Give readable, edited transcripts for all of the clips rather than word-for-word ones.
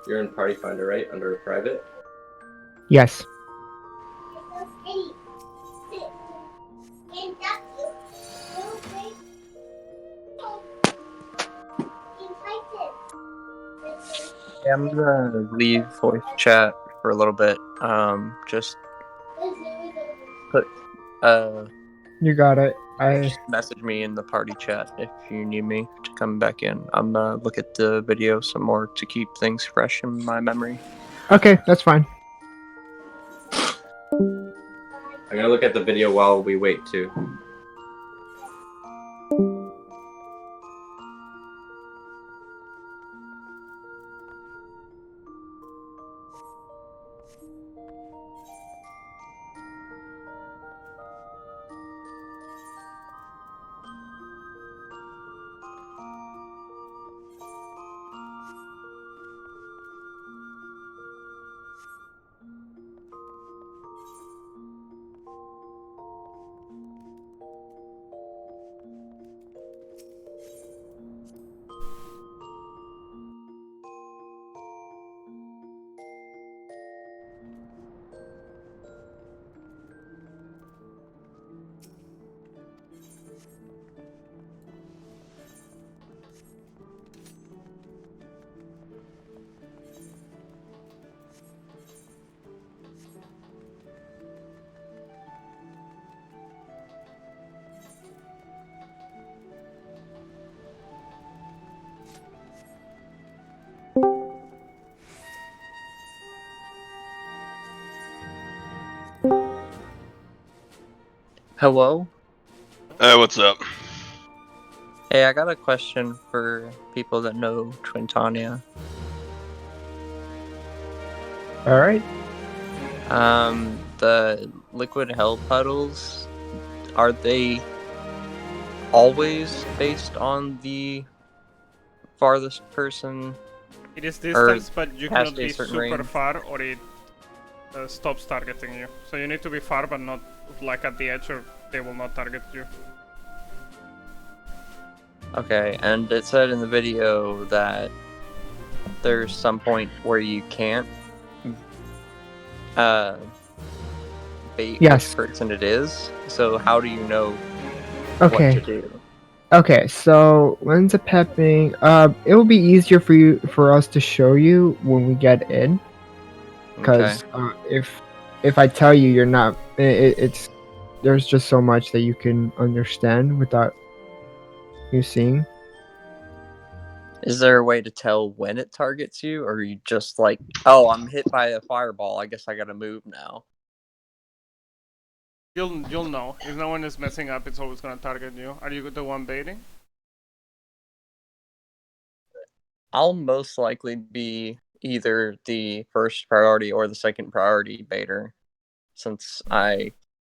You're in Party Finder, right? Under private? Yes. Yeah, I'm gonna leave voice chat for a little bit. Just put You got it. just message me in the party chat if you need me to come back in. I'm gonna look at the video some more to keep things fresh in my memory. Okay, that's fine. I'm gonna look at the video while we wait too. Hello? Hey, what's up? Hey, I got a question for people that know Twintania. All right. The liquid hell puddles, are they always based on the farthest person? It is distance, but you past cannot a be certain super range? far or it stops targeting you. So you need to be far but not like at the edge or they will not target you. Okay, and it said in the video that there's some point where you can't bait Yes. which person it is. So how do you know Okay. what to do? Okay, so when's a pepping? It will be easier for us to show you when we get in, Okay. because if I tell you, you're not. It's there's just so much that you can understand without you seeing. Is there a way to tell when it targets you, or are you just like, oh, I'm hit by a fireball, I guess I gotta move now? You'll know. If no one is messing up, it's always gonna target you. Are you the one baiting? I'll most likely be either the first priority or the second priority baiter, since I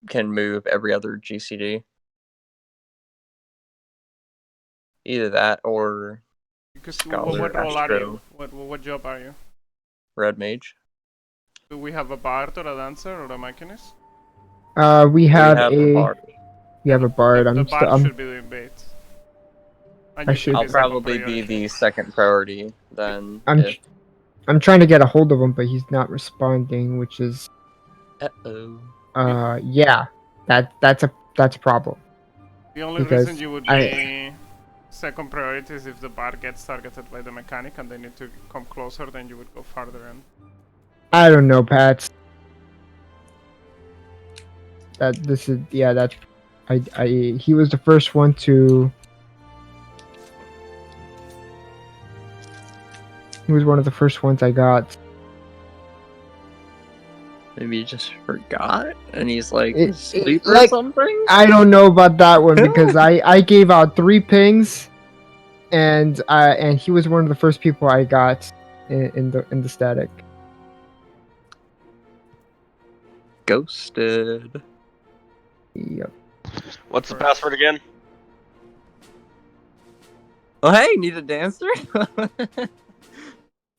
can move every other GCD. Either that or Because Scholar, what role are you? Astro. What job are you? Red Mage. Do we have a bard or a dancer or a machinist? We have a a bard. we have a bard. The bard I'm should be doing baits. And I you should should- I'll be second probably be priority. the second priority then. I'm trying to get a hold of him, but he's not responding, which is Uh-oh. yeah, that's a problem. The only Because reason you would be second priority is if the bard gets targeted by the mechanic and they need to come closer, then you would go farther in. I don't know, Pat. He was the first one to. He was one of the first ones I got. Maybe he just forgot and he's like It- asleep it- or like- something? I don't know about that one because I gave out 3 pings, and he was one of the first people I got in the static. Ghosted. Yep. What's the password again? Oh, hey, need a dancer?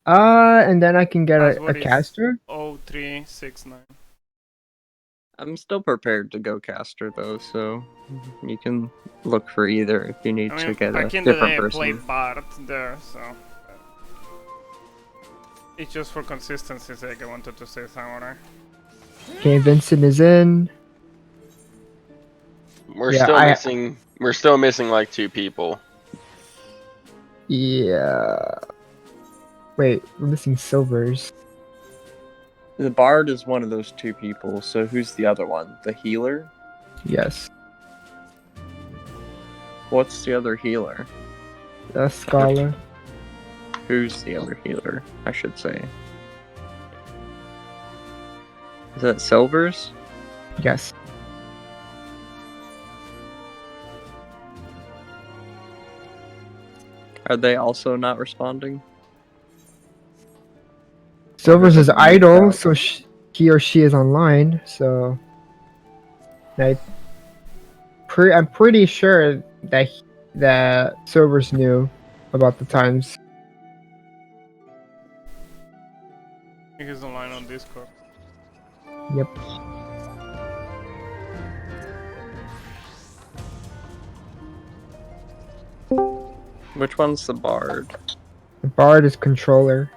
And then I can get a Password is caster. 0369. I'm still prepared to go caster though, so you can look for either if you need I mean, to get a back in the day different I person. played bard there, so... It's just for consistency's sake. I wanted to say Samurai. Okay, Vincent is in. We're Yeah, still missing. We're still missing like 2 people. Yeah. Wait, we're missing Silvers. The bard is one of those 2 people, so who's the other one? The healer? Yes. What's the other healer? The Scholar. Who's the other healer, I should say? Is that Silvers? Yes. Are they also not responding? Silvers is idle, so he or she is online. So I'm pretty sure that Silvers knew about the times. I think he's online on Discord. Yep. Which one's the bard? The Bard is controller.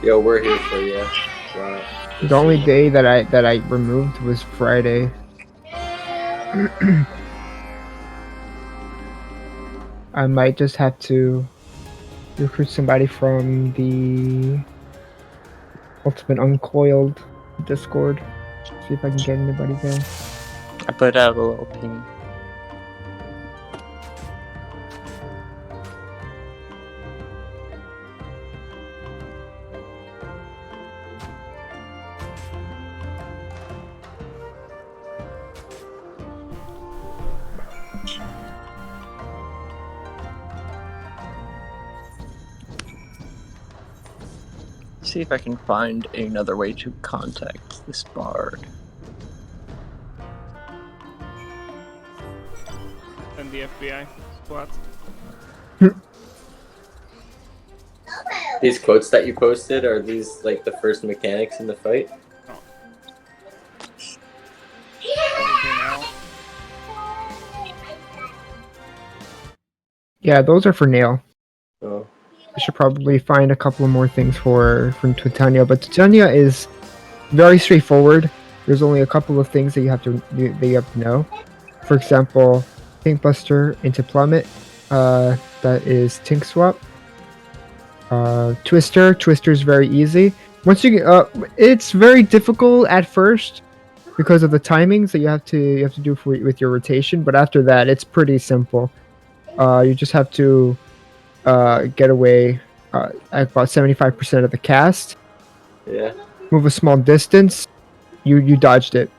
Yo, we're here for you. Wow. The only day that I removed was Friday. I might just have to recruit somebody from the Ultimate Uncoiled Discord. See if I can get anybody there. I put out a little ping. See if I can find another way to contact this bard. And the FBI squad. These quotes that you posted, are these like the first mechanics in the fight? Everything out. Yeah, those are for Nail. Oh. I should probably find a couple more things from Titania, but Titania is very straightforward. There's only a couple of things that you have to know. For example, Tink Buster into Plummet. That is Tink Swap. Twister. Twister's very easy. Once you get it's very difficult at first because of the timings that you have to do with your rotation. But after that, it's pretty simple. You just have to get away at about 75% of the cast. Yeah. Move a small distance. You dodged it.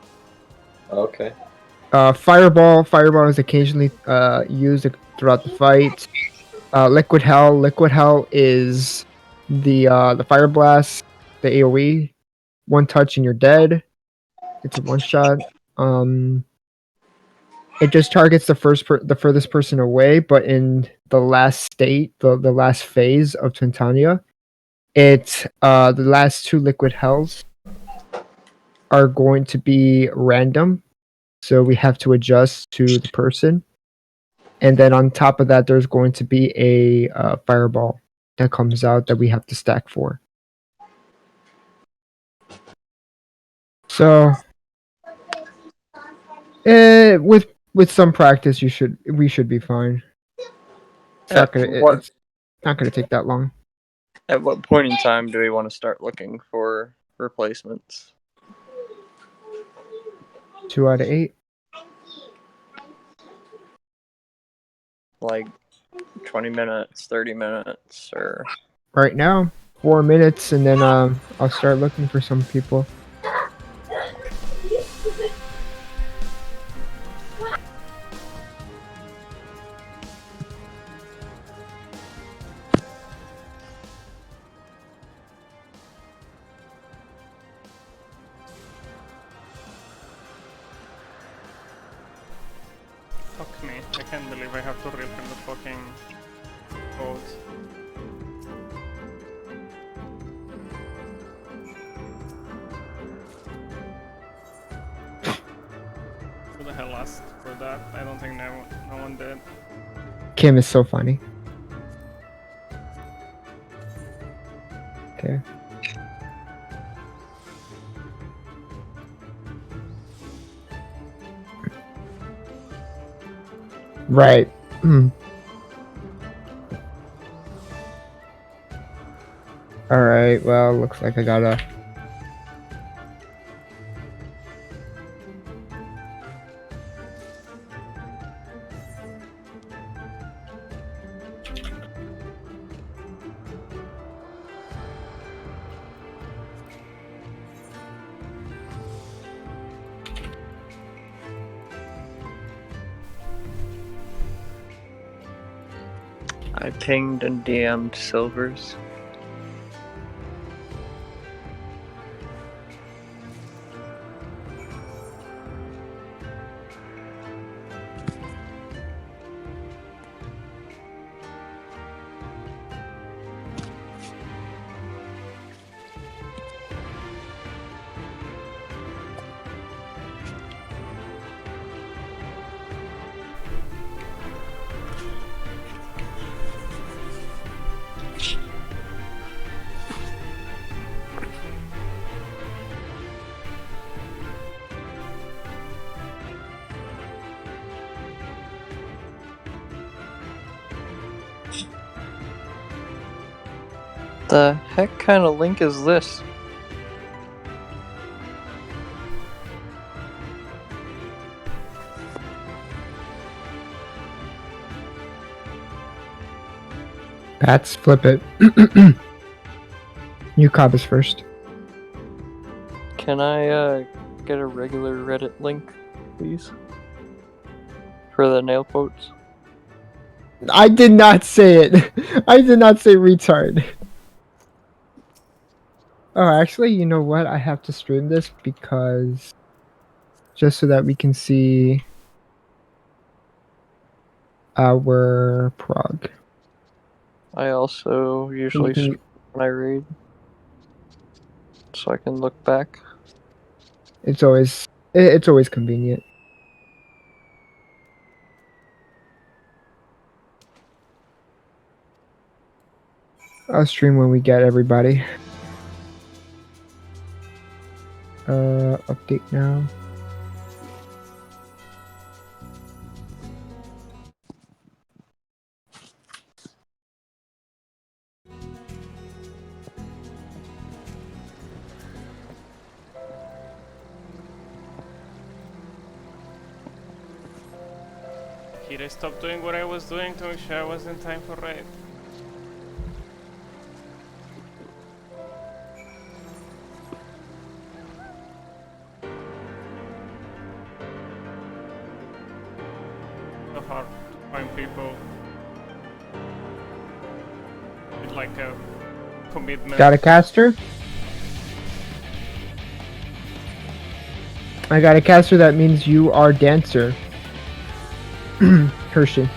Okay. Fireball is occasionally used throughout the fight. Liquid Hell is the Fire Blast, the AoE. One touch and you're dead. It's a one shot. It just targets the furthest person away, but in the last state, the last phase of Titania, the last 2 Liquid Hells are going to be random, so we have to adjust to the person. And then on top of that, there's going to be a fireball that comes out that we have to stack for. So, with some practice, we should be fine. It's not gonna take that long. At what point in time do we want to start looking for replacements? 2 out of 8. Like 20 minutes, 30 minutes, or... Right now, 4 minutes, and then I'll start looking for some people. Fuck me. I can't believe I have to rip in the fucking code. Who the hell asked for that? I don't think no one did. Kim is so funny. Okay. Right. Alright, well, looks like I gotta... I pinged and DM'd Silvers. The heck kind of link is this? Pats, flip it. UCOB is first. Can I get a regular Reddit link, please? For the nail quotes? I did not say it. I did not say retard. Oh, actually, you know what? I have to stream this because... just so that we can see... our prog. I also usually stream when I read. So I can look back. It's always convenient. I'll stream when we get everybody. Update now. Here I stopped doing what I was doing to make sure I was in time for raid. So hard to find people with like a commitment. Got a caster? I got a caster, that means you are dancer. Hershey.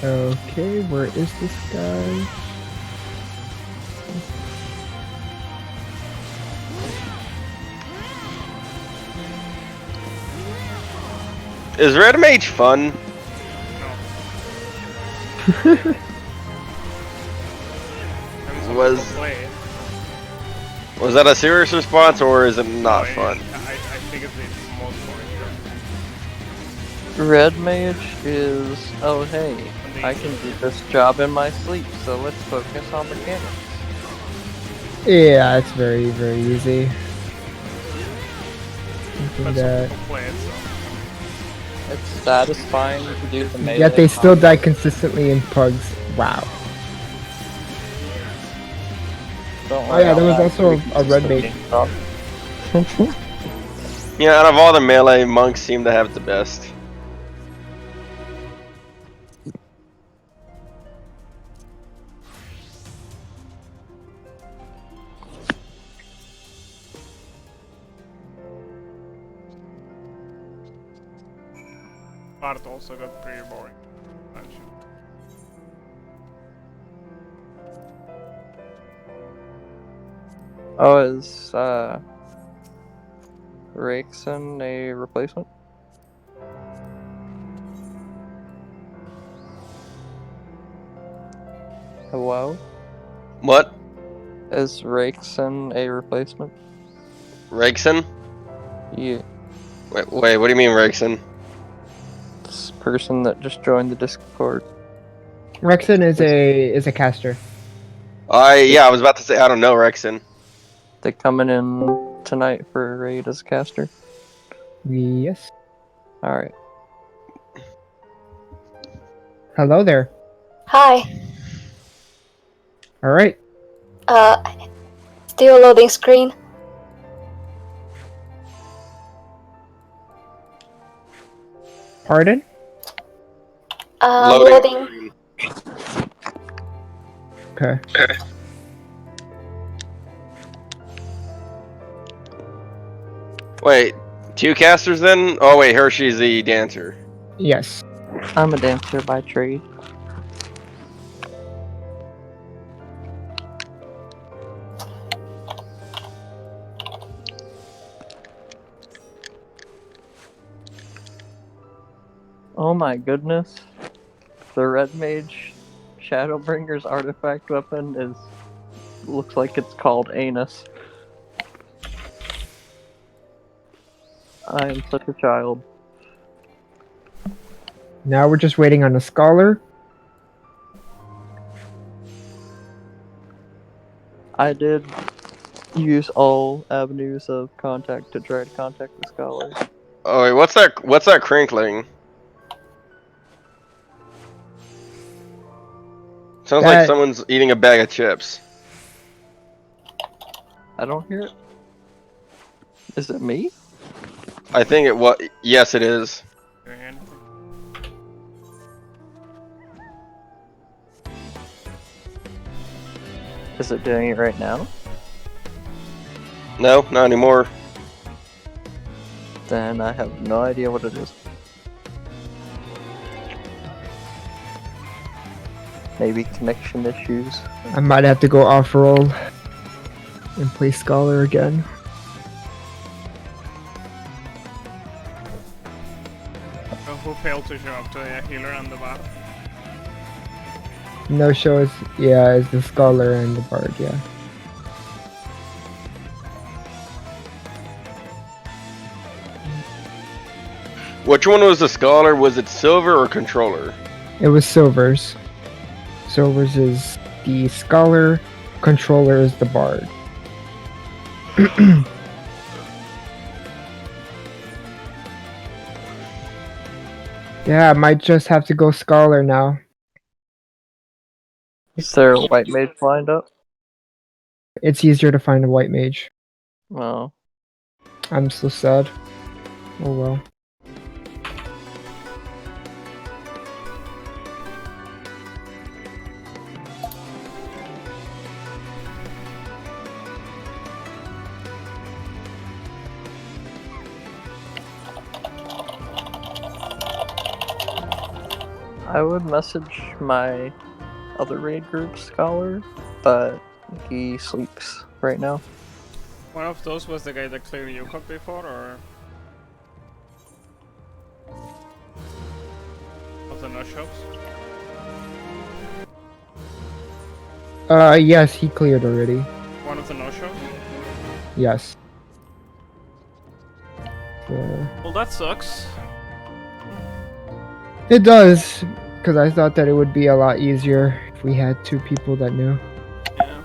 Okay, where is this guy? Is Red Mage fun? Was that a serious response or is it not fun? I think it's the most boring. Red Mage is, oh hey, I can do this job in my sleep, so let's focus on mechanics. Yeah, it's very, very easy. But That. some people play it, so. It's satisfying to do the melee. Yet they still combo. die consistently in pugs. Wow. Don't Oh worry, yeah, there I'll was have also to a red consistently mage. stop. Yeah, out of all the melee, monks seem to have it the best. Bard also got pretty boring. Expansion. Oh, is Rakeson a replacement? Hello? What? Is Rakeson a replacement? Regson? Yeah, Wait, what do you mean Regson? this person that just joined the Discord. Rexon is a caster. Yeah, I was about to say I don't know Rexon. They coming in tonight for a raid as a caster? Yes. Alright. Hello there. Hi. All right. Still loading screen. Pardon? Loading. Okay. Wait, two casters then? Oh wait, Hershey's the dancer. Yes. I'm a dancer by trade. Oh my goodness. The Red Mage Shadowbringer's artifact weapon looks like it's called Anus. I am such a child. Now we're just waiting on a scholar. I did use all avenues of contact to try to contact the scholar. Oh wait, what's that? What's that crinkling? Sounds like That- someone's eating a bag of chips. I don't hear it. Is it me? I think it was. Yes, it is. Doing anything? Is it doing it right now? No, not anymore. Then I have no idea what it is. Maybe connection issues. I might have to go off roll and play scholar again. Who failed to show up to a healer and the bard? No show is is the scholar and the bard. Yeah. Which one was the scholar? Was it silver or controller? It was Silver's. Silver's is the scholar, controller is the bard. Yeah, I might just have to go scholar now. Is there a white mage lined up? It's easier to find a white mage. Well, I'm so sad. Oh well. I would message my other raid group scholar, but he sleeps right now. One of those was the guy that cleared UCOB before, or of the no-shows? Yes, he cleared already. One of the no-shows? Yes. Well, that sucks. It does, because I thought that it would be a lot easier if we had two people that knew. Yeah.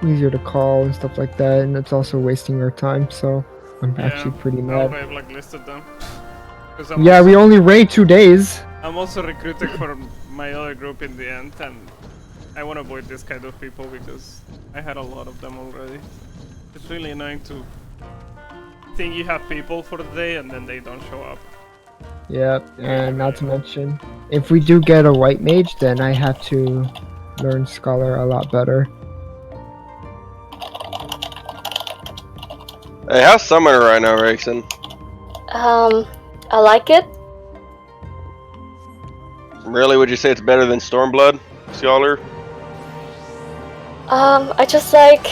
Easier to call and stuff like that, and it's also wasting our time, so I'm actually pretty mad. I've blacklisted them. 'Cause Yeah, we only raid 2 days. I'm also recruiting for my other group in the end, and I want to avoid this kind of people because I had a lot of them already. It's really annoying to think you have people for the day and then they don't show up. Yep, and not to mention, if we do get a white mage, then I have to learn Scholar a lot better. Hey, how's Summoner right now, Rexon? I like it. Really, would you say it's better than Stormblood, Scholar? I just like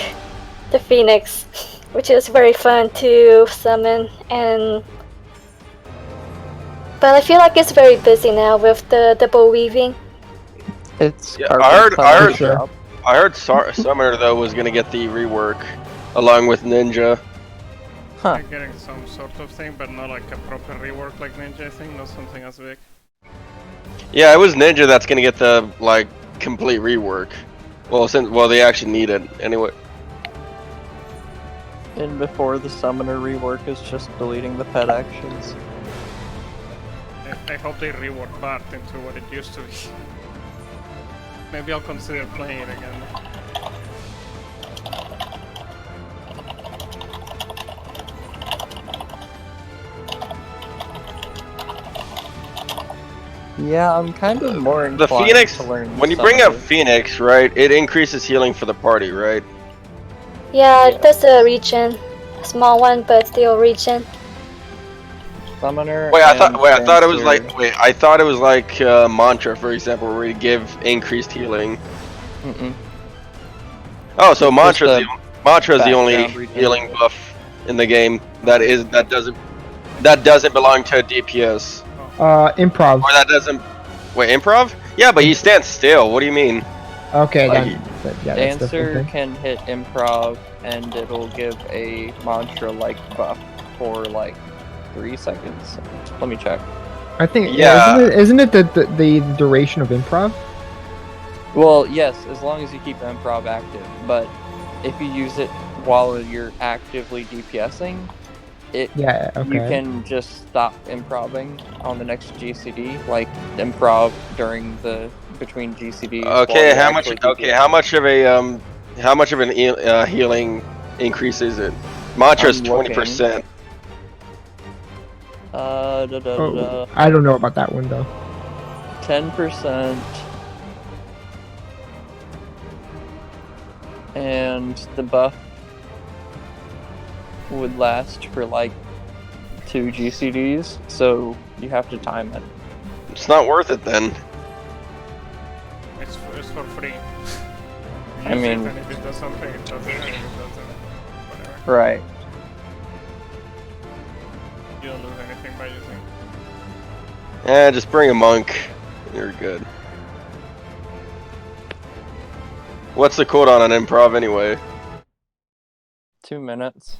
the Phoenix, which is very fun to summon, but I feel like it's very busy now with the double weaving. It's Yeah, Carpenter's I heard- job. I heard Summoner though was gonna get the rework, along with Ninja. Huh. I'm getting some sort of thing, but not like a proper rework like Ninja, I think, not something as big. Yeah, it was Ninja that's gonna get the like complete rework. Well, they actually need it anyway. And before the summoner rework is just deleting the pet actions. I hope they rework Bart into what it used to be. Maybe I'll consider playing it again. Yeah, I'm kind of more The inclined Phoenix, to learn when you bring up summoner. Phoenix, right, it increases healing for the party, right? Yeah, that's a regen, a small one, but still regen. Summoner. I and thought it was Dancer. like, I thought it was like Mantra, for example, where you give increased healing. Mm-mm. Oh, so Mantra is a the only background regen. healing buff in the game that doesn't belong to a DPS, Improv. or that doesn't. Wait, improv? Yeah, but he stands still. What do you mean? Okay, Like, yeah, that's Dancer different. can hit improv, and it'll give a mantra-like buff for like 3 seconds. Let me check. I think, Yeah. isn't it the duration of improv? Well, yes, as long as you keep improv active. But if you use it while you're actively DPSing, Yeah, okay. you can just stop improving on the next GCD, like improv during the between GCDs. Okay, how much of an healing increase is it? Mantra is I'm looking. 20%. Oh, I don't know about that one though. 10%. And the buff would last for like 2 GCDs, so you have to time it. It's not worth it then. It's for free. I mean- and if it does something, it does it, and if it doesn't, whatever. Right. You don't lose anything by using. Just bring a monk. You're good. What's the cooldown on improv anyway? 2 minutes.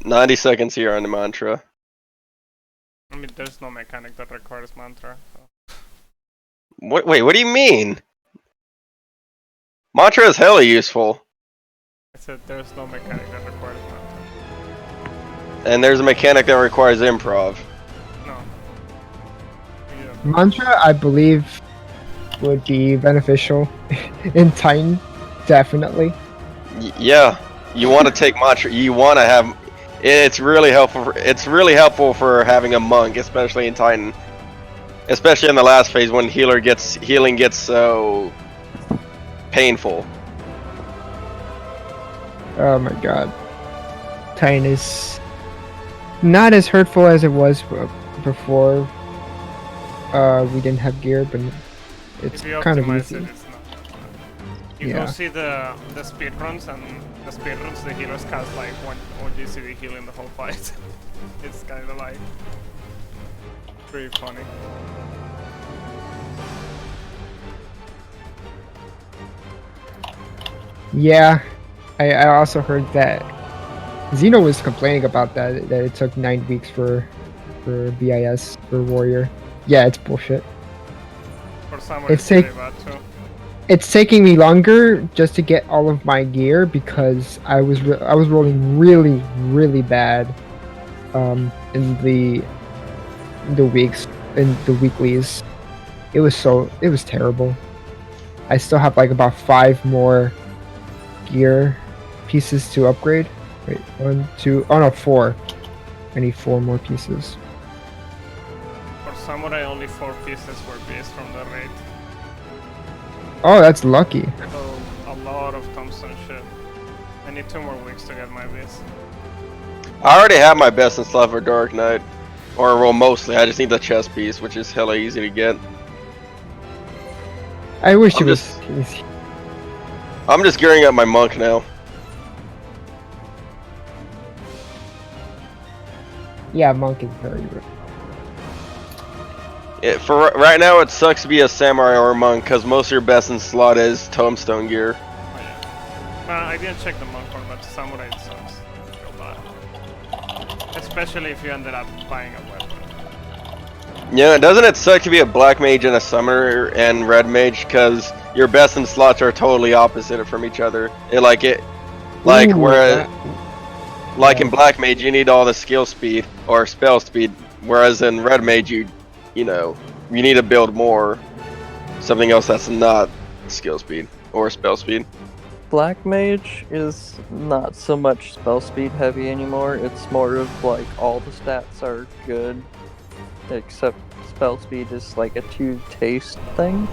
90 seconds here on the mantra. I mean, there's no mechanic that requires mantra. So. Wait, what do you mean? Mantra is hella useful. I said there's no mechanic that requires mantra. And there's a mechanic that requires improv. No. Yeah. Mantra, I believe, would be beneficial in Titan, definitely. Yeah, you want to take mantra. You want to have. It's really helpful. It's really helpful for having a monk, especially in Titan. Especially in the last phase when healing gets so painful. Oh my god. Titan is not as hurtful as it was before we didn't have gear, but it's If you kind of optimize easy. it, it's not. You Yeah. go see the speedruns, and the speedruns, the healers cast like one GCD heal in the whole fight. It's kind of like pretty funny. Yeah, I also heard that Xeno was complaining about that it took 9 weeks for BIS for Warrior. Yeah, it's bullshit. For some It's it's really take- bad too. It's taking me longer just to get all of my gear because I was rolling really bad in the weeklies. It was terrible. I still have like about 5 more gear pieces to upgrade. Wait, 1, 2, oh no, 4. I need 4 more pieces. For Samurai, only 4 pieces were based from the raid. Oh, that's lucky. So, a lot of Thompson shit. I need 2 more weeks to get my base. I already have my best in slot for Dark Knight. Or, well, mostly. I just need the chest piece, which is hella easy to get. I wish it was easy. I'm just gearing up my monk now. Yeah, monk is very good. For right now, it sucks to be a samurai or a monk because most of your best in slot is tombstone gear. Oh, yeah. I didn't check the monk one, but Samurai it sucks. Real bad. Especially if you ended up buying a weapon. Yeah, doesn't it suck to be a black mage and a summoner and red mage because your best in slots are totally opposite from each other? Ooh, Whereas in black mage you need all the skill speed or spell speed, whereas in red mage you need to build more something else that's not skill speed or spell speed. Black Mage is not so much spell speed heavy anymore. It's more of like all the stats are good, except spell speed is like a two-taste thing.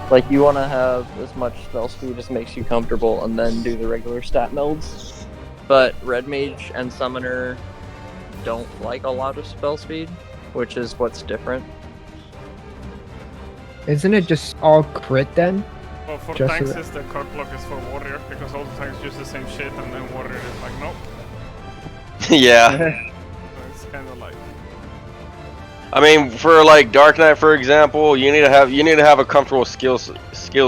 Like you want to have as much spell speed as makes you comfortable and then do the regular stat builds. But Red Mage and Summoner don't like a lot of spell speed, which is what's different. Isn't it just all crit then? Well, for Just tanks, so is the card block is for warrior because all the tanks use the same shit, and then warrior is like, nope. Yeah. So it's kind of like. I mean, for like Dark Knight, for example, you need to have a comfortable skill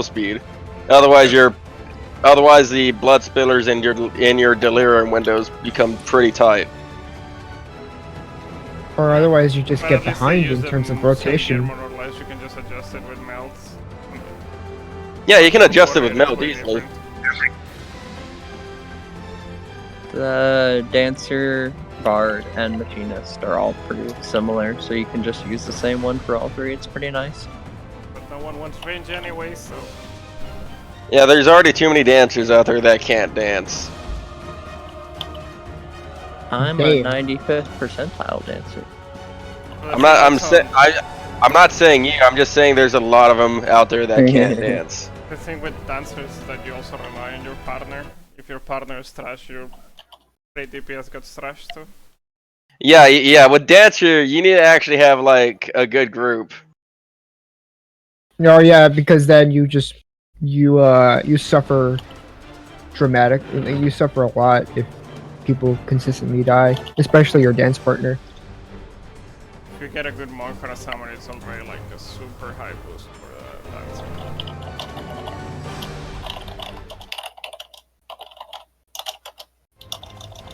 speed. Otherwise, the blood spillers in your delirium windows become pretty tight. Or otherwise you just But get at least they behind use in the terms of same gear rotation. more or less, you can just adjust it with melts. Yeah, you can adjust it with Warrior is meld way easily. different. The Dancer, Bard, and Machinist are all pretty similar, so you can just use the same one for all three. It's pretty nice. But no one wants range anyway, so. Yeah, there's already too many dancers out there that can't dance. I'm Damn. a 95th percentile dancer. But I'm not saying you. I'm just saying there's a lot of them out there that can't dance. The thing with dancers is that you also rely on your partner. If your partner is trash, your rate DPS gets trashed too. Yeah. With dancer, you need to actually have like a good group. No, yeah, because then you suffer dramatic. You suffer a lot if people consistently die, especially your dance partner. If you get a good monk or a summoner, it's already like a super high boost for the dancer.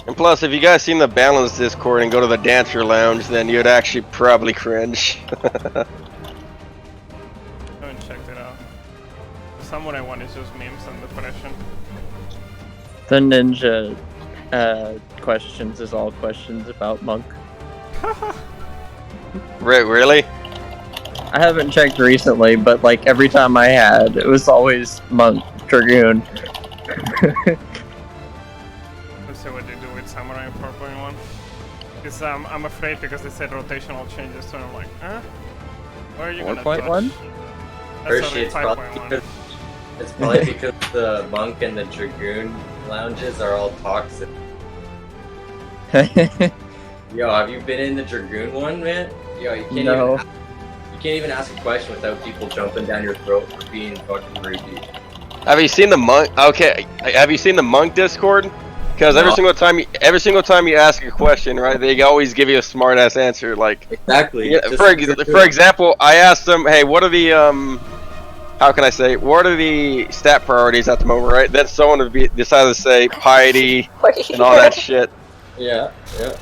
And plus, if you guys seen the balance Discord and go to the dancer lounge, then you'd actually probably cringe. I haven't checked it out. The samurai one is just memes and depression. The ninja questions is all questions about Monk. Really? I haven't checked recently, but like every time I had, it was always Monk, Dragoon. Let's see what they do with samurai in 4.1. Because I'm afraid because they said rotational changes, so I'm like, huh? Where are you gonna touch? 1.1? That's Firstly, already it's 5.1. probably because the monk and the dragoon lounges are all toxic. Yo, have you been in the dragoon one, man? Yo, you can't No. even ask a question without people jumping down your throat for being fucking rude. Have you seen the monk? Okay, have you seen the monk Discord? Because every single time you ask a question, right, they always give you a smart ass answer. Like, Exactly. yeah, for example, I asked them, hey, what are the how can I say, what are the stat priorities at the moment, right? Then someone decided to say piety and all that shit. Yeah.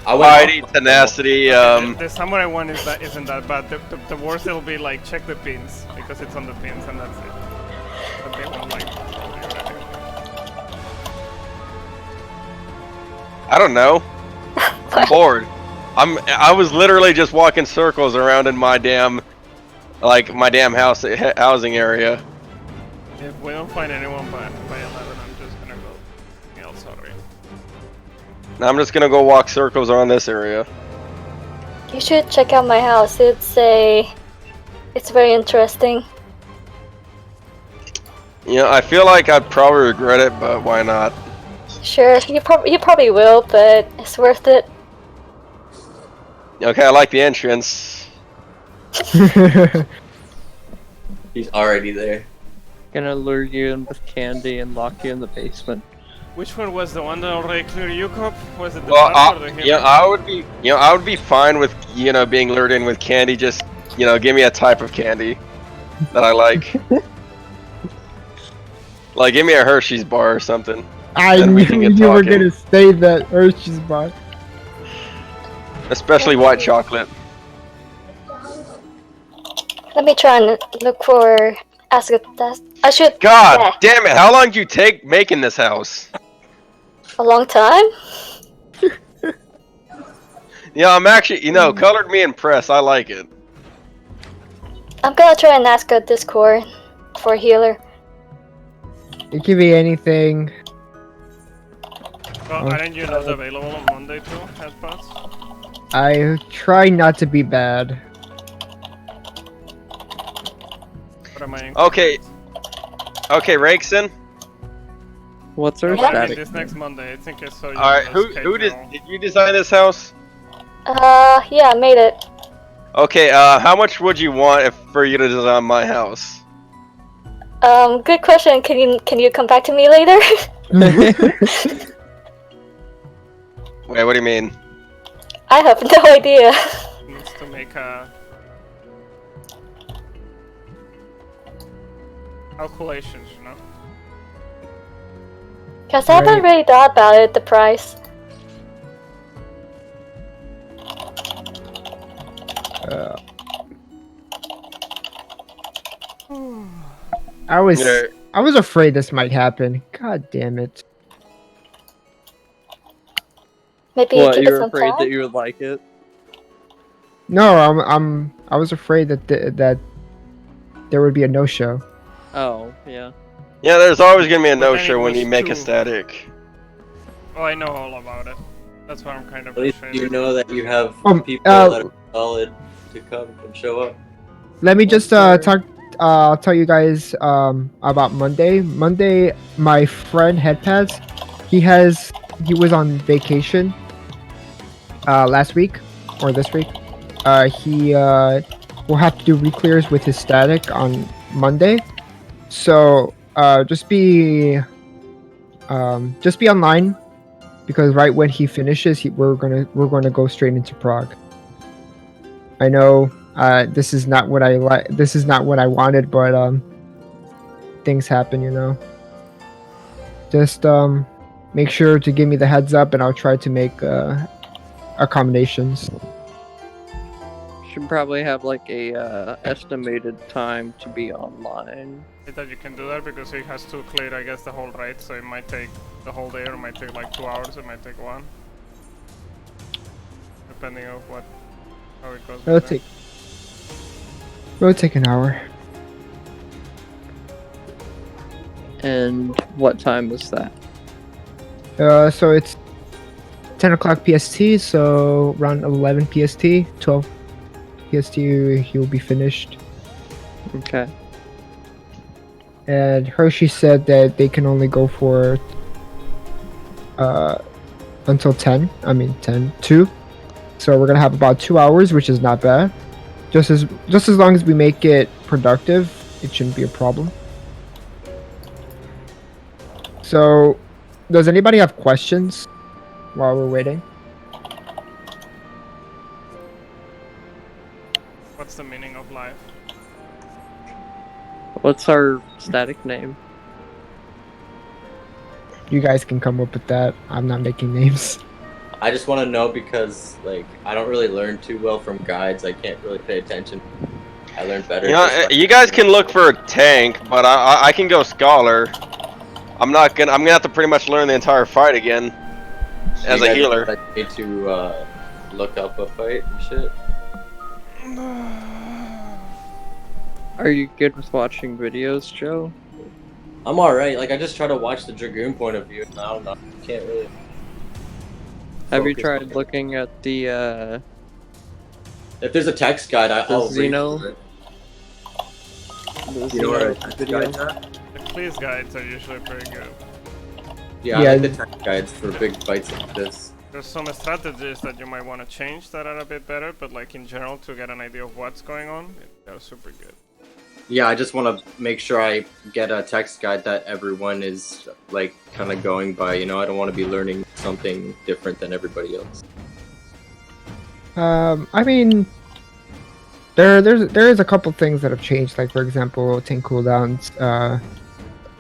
Piety, tenacity. The samurai one isn't that bad. The worst it'll be like check the pins because it's on the pins and that's it. they want like. I don't know. I'm bored. I was literally just walking circles around in my damn housing area. If we don't find anyone by 11, I'm just gonna go something else already. Now I'm just gonna go walk circles around this area. You should check out my house. It's very interesting. You know, I feel like I'd probably regret it, but why not? Sure, you probably will, but it's worth it. Okay, I like the entrance. He's already there. Gonna lure you in with candy and lock you in the basement. Which one was the one that already cleared UCOB? Was it the Well, bus or the healer? yeah, I would be fine with being lured in with candy. Just give me a type of candy that I like. Like, give me a Hershey's bar or something. I Then we knew can get you were talking. gonna say that Hershey's bar. Especially white chocolate. Let me try and look for ask a test. I should. God Yeah, damn it! How long did you take making this house? a long time. Yeah, I'm actually, colored me impressed. I like it. I'm gonna try and ask a Discord for a healer. It could be anything. Well, aren't you not available on Monday too, headpads? I try not to be bad. What am I? Okay, Rakeson. What's our I'm working static? this next Monday. I think I saw you. All right, on the who did schedule. you design this house? Yeah, I made it. Okay, how much would you want for you to design my house? Good question. Can you come back to me later? Wait, what do you mean? I have no idea. Needs to make a calculations, you know. Cause I haven't really thought about it. The price. I was Yeah. I was afraid this might happen. God damn it. Maybe What, give you it were some afraid time. that you would like it? No, I was afraid that that there would be a no-show. Oh, yeah. Yeah, there's always gonna be a But then no-show it when was you make a too- static. Oh, I know all about it. That's why I'm kind of At least frustrated. you know that you have people uh, that are solid to come and show up. Let me just What's talk. I'll tell you guys about Monday. Monday, my friend Headpads, he was on vacation last week or this week. He will have to do re-clears with his static on Monday. So just be online because right when he finishes, we're gonna go straight into Prague. I know this is not what I like. This is not what I wanted, but things happen, you know. Just make sure to give me the heads up, and I'll try to make accommodations. Should probably have like a estimated time to be online. That you can do that because he has to clear, I guess, the whole raid, so it might take the whole day, or it might take like 2 hours, it might take 1. Depending on how it goes. It'll take an hour. And what time is that? So it's 10 o'clock PST, so around 11 PST, 12 PST, he'll be finished. Okay. And Hershey said that they can only go for until 10. I mean 2. So we're gonna have about 2 hours, which is not bad. Just as long as we make it productive, it shouldn't be a problem. So, does anybody have questions while we're waiting? What's the meaning of life? What's our static name? You guys can come up with that. I'm not making names. I just want to know because, like, I don't really learn too well from guides. I can't really pay attention. I learned better. You know, just by- you guys can look for a tank, but I can go scholar. I'm gonna have to pretty much learn the entire fight again as You a guys healer. need to look up a fight and shit. Are you good with watching videos, Joe? I'm alright. Like I just try to watch the Dragoon point of view. And I don't know. Can't really. Have you focus tried on it. looking at the If there's a text guide, I'll read Xeno? through it. the You know what a Xeno text video? guides are? The police guides are usually pretty good. Yeah, Yeah. I like the text guides for big fights like this. There's some strategies that you might want to change that are a bit better, but like in general, to get an idea of what's going on, they're super good. Yeah, I just want to make sure I get a text guide that everyone is like kind of going by. You know, I don't want to be learning something different than everybody else. I mean, there is a couple things that have changed. Like for example, tank cooldowns.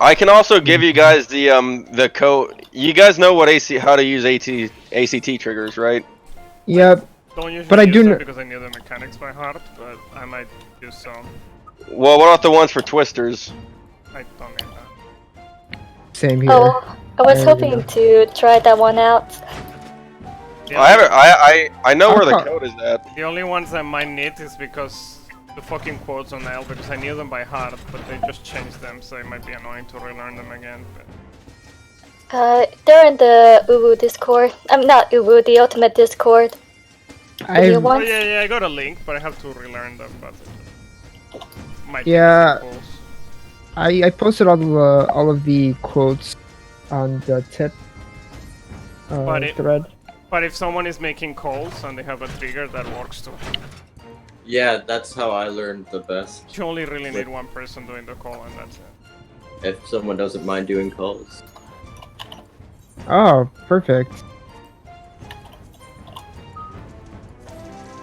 I can also give you guys the code. You guys know what how to use ACT triggers, right? Yep. Don't usually But I use do them kn- because I know the mechanics by heart, but I might use some. Well, what about the ones for twisters? I don't need that. Same here. Oh, I was There we hoping to try that one out. Yeah, I haven't. I know where the Oh. code is at. The only ones I might need is because the fucking quotes on L, because I knew them by heart, but they just changed them, so it might be annoying to relearn them again. But They're in the Uwu Discord. I'm not Uwu, the Ultimate Discord. I you want- oh yeah, I got a link, but I have to relearn them. But might be Yeah. simple. I posted all of the quotes on the tip But it- thread. But if someone is making calls and they have a trigger, that works too. Yeah, that's how I learned the best. You only really need one person doing the call, and that's it. If someone doesn't mind doing calls. Oh, perfect.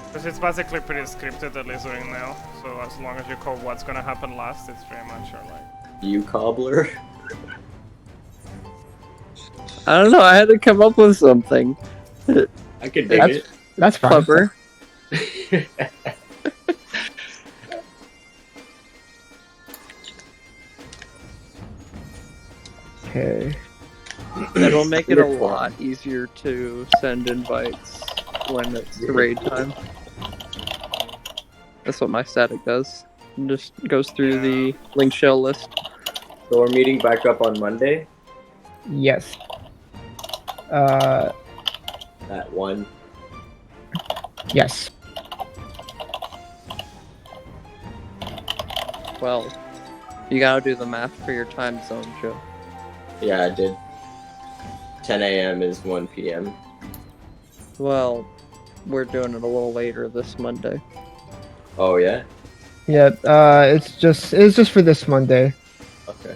Because it's basically pretty scripted, at least doing now. So as long as you call what's gonna happen last, it's pretty much your like. You cobbler. I don't know. I had to come up with something I could dig That's it. that's fine. clever. Okay. It'll make it a lot easier to send invites when it's raid time. That's what my static does. It just goes through the link shell list. So we're meeting back up on Monday Yes. at 1. Yes. Well, you gotta do the math for your time zone, Joe. Yeah, I did. 10 a.m. is 1 p.m. Well, we're doing it a little later this Monday. Oh yeah? Yeah. It's just for this Monday. Okay.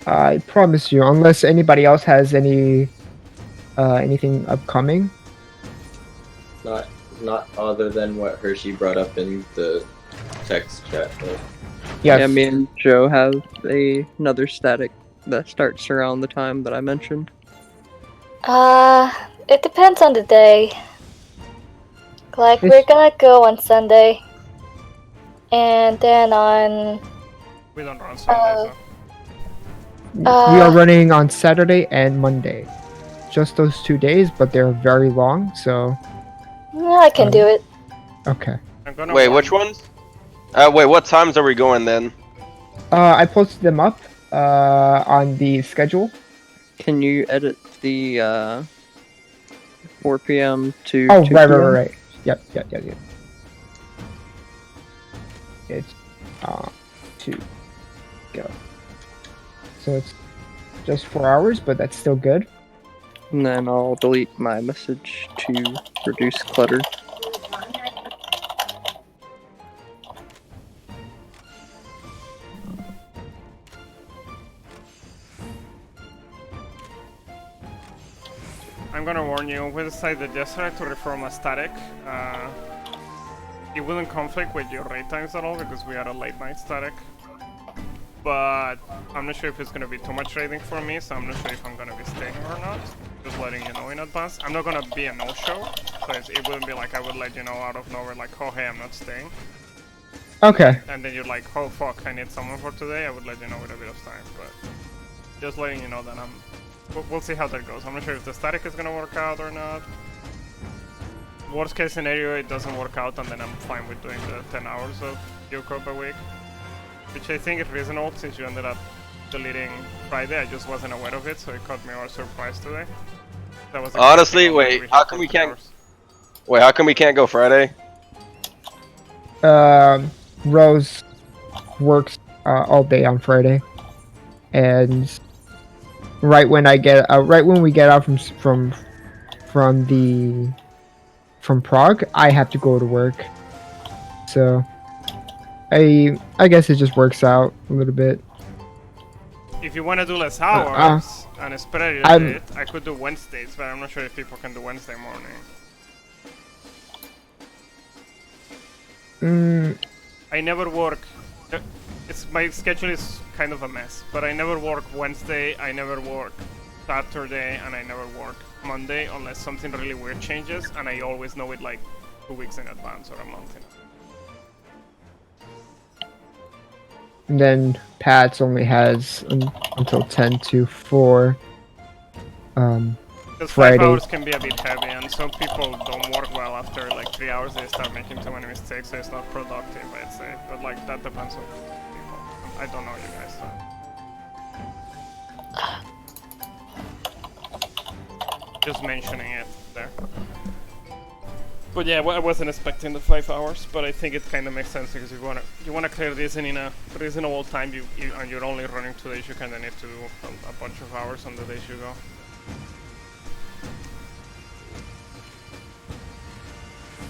I promise you, unless anybody else has anything upcoming. Not other than what Hershey brought up in the text chat. But Yes. Yeah, me and Joe have another static that starts around the time that I mentioned. It depends on the day. Like, we're It's- gonna go on Sunday. And then on... We don't run Sunday, We are Uh, running on Saturday and Monday. Just those 2 days, but they're very long, so I can do it. okay. so I'm gonna Wait, warn- which ones? Wait, what times are we going then? I posted them up on the schedule. Can you edit the 4 p.m. to Oh, 2 right. p.m.? Yep. It's 2 go. So it's just 4 hours, but that's still good. And then I'll delete my message to reduce clutter. I'm gonna warn you, we decided yesterday to reform a static. It wouldn't conflict with your raid times at all because we had a late night static. But I'm not sure if it's gonna be too much raiding for me, so I'm not sure if I'm gonna be staying or not. Just letting you know in advance. I'm not gonna be a no-show, so it wouldn't be like I would let you know out of nowhere like, oh hey, I'm not staying. Okay. and then you're like, oh fuck, I need someone for today, I would let you know with a bit of time. But just letting you know that we'll see how that goes. I'm not sure if the static is gonna work out or not. Worst case scenario, it doesn't work out, and then I'm fine with doing the 10 hours of UCOB a week, which I think is reasonable since you ended up deleting Friday. I just wasn't aware of it, so it caught me by surprise today. That was Honestly, wait, how come we can't? Wait, how come we can't go Friday? Rose works all day on Friday, and right when we get out from Prague, I have to go to work. So I guess it just works out a little bit. If you want to do less hours and spread it a bit, I could do Wednesdays, but I'm not sure if people can do Wednesday morning. I never work. My schedule is kind of a mess, but I never work Wednesday, I never work Saturday, and I never work Monday unless something really weird changes, and I always know it like 2 weeks in advance or a month in advance. And then Pat's only has until 10 to 4. Because 5 hours can be a bit heavy, and some people don't work well after like 3 hours. They start making too many mistakes, so it's not productive, I'd say. But like that depends on people. I don't know you guys. Just mentioning it there. But yeah, I wasn't expecting the 5 hours, but I think it kind of makes sense because you wanna clear this in a reasonable time. And you're only running 2 days. You kind of need to do a bunch of hours on the days you go.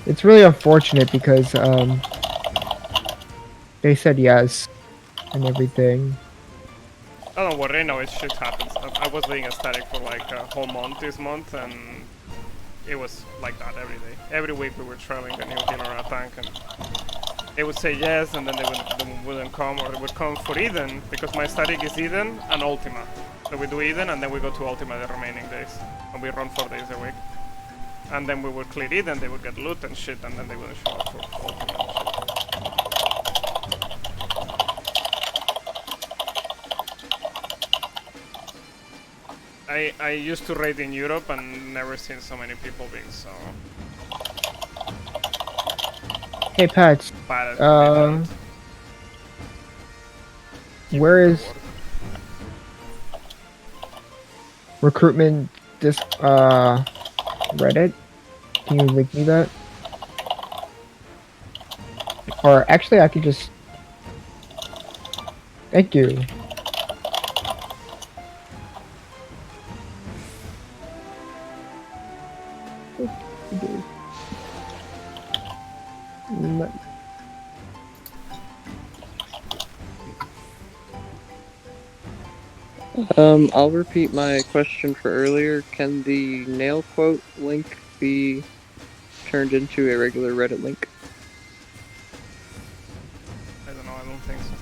It's really unfortunate because they said yes and everything. Oh, don't worry, no, it shit happens. I was doing a static for like a whole month this month, and it was like that every day. Every week we were trialing a new healer or a tank, and they would say yes, and then they wouldn't come, or they would come for Eden, because my static is Eden and Ultima. So we do Eden, and then we go to Ultima the remaining days, and we run 4 days a week. And then we would clear Eden, they would get loot and shit, and then they wouldn't show up for Ultima and shit. I used to raid in Europe and never seen so many people being so Hey Pat, bad at where is recruitment Reddit? Can you link me that? Or actually I could just... Thank you. I'll repeat my question for earlier. Can the nail quote link be turned into a regular Reddit link? I don't know, I don't think so.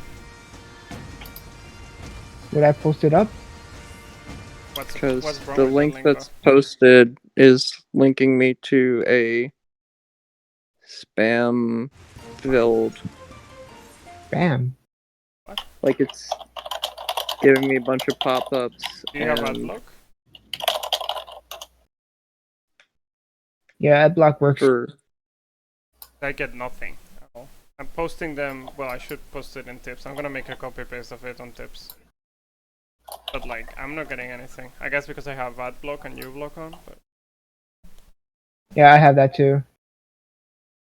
Did I post it up? Because what's wrong the with link the that's posted is linking me to a spam filled. Spam? What? Like it's giving me a bunch of pop-ups. Do you have adblock? Yeah, adblock works. I get nothing at all. I'm posting them, well, I should post it in tips. I'm gonna make a copy paste of it on tips. But like, I'm not getting anything. I guess because I have adblock and uBlock on, but... Yeah, I have that too.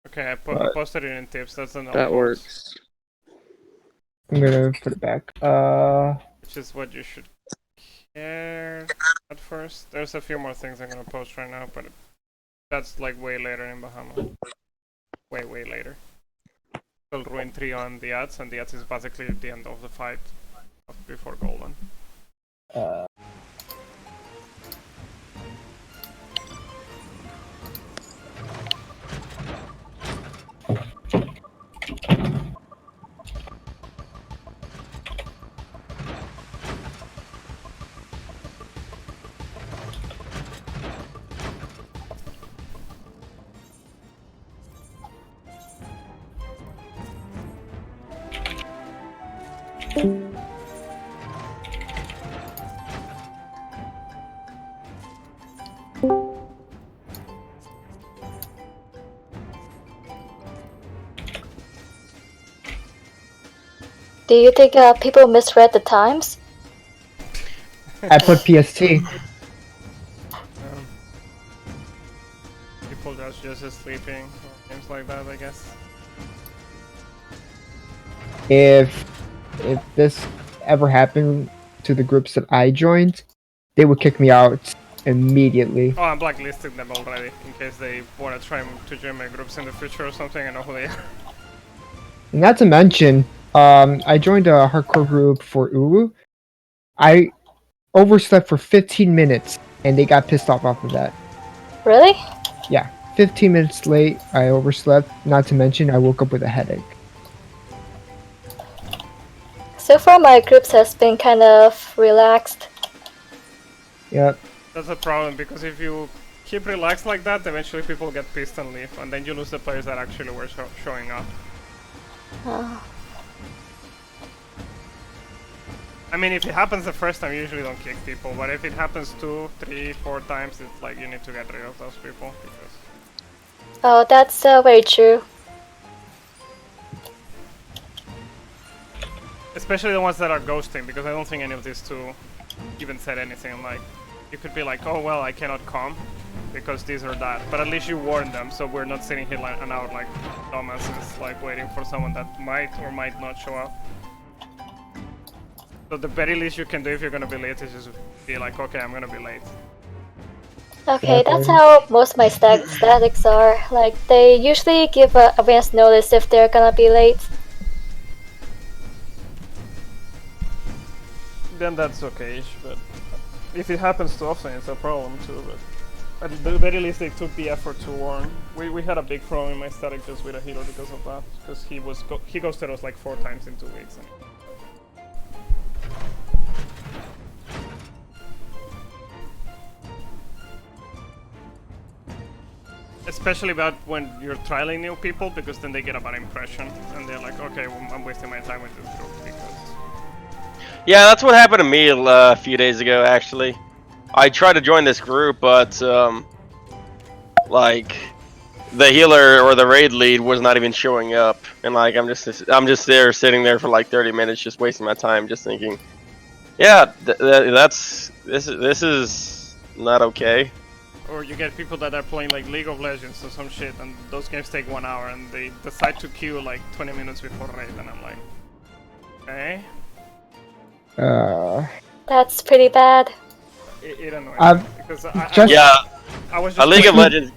Okay, I posted it in tips, that's enough. That works. I'm gonna put it back. Which is what you should care at first. There's a few more things I'm gonna post right now, but that's like way later in Bahama. Way later. We'll ruin 3 on the ads, and the ads is basically the end of the fight before Golden. Do you think people misread the times? I put PST. People just sleeping or things like that, I guess. If this ever happened to the groups that I joined, they would kick me out immediately. Oh, I'm blacklisting them already in case they want to try to join my groups in the future or something. I know who they are. Not to mention, I joined a hardcore group for Ulu. I overslept for 15 minutes, and they got pissed off of that. Really? Yeah, 15 minutes late, I overslept. Not to mention, I woke up with a headache. So far, my groups has been kind of relaxed. Yep. That's a problem because if you keep relaxed like that, eventually people get pissed and leave, and then you lose the players that actually were showing up. Oh. I mean, if it happens the first time, you usually don't kick people, but if it happens 2, 3, 4 times, it's like you need to get rid of those people because... Oh, that's very true. Especially the ones that are ghosting, because I don't think any of these two even said anything. Like, you could be like, oh well, I cannot come because this or that, but at least you warned them, so we're not sitting here like an hour like dumbasses, like waiting for someone that might or might not show up. So the very least you can do if you're gonna be late is just be like, okay, I'm gonna be late. Okay, that's how most of my statics are. Like, they usually give advance notice if they're gonna be late. Then that's okay, but if it happens too often, it's a problem too. But at the very least, they took the effort to warn. We had a big problem in my static just with a healer because of that, because he ghosted us like 4 times in 2 weeks. Especially about when you're trialing new people, because then they get a bad impression and they're like, okay, well, I'm wasting my time with this group because... Yeah, that's what happened to me a few days ago, actually. I tried to join this group, but, like, the healer or the raid lead was not even showing up. And, like, I'm just there, sitting there for, like, 30 minutes, just wasting my time, just thinking, yeah, this is not okay. Or you get people that are playing, like, League of Legends or some shit, and those games take 1 hour, and they decide to queue, like, 20 minutes before raid, and I'm like, okay. That's pretty bad. It annoys me because I was just a League of Legends.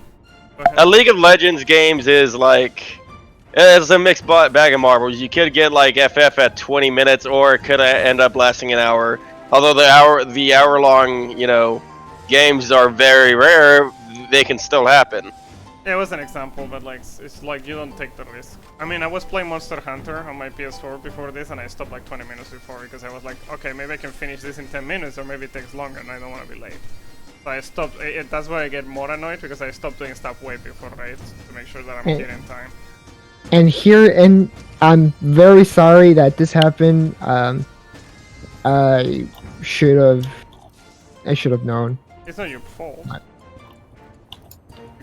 A League of Legends games is like it's a mixed bag of marbles. You could get like FF at 20 minutes, or it could end up lasting an hour. Although the hour long, games are very rare, they can still happen. Yeah, it was an example, but like it's like you don't take the risk. I mean, I was playing Monster Hunter on my PS4 before this, and I stopped like 20 minutes before because I was like, okay, maybe I can finish this in 10 minutes, or maybe it takes longer, and I don't want to be late. So I stopped. That's why I get more annoyed, because I stopped doing stuff way before raids to make sure that I'm here in time. And I'm very sorry that this happened. I should have known. It's not your fault.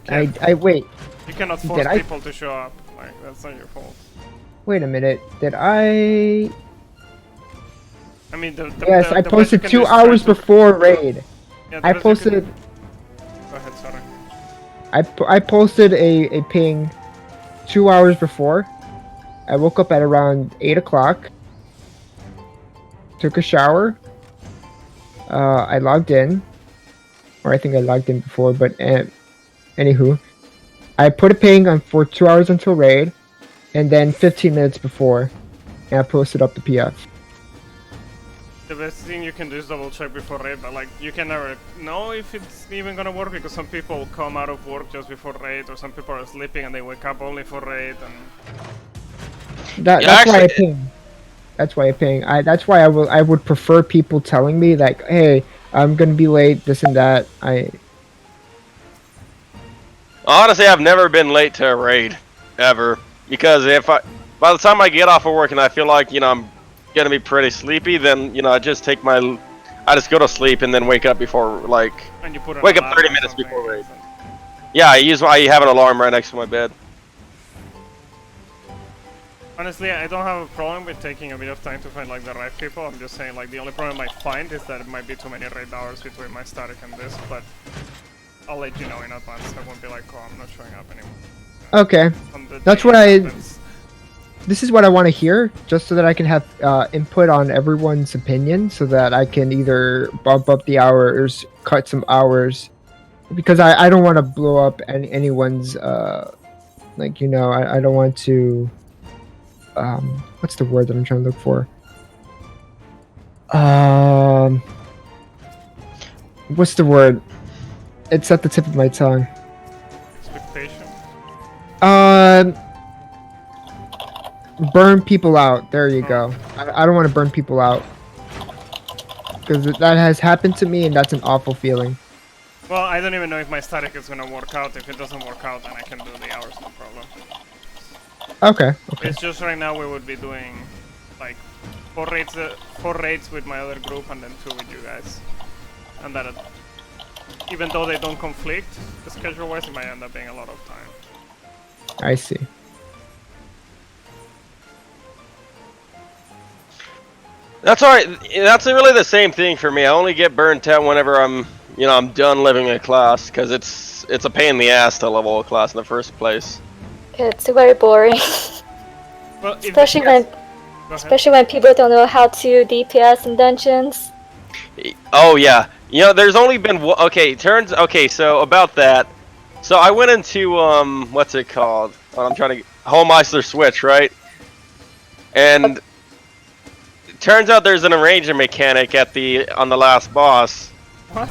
I wait. You cannot force people to show up. Like, that's not your fault. Wait a minute. Did I? I mean, yes, I posted 2 hours before raid. Yeah, I posted. Go ahead, sorry. I posted a ping 2 hours before. I woke up at around 8 o'clock. Took a shower. I logged in, or I think I logged in before, but anywho, I put a ping on for 2 hours until raid, and then 15 minutes before, and I posted up the PF. The best thing you can do is double check before raid, but like you can never know if it's even gonna work, because some people come out of work just before raid, or some people are sleeping and they wake up only for raid, and that's why I ping. That's why I ping. That's why I would prefer people telling me like, hey, I'm gonna be late, this and that. Honestly, I've never been late to a raid, ever, because by the time I get off of work and I feel like gonna be pretty sleepy, then I just take I just go to sleep and then wake up before And you put an wake up alarm 30 or minutes something, before raid. so- Yeah, I have an alarm right next to my bed. Honestly, I don't have a problem with taking a bit of time to find like the right people. I'm just saying like the only problem I might find is that it might be too many raid hours between my static and this, but I'll let you know in advance. I won't be like, oh, I'm not showing up anymore. Okay. On the That's day what it happens. This is what I want to hear, just so that I can have input on everyone's opinion, so that I can either bump up the hours, cut some hours, because I don't want to blow up anyone's like I don't want to what's the word that I'm trying to look for? What's the word? It's at the tip of my tongue. Expectation. Burn people out. There you go. I don't want to burn people out, because that has happened to me, and that's an awful feeling. Well, I don't even know if my static is gonna work out. If it doesn't work out, then I can do the hours, no problem. Okay. Okay. It's just right now we would be doing like 4 raids with my other group and then 2 with you guys. And that, even though they don't conflict, schedule-wise, it might end up being a lot of time. I see. That's alright. That's really the same thing for me. I only get burnt out whenever I'm done living a class, because it's a pain in the ass to level a class in the first place. It's very boring. Well, if especially when people don't know how to DPS in dungeons. Oh yeah, there's only been so about that. So I went into what's it called? I'm trying to Homemeister Switch, right? And it turns out there's an arranger mechanic on the last boss. What?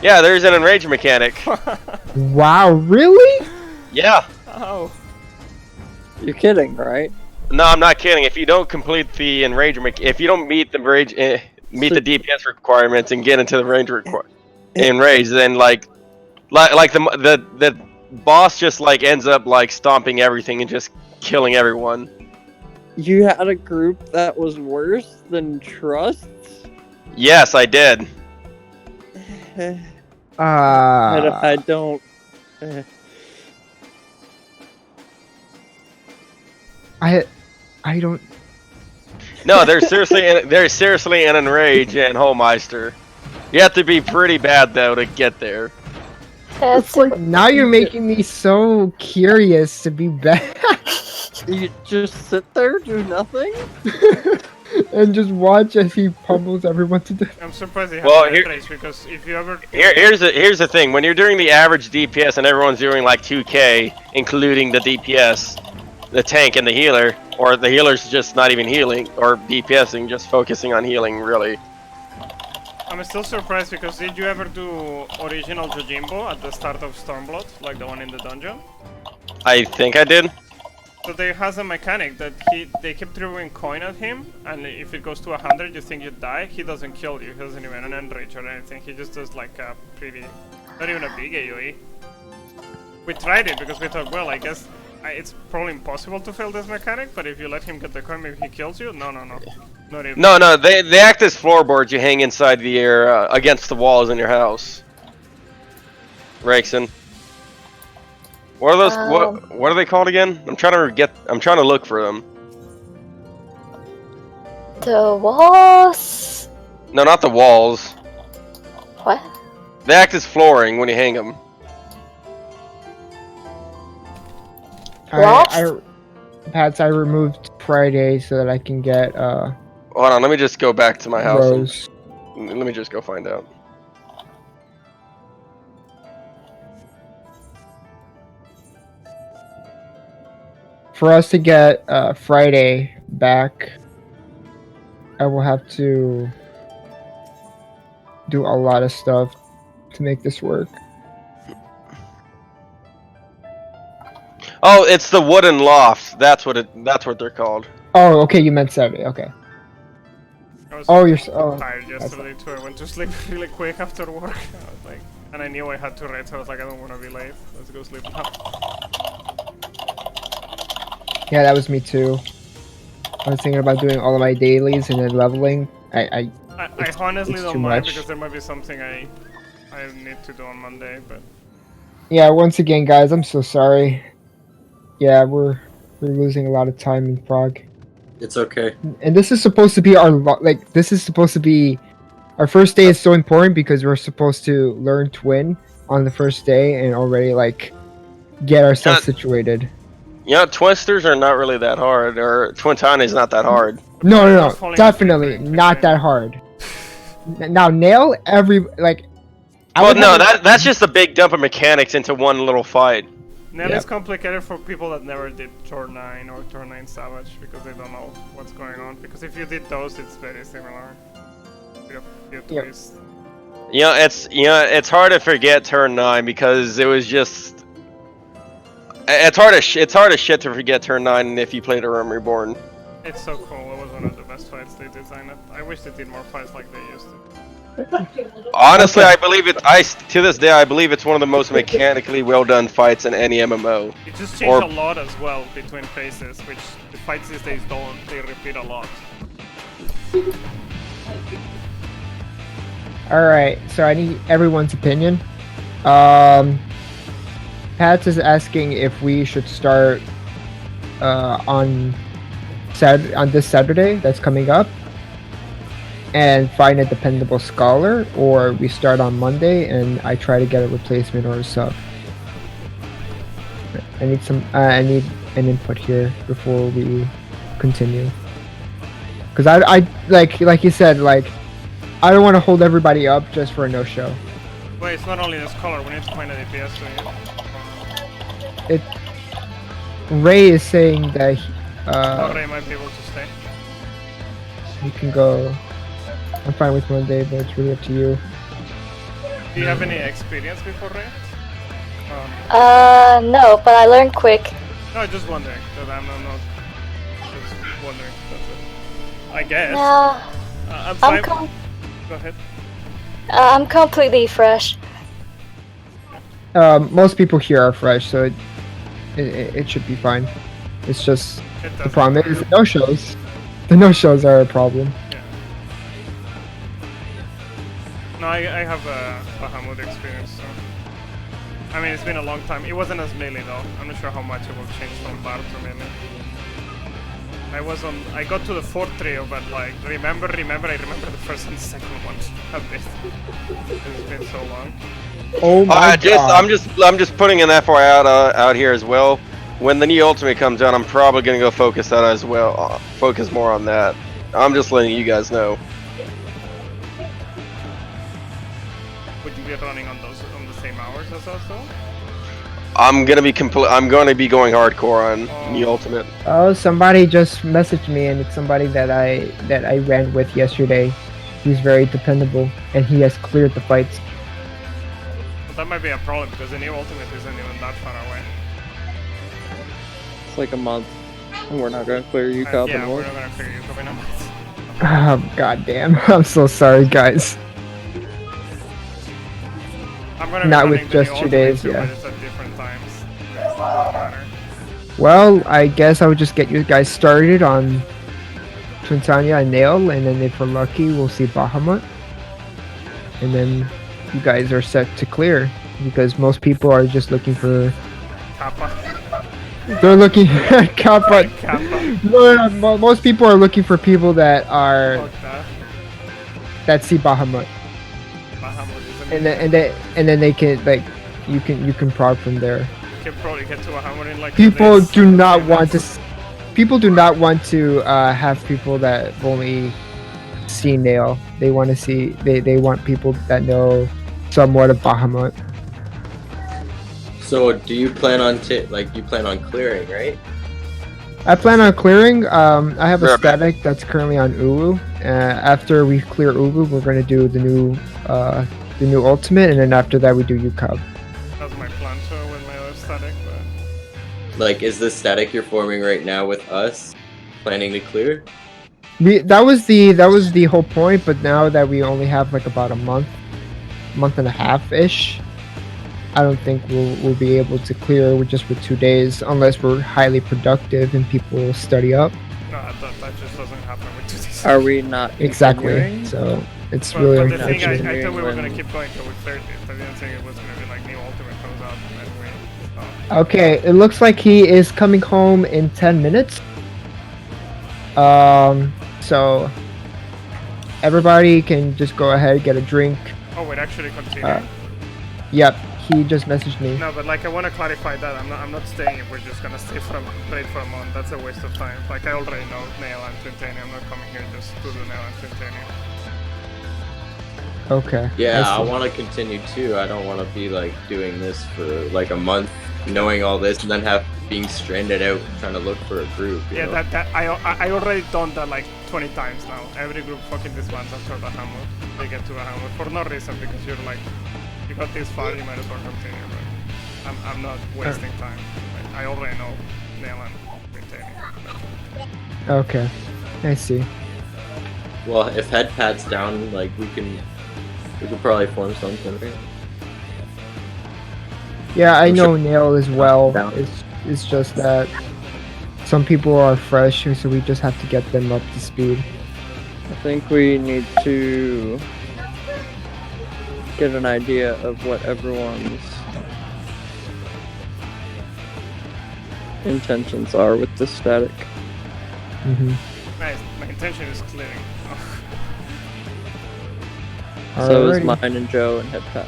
Yeah, there's an enrager mechanic. Wow, really? Yeah. Oh. You're kidding, right? No, I'm not kidding. If you don't complete the enrager if you don't meet the the DPS requirements and get into the enrage, then like the boss just ends up stomping everything and just killing everyone. You had a group that was worse than Trust? Yes, I did. I don't. I don't. No, there's seriously an enrage and Homemeister. You have to be pretty bad though to get there. That's Now you're making me so curious to be back. You just sit there, do nothing? And just watch as he pummels everyone to death. I'm surprised they have Well, that race, because if you ever... Here's the thing. When you're doing the average DPS and everyone's doing like 2k, including the DPS, the tank and the healer, or the healer's just not even healing or DPSing, just focusing on healing, really. I'm still surprised, because did you ever do original Jojimbo at the start of Stormblood, like the one in the dungeon? I think I did. So there has a mechanic that they keep throwing coin at him, and if it goes to 100, you think you die. He doesn't kill you. He doesn't even an enrage or anything. He just does like a pretty, not even a big AoE. We tried it because we thought, well, I guess it's probably impossible to fail this mechanic, but if you let him get the coin, maybe he kills you. No, not even. No, they act as floorboards you hang inside the air against the walls in your house. Rexon. What are those? What are they called again? I'm trying to look for them. the walls. No, not the walls. What? They act as flooring when you hang them. Pats, I removed Friday so that I can get Hold on, let me just go back to my house. Rose. Let me just go find out. For us to get Friday back, I will have to do a lot of stuff to make this work. Oh, it's the wooden loft. That's what they're called. Oh, okay, you meant Saturday. Okay. I was Oh, you're tired yesterday too. I went to sleep really quick after work. I was like, and I knew I had to raid, so I was like, I don't want to be late. Let's go sleep now. Yeah, that was me too. I was thinking about doing all of my dailies and then leveling. I honestly it's don't too mind much. because there might be something I need to do on Monday, but Yeah, once again, guys, I'm so sorry. Yeah, we're losing a lot of time in Prague, It's okay. and this is supposed to be this is supposed to be our first day is so important because we're supposed to learn Twin on the first day and already like get ourselves situated. You know, twisters are not really that hard, or Twintana is not that hard. No, falling definitely asleep not that hard. Now nail every like. I Well, would no, have that's just a big dump of mechanics into one little fight. Nail Yep. is complicated for people that never did Tor 9 or Tor 9 Savage because they don't know what's going on. Because if you did those, it's very similar. You Yep. twist. It's hard to forget turn 9 because it was just. It's hard as shit to forget turn 9 if you played a Realm Reborn. It's so cool. It was one of the best fights they designed. I wish they did more fights like they used to. Honestly, I believe to this day, I believe it's one of the most mechanically well done fights in any MMO. It just changed a lot as well between phases, which the fights these days don't. They repeat a lot. Alright, so I need everyone's opinion. Pat is asking if we should start on this Saturday that's coming up and find a dependable scholar, or we start on Monday and I try to get a replacement or a sub. I need an input here before we continue. Because I like you said, like I don't want to hold everybody up just for a no-show. Wait, it's not only the scholar. We need to find a DPS to it. Ray is saying that Ray might be able to stay. you can go. I'm fine with Monday, but it's really up to you. Do you have any experience before Ray? No, but I learned quick. No, just wondering. Because I'm not just wondering. That's it. I guess. No, I'm fine. Go ahead. I'm completely fresh. Most people here are fresh, so it should be fine. It's just the problem is the no-shows. The no-shows are a problem. Yeah. No, I have a Bahamut experience, so. I mean, it's been a long time. It wasn't as melee though. I'm not sure how much it will change from bar to melee. I got to the fourth trio, but like, I remember the first and second one at least. It's been so long. Oh my god. I'm just putting an FYI out here as well. When the new ultimate comes out, I'm probably gonna go focus that as well. Focus more on that. I'm just letting you guys know. Would you be running on the same hours as us though? I'm gonna be going hardcore on new ultimate. Oh, somebody just messaged me, and it's somebody that I ran with yesterday. He's very dependable, and he has cleared the fights. But that might be a problem because the new ultimate isn't even that far away. It's like a month, and we're not gonna clear UCOB yeah, anymore. we're not gonna clear UCOB in a month. Oh, goddamn! I'm so sorry, guys. I'm gonna be Not running with the just new 2 ultimate days, too, yeah. but it's at different times. It doesn't matter. Well, I guess I would just get you guys started on Twintania and Nail, and then if we're lucky, we'll see Bahamut. And then you guys are set to clear, because most people are just looking for... Kappa. They're looking at Kappa. Kappa. No, most people are looking for people that are... Fuck that. that see Bahamut. Bahamut isn't And then they can, like, you can prod from there. You can probably get to Bahamut in like People 2 days. do not want to have people that only see Nail. They want to see they want people that know somewhat of Bahamut. So do you plan on clearing, right? I plan on clearing. I have a static that's currently on Ulu. After we clear Ulu, we're gonna do the new ultimate, and then after that we do UCOB. That's my plan too with my other static, but Like, is this static you're forming right now with us planning to clear? That was the whole point, but now that we only have like about a month and a half ish, I don't think we'll be able to clear with 2 days unless we're highly productive and people study up. no, That just doesn't happen with 2D. Are we not Exactly. continuing? So it's But, really but the thing, unfortunate. I thought we were gonna when- keep going till 30th. I didn't think it was gonna be like new Ultimate comes out and then we stop. Okay, it looks like he is coming home in 10 minutes. So everybody can just go ahead, get a drink. Oh, we're actually continuing. Yep, he just messaged me. No, but like I want to clarify that I'm not staying if we're just gonna stay for break for a month. That's a waste of time. Like I already know Nail and Twintania. I'm not coming here just to do Nail and Twintania. Okay. Yeah, I see. want to continue too. I don't want to be like doing this for like a month, knowing all this, and then being stranded out trying to look for a group. You Yeah, know? I already done that like 20 times now. Every group fucking disbands after Bahamut. They get to Bahamut for no reason because you're like, you got this far, you might as well continue. But I'm not wasting time. Like, I already know Nail and Twintania. Okay, I see. Well, if head pad's down, like we could probably form something. Right? Yeah, I I'm know Nail as well. Down. It's just that some people are fresh, so we just have to get them up to speed. I think we need to get an idea of what everyone's intentions are with this static. Mm-hmm. Nice. My intention is clearing. So is Alrighty. mine and Joe and Headpat.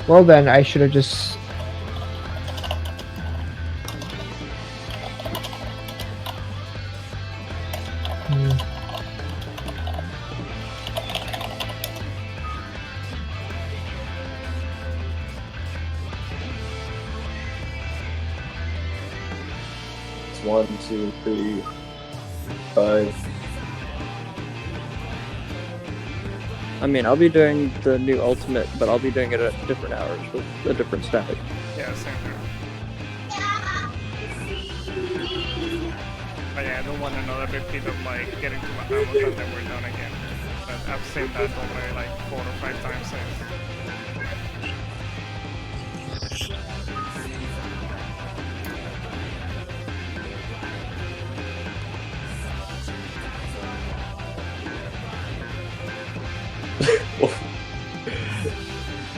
Well then, I should have just... Hmm. It's 1, 2, 3, 5. I mean, I'll be doing the new Ultimate, but I'll be doing it at different hours with a different static. Yeah, same here. But yeah, I don't want another repeat of like getting to Bahamut and then we're done again. But I've seen that already like 4 or 5 times since.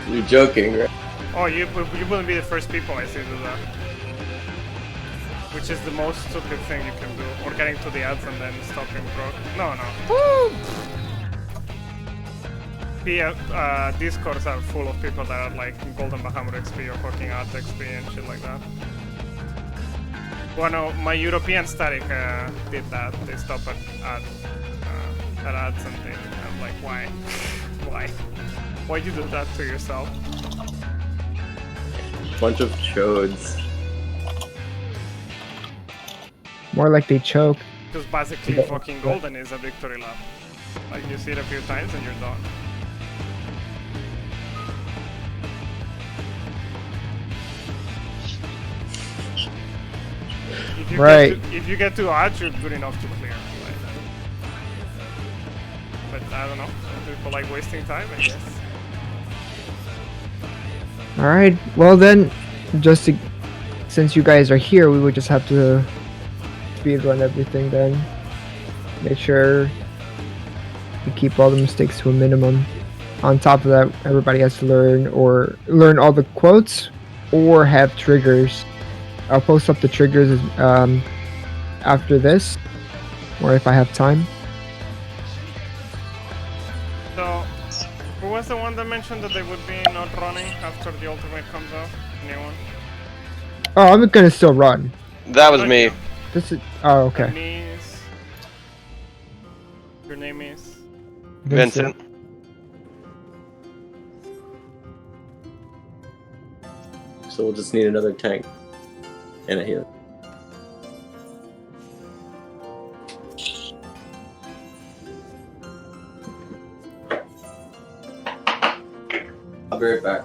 You're joking, right? Oh, you wouldn't be the first people I see do that. Which is the most stupid thing you can do. Or getting to the ads and then stopping broke. No. Discords are full of people that are like Golden Bahamut XP or fucking Art XP and shit like that. Well, no, my European static did that. They stopped at ads and things. I'm like, why? Why? Why'd you do that to yourself? Bunch of chodes. More like they choke. Because basically fucking Golden is a victory lap. Like you see it a few times and you're done. Right. If you get to odds, you're good enough to clear. Like, but I don't know. Some people like wasting time, I guess. Alright, well then, since you guys are here, we would just have to speedrun everything then. Make sure we keep all the mistakes to a minimum. On top of that, everybody has to learn all the quotes or have triggers. I'll post up the triggers after this, or if I have time. So, who was the one that mentioned that they would be not running after the ultimate comes out? Anyone? Oh, I'm gonna still run. That was me. This is okay. Your name is? Vincent. So we'll just need another tank and a healer. I'll be right back.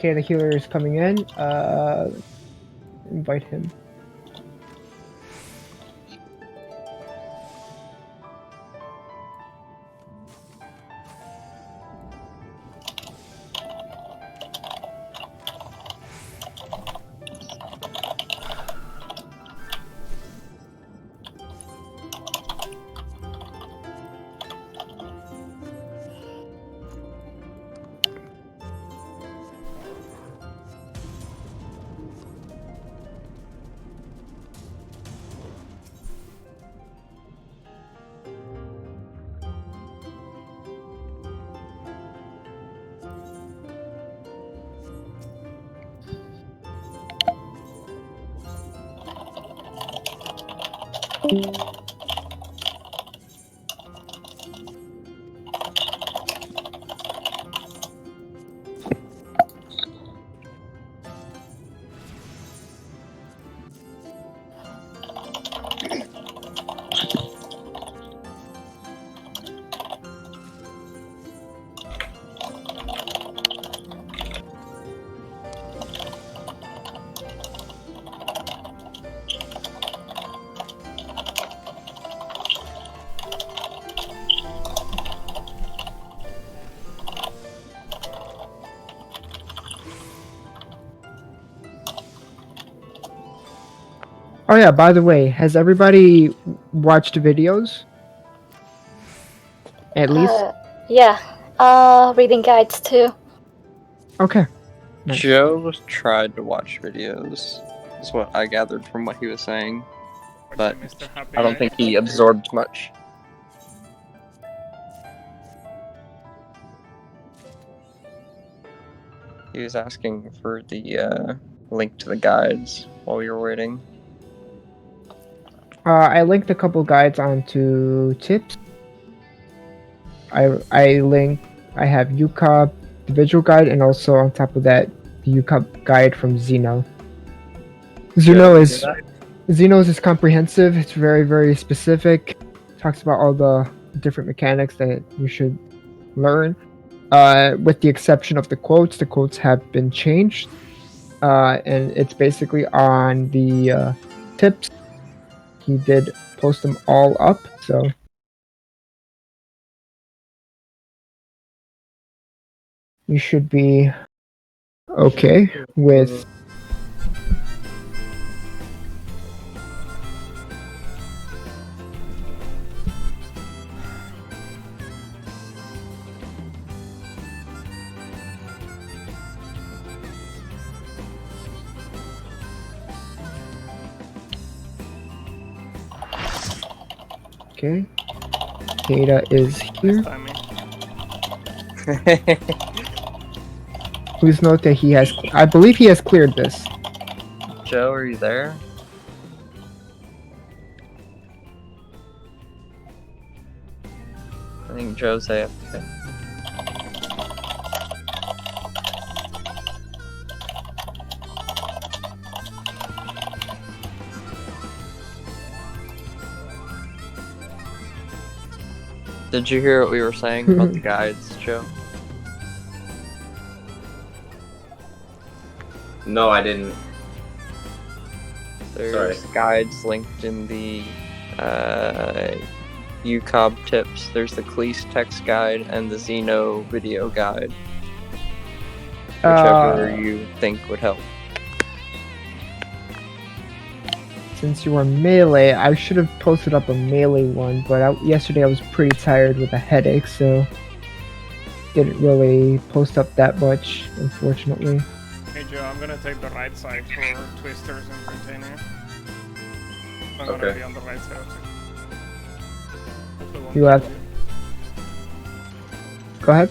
Okay, the healer is coming in. Invite him. Oh yeah, by the way, has everybody watched videos? At least? Yeah. Reading guides too. Okay. Nice. Joe tried to watch videos, is what I gathered from what he was saying, but Mr. Happy I don't Guy. think he absorbed much. He was asking for the link to the guides while we were waiting. I linked a couple guides onto tips. I have UCOB, the visual guide, and also on top of that, the UCOB guide from Zeno. Zeno is comprehensive. It's very, very specific. Talks about all the different mechanics that you should learn. With the exception of the quotes have been changed. And it's basically on the tips. He did post them all up, so you should be okay with okay. Data is here. Timing. Please note that he has, I believe he has cleared this. Joe, are you there? I think Joe's AFK. Did you hear what we were saying about the guides, Joe? No, I didn't. There's guides linked in the UCOB tips. There's the Cleese text guide and the Zeno video guide. Whichever you think would help. Since you are melee, I should have posted up a melee one, but yesterday I was pretty tired with a headache, so didn't really post up that much, unfortunately. Hey Joe, I'm gonna take the right side for twisters and container. I'm gonna Okay. be on the right side of it. You have. Go ahead.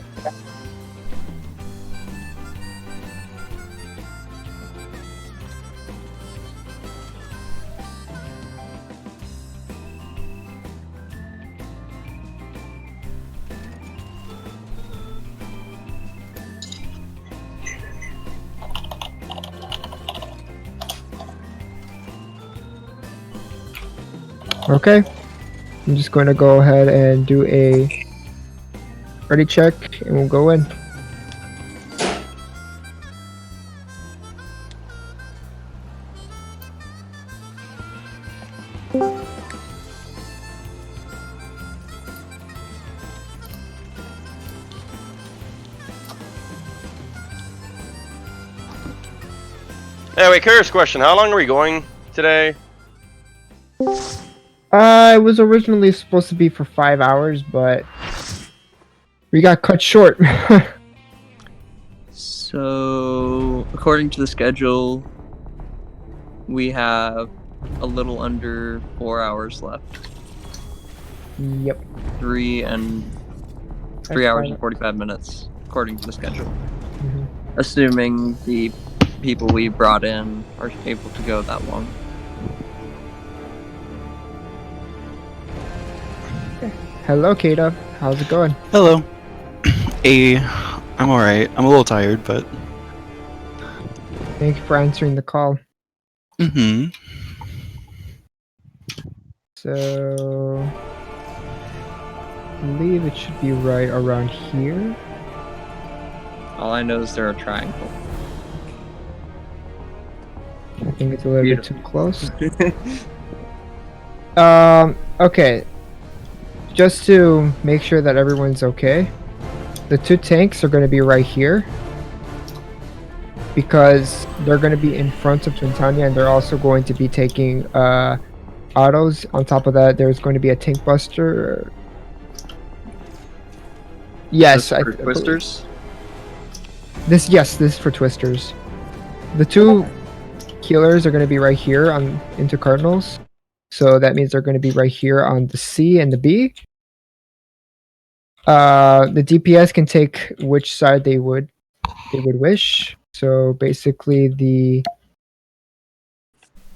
Okay, I'm just going to go ahead and do a ready check and we'll go in. Anyway, curious question: how long are we going today? It was originally supposed to be for 5 hours, but we got cut short. So, according to the schedule, we have a little under 4 hours left. Yep. 3 hours and 45 minutes, according to the schedule. Mhm. Assuming the people we brought in are able to go that long. Hello, Kata. How's it going? Hello. I'm alright. I'm a little tired, but. Thank you for answering the call. Mm-hmm. So, I believe it should be right around here. All I know is they're a triangle. I think it's a little Beautiful. bit too close. Okay. Just to make sure that everyone's okay, the 2 tanks are going to be right here because they're going to be in front of Twintania, and they're also going to be taking autos. On top of that, there's going to be a tank buster. Yes, For Twisters? This is for Twisters. The 2 healers are going to be right here into Cardinals. So that means they're going to be right here on the C and the B. The DPS can take which side they would wish. So basically, the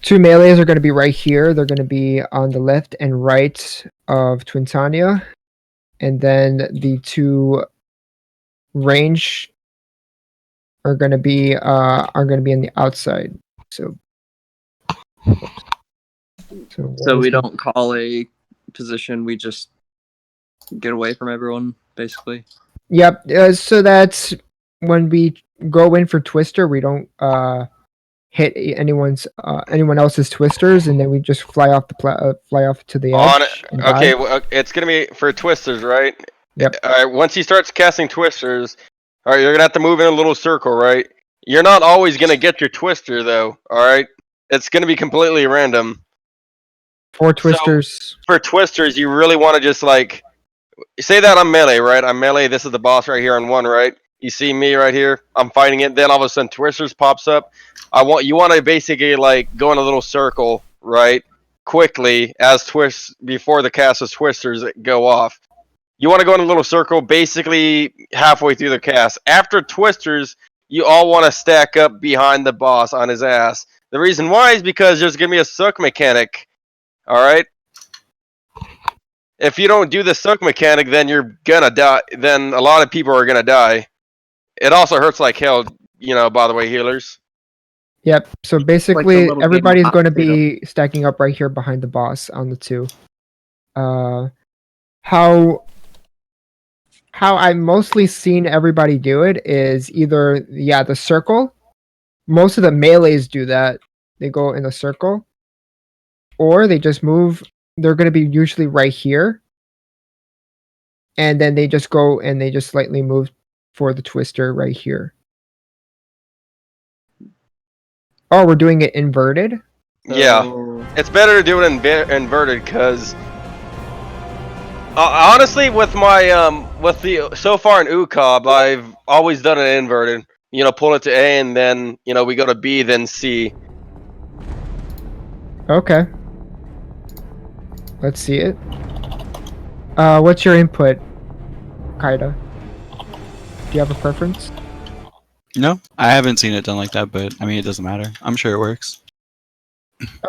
2 melees are going to be right here. They're going to be on the left and right of Twintania, and then the 2 range are going to be on the outside. So we don't call a position, we just get away from everyone, basically. Yep. So that's when we go in for Twister, we don't hit anyone else's Twisters, and then we just fly off to the edge. Okay, well, it's gonna be for Twisters, right? Yep. Alright, once he starts casting Twisters, alright, you're gonna have to move in a little circle, right? You're not always gonna get your Twister, though, alright? It's gonna be completely random. 4 Twisters. For Twisters, you really want to just, like, say that I'm melee, right? I'm melee, this is the boss right here on 1, right? You see me right here, I'm fighting it, then all of a sudden Twisters pops up. You want to basically, like, go in a little circle, right? Quickly, before the cast of Twisters go off. You want to go in a little circle, basically halfway through the cast. After Twisters, you all want to stack up behind the boss on his ass. The reason why is because there's going to be a suck mechanic. Alright? If you don't do the suck mechanic, then you're gonna die. Then a lot of people are gonna die. It also hurts like hell, by the way, healers. Yep. So basically, Like everybody's going to be stacking up right here behind the boss on the 2. How I've mostly seen everybody do it is either the circle. Most of the melees do that. They go in a circle, or they just move. They're going to be usually right here, and then they just go and they just slightly move for the Twister right here. Oh, we're doing it inverted? Yeah. It's better to do it inverted, because honestly, with my so far in UCOB, I've always done it inverted. Pull it to A, and then we go to B, then C. Okay. Let's see it. What's your input, Kaida? Do you have a preference? No, I haven't seen it done like that, but I mean, it doesn't matter. I'm sure it works.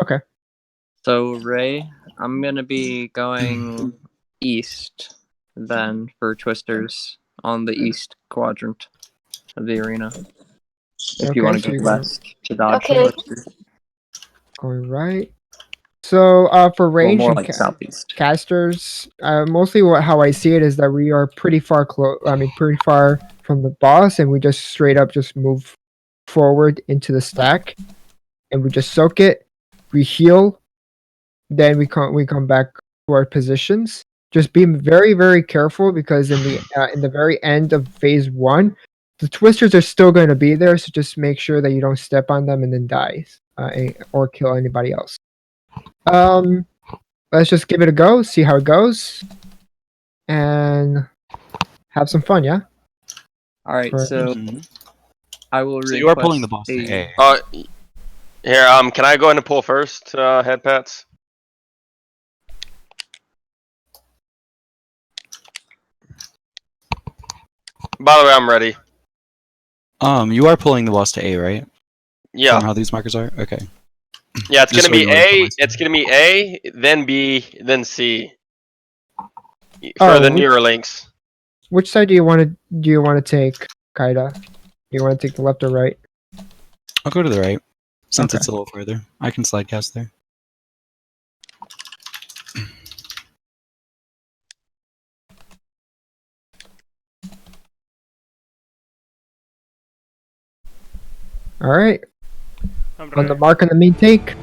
Okay. So, Ray, I'm gonna be going east then for Twisters on the east quadrant of the arena. If you want to go west to dodge Okay. Twisters. Going right. So for range more and like southeast. casters, mostly how I see it is that we are pretty far pretty far from the boss, and we just straight up just move forward into the stack, and we just soak it, we heal, then we come back to our positions. Just be very, very careful, because in the very end of phase 1, the twisters are still going to be there, so just make sure that you don't step on them and then die, or kill anybody else. Let's just give it a go, see how it goes, and have some fun. Yeah. All right, For- so Mhm. I will. So you are pulling the request boss to A. Here, can I go in and pull first, head pats? By the way, I'm ready. You are pulling the boss to A, right? Yeah. From how these markers are? Okay. Yeah, it's Just gonna be so you know what A, I'm it's gonna be A, then B, then C. For Oh, the which- newer links. Which side do you want to take, Kaida? Do you want to take the left or right? I'll go to the right, since Okay. it's a little further. I can slide cast there. All right. I'm On the ready. mark on the main take.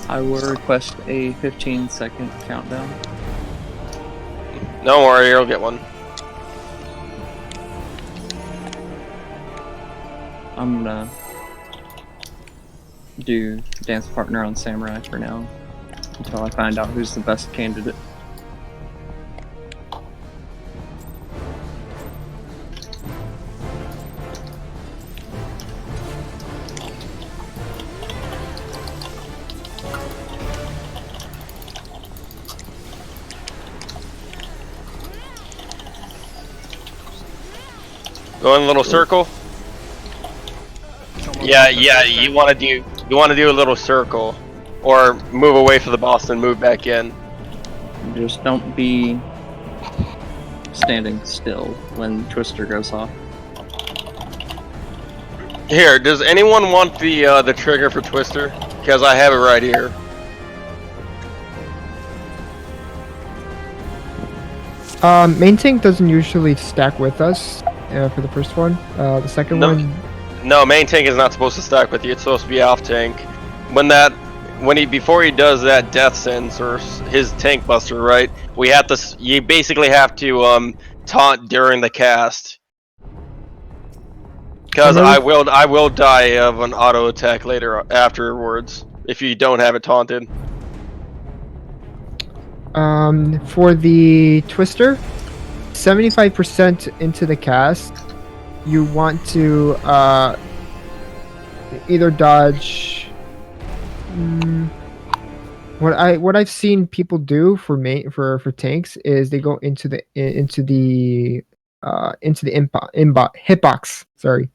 I will request a 15-second countdown. Don't worry, you'll get one. I'm gonna do dance partner on Samurai for now until I find out who's the best candidate. Go in a little circle. Yeah, you wanna do a little circle. Or move away from the boss and move back in. Just don't be standing still when Twister goes off. Here, does anyone want the trigger for Twister? Because I have it right here. Main tank doesn't usually stack with us for the first one. The second No. one, No, main tank is not supposed to stack with you. It's supposed to be off tank. Before he does that death sense or his tank buster, right? You basically have to taunt during the cast. Because I will die of an auto attack later afterwards if you don't have it taunted. for the twister, 75% into the cast, you want to either dodge. What I've seen people do for tanks is they go into the hitbox. Sorry.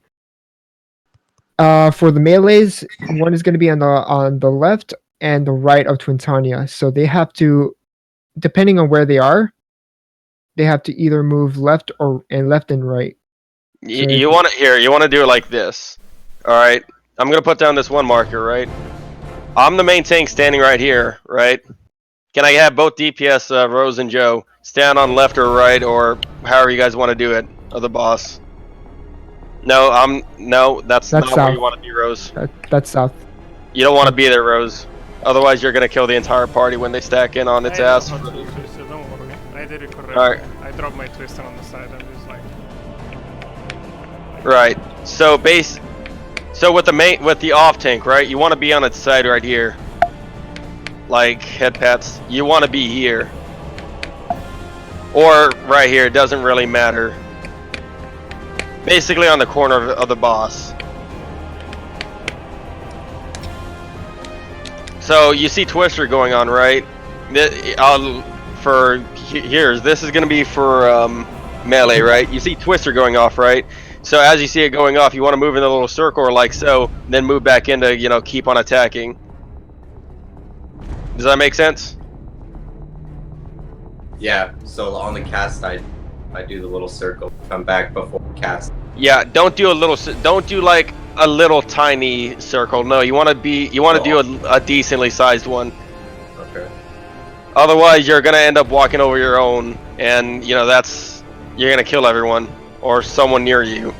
For the melees, one is going to be on the left and the right of Twintania, so they have to, depending on where they are, they have to either move left and right. You want to do it like this. Alright, I'm going to put down this one marker, right? I'm the main tank standing right here, right? Can I have both DPS, Rose and Joe, stand on left or right, or however you guys want to do it, of the boss? No, that's not south. where you want to be, Rose. That's south. You don't want to be there, Rose. Otherwise, you're gonna kill the entire party when they stack in on its ass. I know how to do Twister, don't worry. I did it correctly. Alright. I dropped my Twister on the side and just like... Right. So with the off tank, right? You want to be on its side right here. Like head pats. You want to be here. Or right here, it doesn't really matter. Basically on the corner of the boss. So you see Twister going on, right? This is gonna be for melee, right? You see Twister going off, right? So as you see it going off, you want to move in a little circle or like so, then move back into, keep on attacking. Does that make sense? Yeah, so on the cast side, I do the little circle, come back before cast. Yeah, don't do like a little tiny circle. No, you want to do a decently sized one. Okay. Otherwise, you're gonna end up walking over your own, and you're gonna kill everyone or someone near you.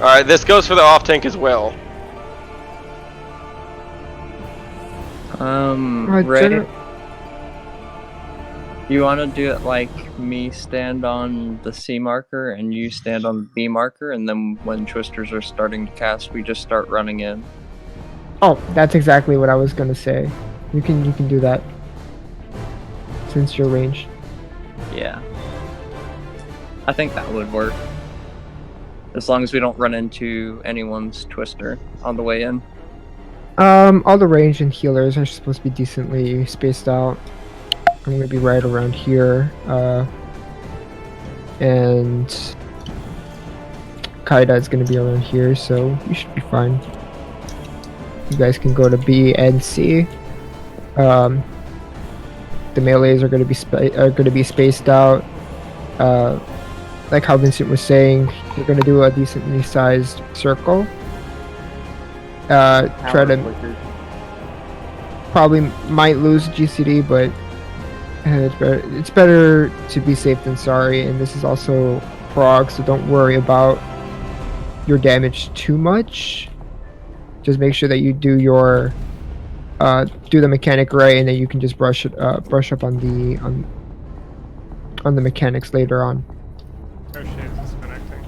Alright, this goes for the off tank as well. Ray, you want to do it like me stand on the C marker and you stand on the B marker, and then when twisters are starting to cast, we just start running in. Oh, that's exactly what I was gonna say. You can do that since you're ranged. Yeah. I think that would work. As long as we don't run into anyone's twister on the way in. All the range and healers are supposed to be decently spaced out. I'm gonna be right around here. And Kaida is gonna be around here, so you should be fine. You guys can go to B and C. The melees are gonna be spaced out. Like how Vincent was saying, we're gonna do a decently sized circle. Try to probably might lose GCD, but it's better to be safe than sorry. And this is also prog, so don't worry about your damage too much. Just make sure that you do your do the mechanic right, and then you can just brush up on the mechanics later on. Oh shit, it's disconnecting.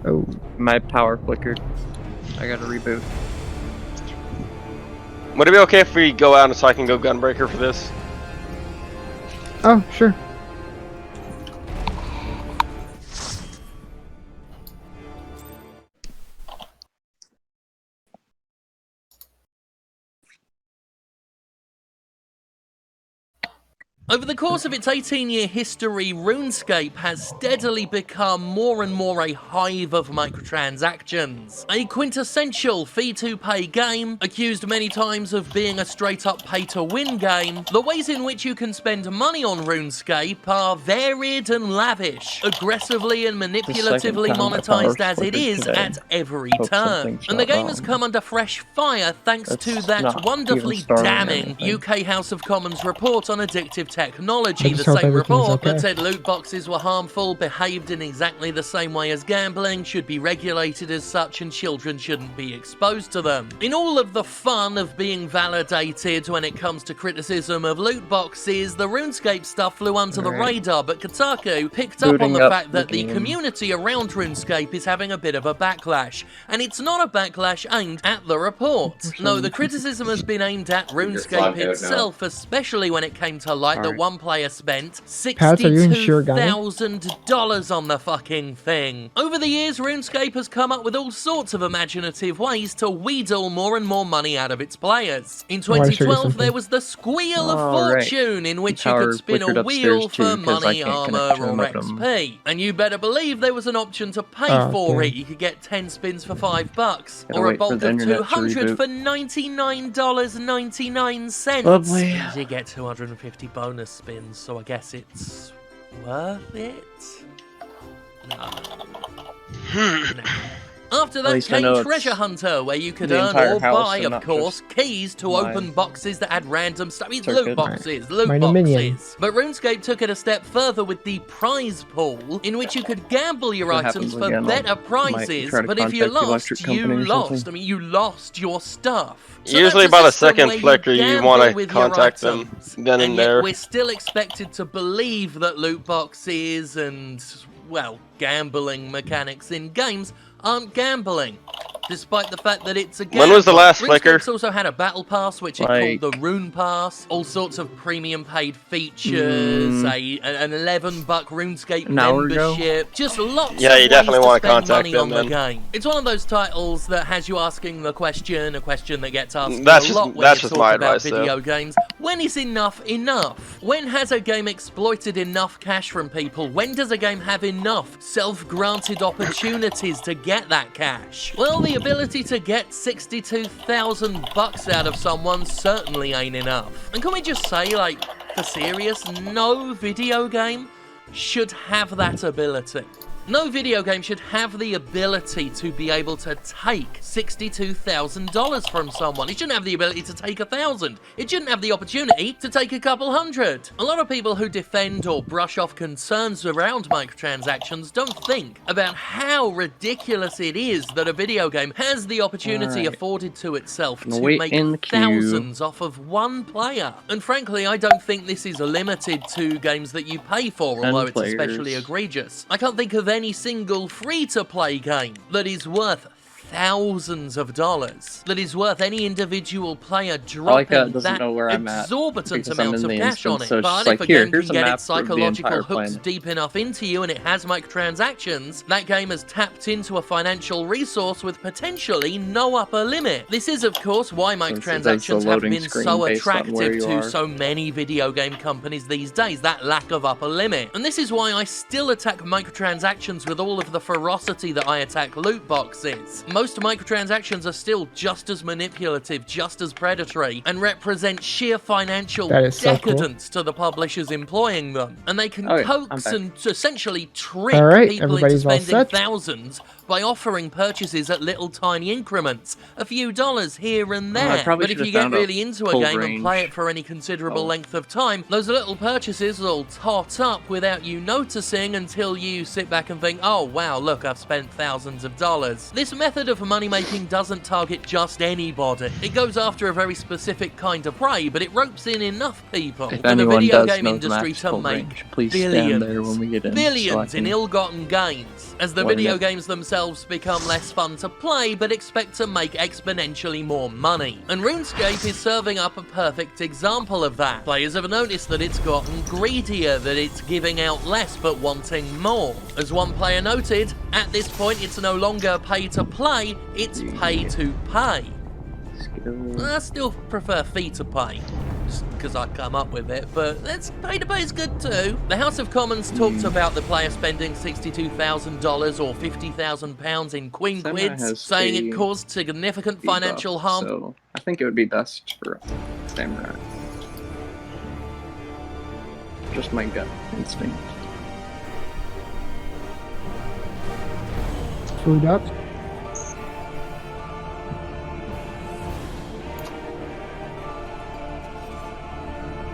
Oh, My power flickered. I gotta reboot. Would it be okay if we go out so I can go Gunbreaker for this? oh, sure. Over the course of its 18-year history, RuneScape has steadily become more and more a hive of microtransactions. A quintessential fee-to-pay game, accused many times of being a straight-up pay-to-win game, the ways in which you can spend money on RuneScape are varied and lavish, aggressively and manipulatively monetized as it is at every turn. And the game has come under fresh fire thanks to that wonderfully damning UK House of Commons report on addictive technology. The same report that said loot boxes were harmful, behaved in exactly the same way as gambling, should be regulated as such, and children shouldn't be exposed to them. In all of the fun of being validated when it comes to criticism of loot boxes, the RuneScape stuff flew under the radar, but Kotaku picked up on the fact that the community around RuneScape is having a bit of a backlash, and it's not a backlash aimed at the report. No, the criticism has been aimed at RuneScape itself, especially when it came to light that one player spent $62,000 on the fucking thing. Over the years, RuneScape has come up with all sorts of imaginative ways to wheedle more and more money out of its players. In 2012, there was the Squeal of Fortune, in which you could spin a wheel for money, armor, or XP. And you better believe there was an option to pay for it. You could get 10 spins for $5, or a bulk of 200 for $99.99. Lovely. You get 250 bonus spins, so I guess it's worth it? No. No. After that came Treasure Hunter, where you could earn or buy, of course, keys to open boxes that had random stuff. It's loot boxes. But RuneScape took it a step further with the prize pool, in which you could gamble your items for better prizes, but if you lost, you lost. I mean, you lost your stuff. So usually by the second flicker, you want to contact them then and there. We're still expected to believe that loot boxes and, well, gambling mechanics in games aren't gambling, despite the fact that it's a game. When was the last flicker? RuneScape's also had a battle pass, which it called the Rune Pass, all sorts of premium paid features, an $11 RuneScape membership, just lots of ways to spend money on the game. It's one of those titles that has you asking the question, a question that gets asked a lot when you talk about video games. When is enough enough? When has a game exploited enough cash from people? When does a game have enough self-granted opportunities to get that cash? Well, the ability to get $62,000 out of someone certainly ain't enough. And can we just say, like, for serious, no video game should have that ability. No video game should have the ability to be able to take $62,000 from someone. It shouldn't have the ability to take 1,000. It shouldn't have the opportunity to take a couple hundred. A lot of people who defend or brush off concerns around microtransactions don't think about how ridiculous it is that a video game has the opportunity afforded to itself to make thousands off of one player. And frankly, I don't think this is limited to games that you pay for, although it's especially egregious. I can't think of any single free-to-play game that is worth thousands of dollars, that is worth any individual player dropping that exorbitant amounts of cash on it. But if a game can get its psychological hooks deep enough into you and it has microtransactions, that game has tapped into a financial resource with potentially no upper limit. This is, of course, why microtransactions have been so attractive to so many video game companies these days, that lack of upper limit. And this is why I still attack microtransactions with all of the ferocity that I attack loot boxes. Most microtransactions are still just as manipulative, just as predatory, and represent sheer financial decadence to the publishers employing them. And they can coax and essentially trick people into spending thousands by offering purchases at little tiny increments, a few dollars here and there. But if you get really into a game and play it for any considerable length of time, those little purchases will tot up without you noticing until you sit back and think, oh wow, look, I've spent thousands of dollars. This method of money-making doesn't target just anybody. It goes after a very specific kind of prey, but it ropes in enough people for the video game industry to make billions in ill-gotten gains, as the video games themselves become less fun to play, but expect to make exponentially more money. And RuneScape is serving up a perfect example of that. Players have noticed that it's gotten greedier, that it's giving out less but wanting more. As one player noted, at this point it's no longer pay to play, it's pay to pay. I still prefer fee to pay, just because I come up with it, but pay to pay is good too. The House of Commons talked about the player spending $62,000 or £50,000 in Queen Quids, saying it caused significant financial harm. So I think it would be best for Samurai. Just my gut instinct. Food up.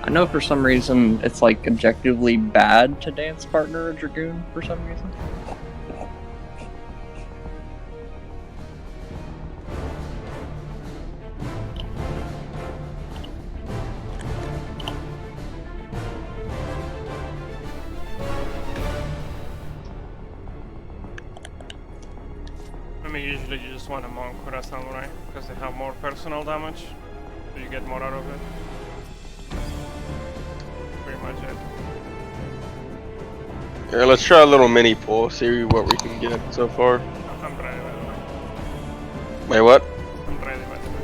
I know for some reason it's like objectively bad to dance partner a Dragoon for some reason. I mean, usually you just want a monk or a samurai because they have more personal damage, so you get more out of it. Pretty much it. Here, let's try a little mini pull, see what we can get so far. I'm ready, by the way. Wait, what? I'm ready, by the way.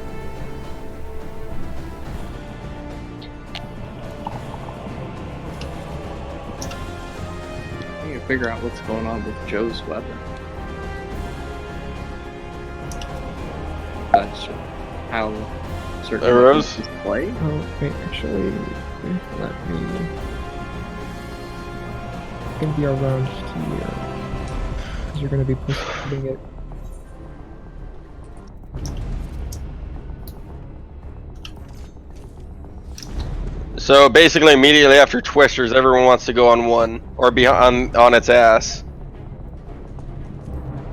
I need to figure out what's going on with Joe's weapon. That's how certain arrows play. Oh, wait, actually, let me. It's gonna be around here, because you're gonna be pushing it. So basically, immediately after Twisters, everyone wants to go on one or be on its ass.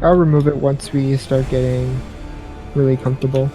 I'll remove it once we start getting really comfortable.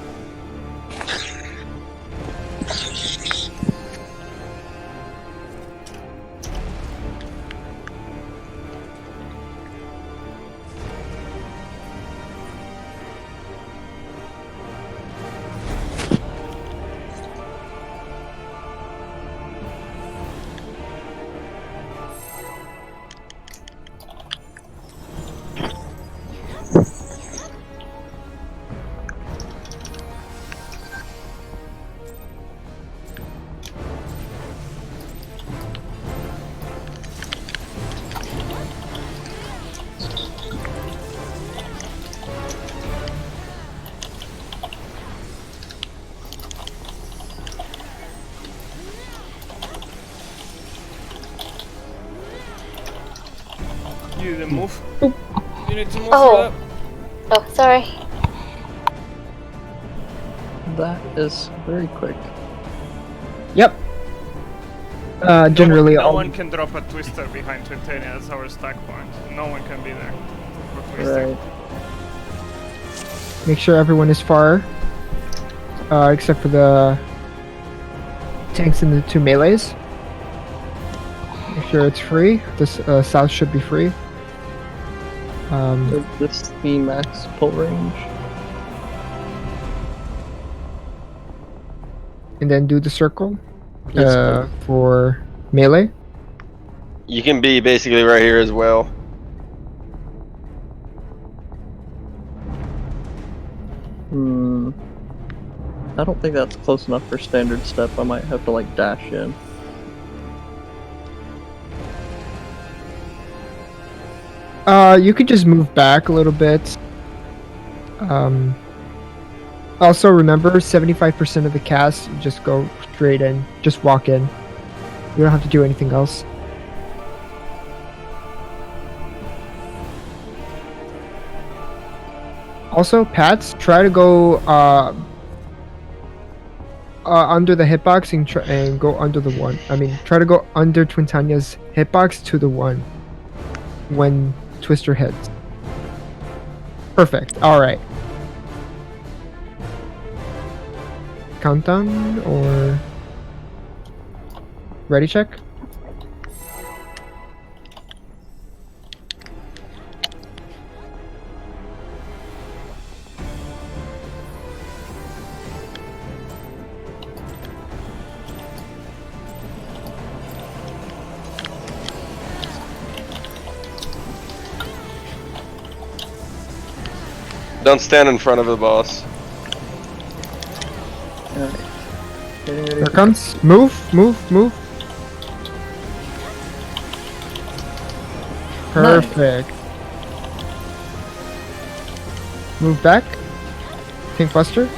You didn't move. You need to move Oh. for that. Oh, sorry. That is very quick. Yep. Generally, no all one can drop a twister behind Twintania. That's our stack point. No one can be there. For twister. Right. make sure everyone is far, except for the tanks and the 2 melees. Make sure it's free. This south should be free. Is this the max pull range? And then do the circle Yes, for melee. You can be basically right here as well. I don't think that's close enough for standard step. I might have to like dash in. You could just move back a little bit. Also remember, 75% of the cast, you just go straight in. Just walk in. You don't have to do anything else. Also, Pats, try to go under the hitbox and go under the 1. I mean, try to go under Twintania's hitbox to the 1 when Twister hits. Perfect. Alright. Countdown or ready check? Don't stand in front of the boss. Alright. Getting ready. Here it comes. Move, move, move. Perfect. Move back. Tank Buster.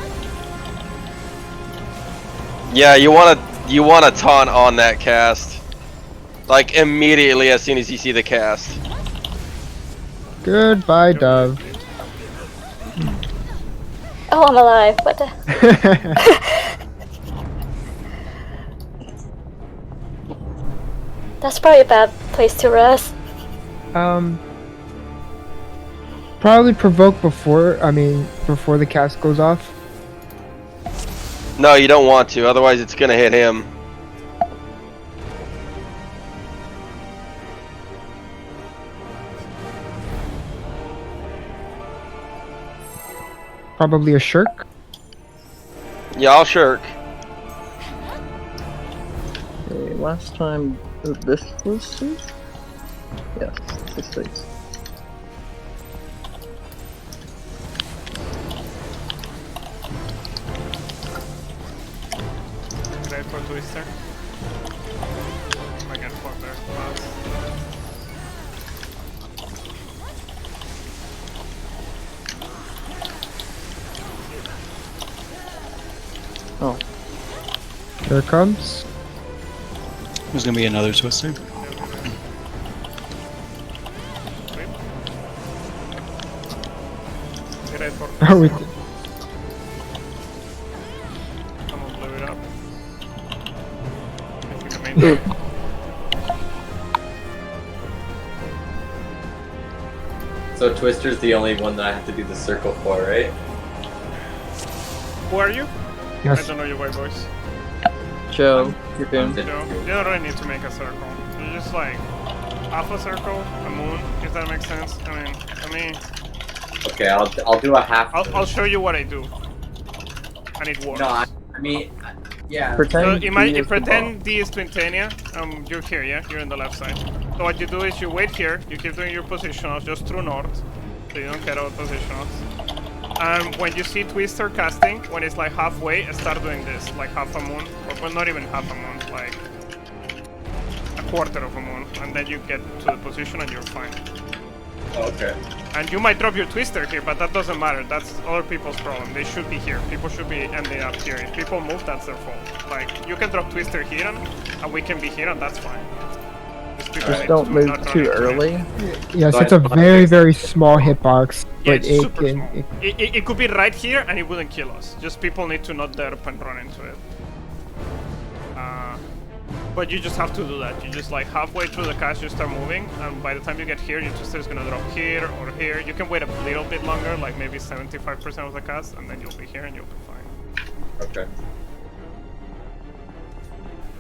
Yeah, you wanna taunt on that cast. Like immediately as soon as you see the cast. Goodbye, Dove. Oh, I'm alive. What the? That's probably a bad place to rest. Probably provoke before the cast goes off. No, you don't want to, otherwise it's gonna hit him. Probably a shirk. Yeah, I'll shirk. Okay, last time this was safe? Yes, this is safe. Ready for twister? I can fuck there. Oh, Here it comes. There's gonna be another twister. Get ready for Oh, we twister. Someone blew it up. I think I made it. So Twister's the only one that I have to do the circle for, right? Who are you? I Yes. don't know your white voice. Joe, you're doing. You don't really need to make a circle. You just like half a circle, a moon, if that makes sense. I mean, for me, Okay, I'll do a half. I'll show you what I do, and it works. No, I mean, yeah. So Pretend. D imagine, is the pretend D is Twintania. You're here, yeah? You're on the left side. So what you do is you wait here. You keep doing your positionals just through north, so you don't care about positionals. And when you see Twister casting, when it's like halfway, start doing this, like half a moon, or well, not even half a moon, like a quarter of a moon, and then you get to the position and you're fine. Okay. And you might drop your Twister here, but that doesn't matter. That's other people's problem. They should be here. People should be ending up here. If people move, that's their fault. Like, you can drop Twister here, and we can be here, and that's fine. Just Because Just it's don't too- move not too running early. Yes, So it's a I- very, very small hitbox, Yeah, but it's it super can. small. It could be right here and it wouldn't kill us. Just people need to not derp and run into it. But you just have to do that. You just like halfway through the cast you start moving, and by the time you get here, your twister is gonna drop here or here. You can wait a little bit longer, like maybe 75% of the cast, and then you'll be here and you'll be fine. Okay.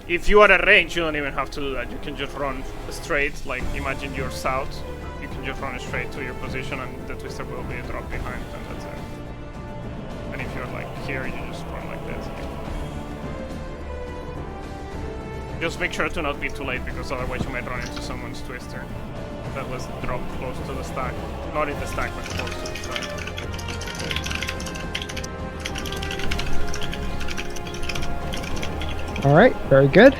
If you are at range, you don't even have to do that. You can just run straight, like imagine you're south. You can just run straight to your position and the twister will be dropped behind, and that's it. And if you're like here, you just run like this. Just make sure to not be too late, because otherwise you might run into someone's twister that was dropped close to the stack. Not in the stack, but close to the stack. Alright, very good.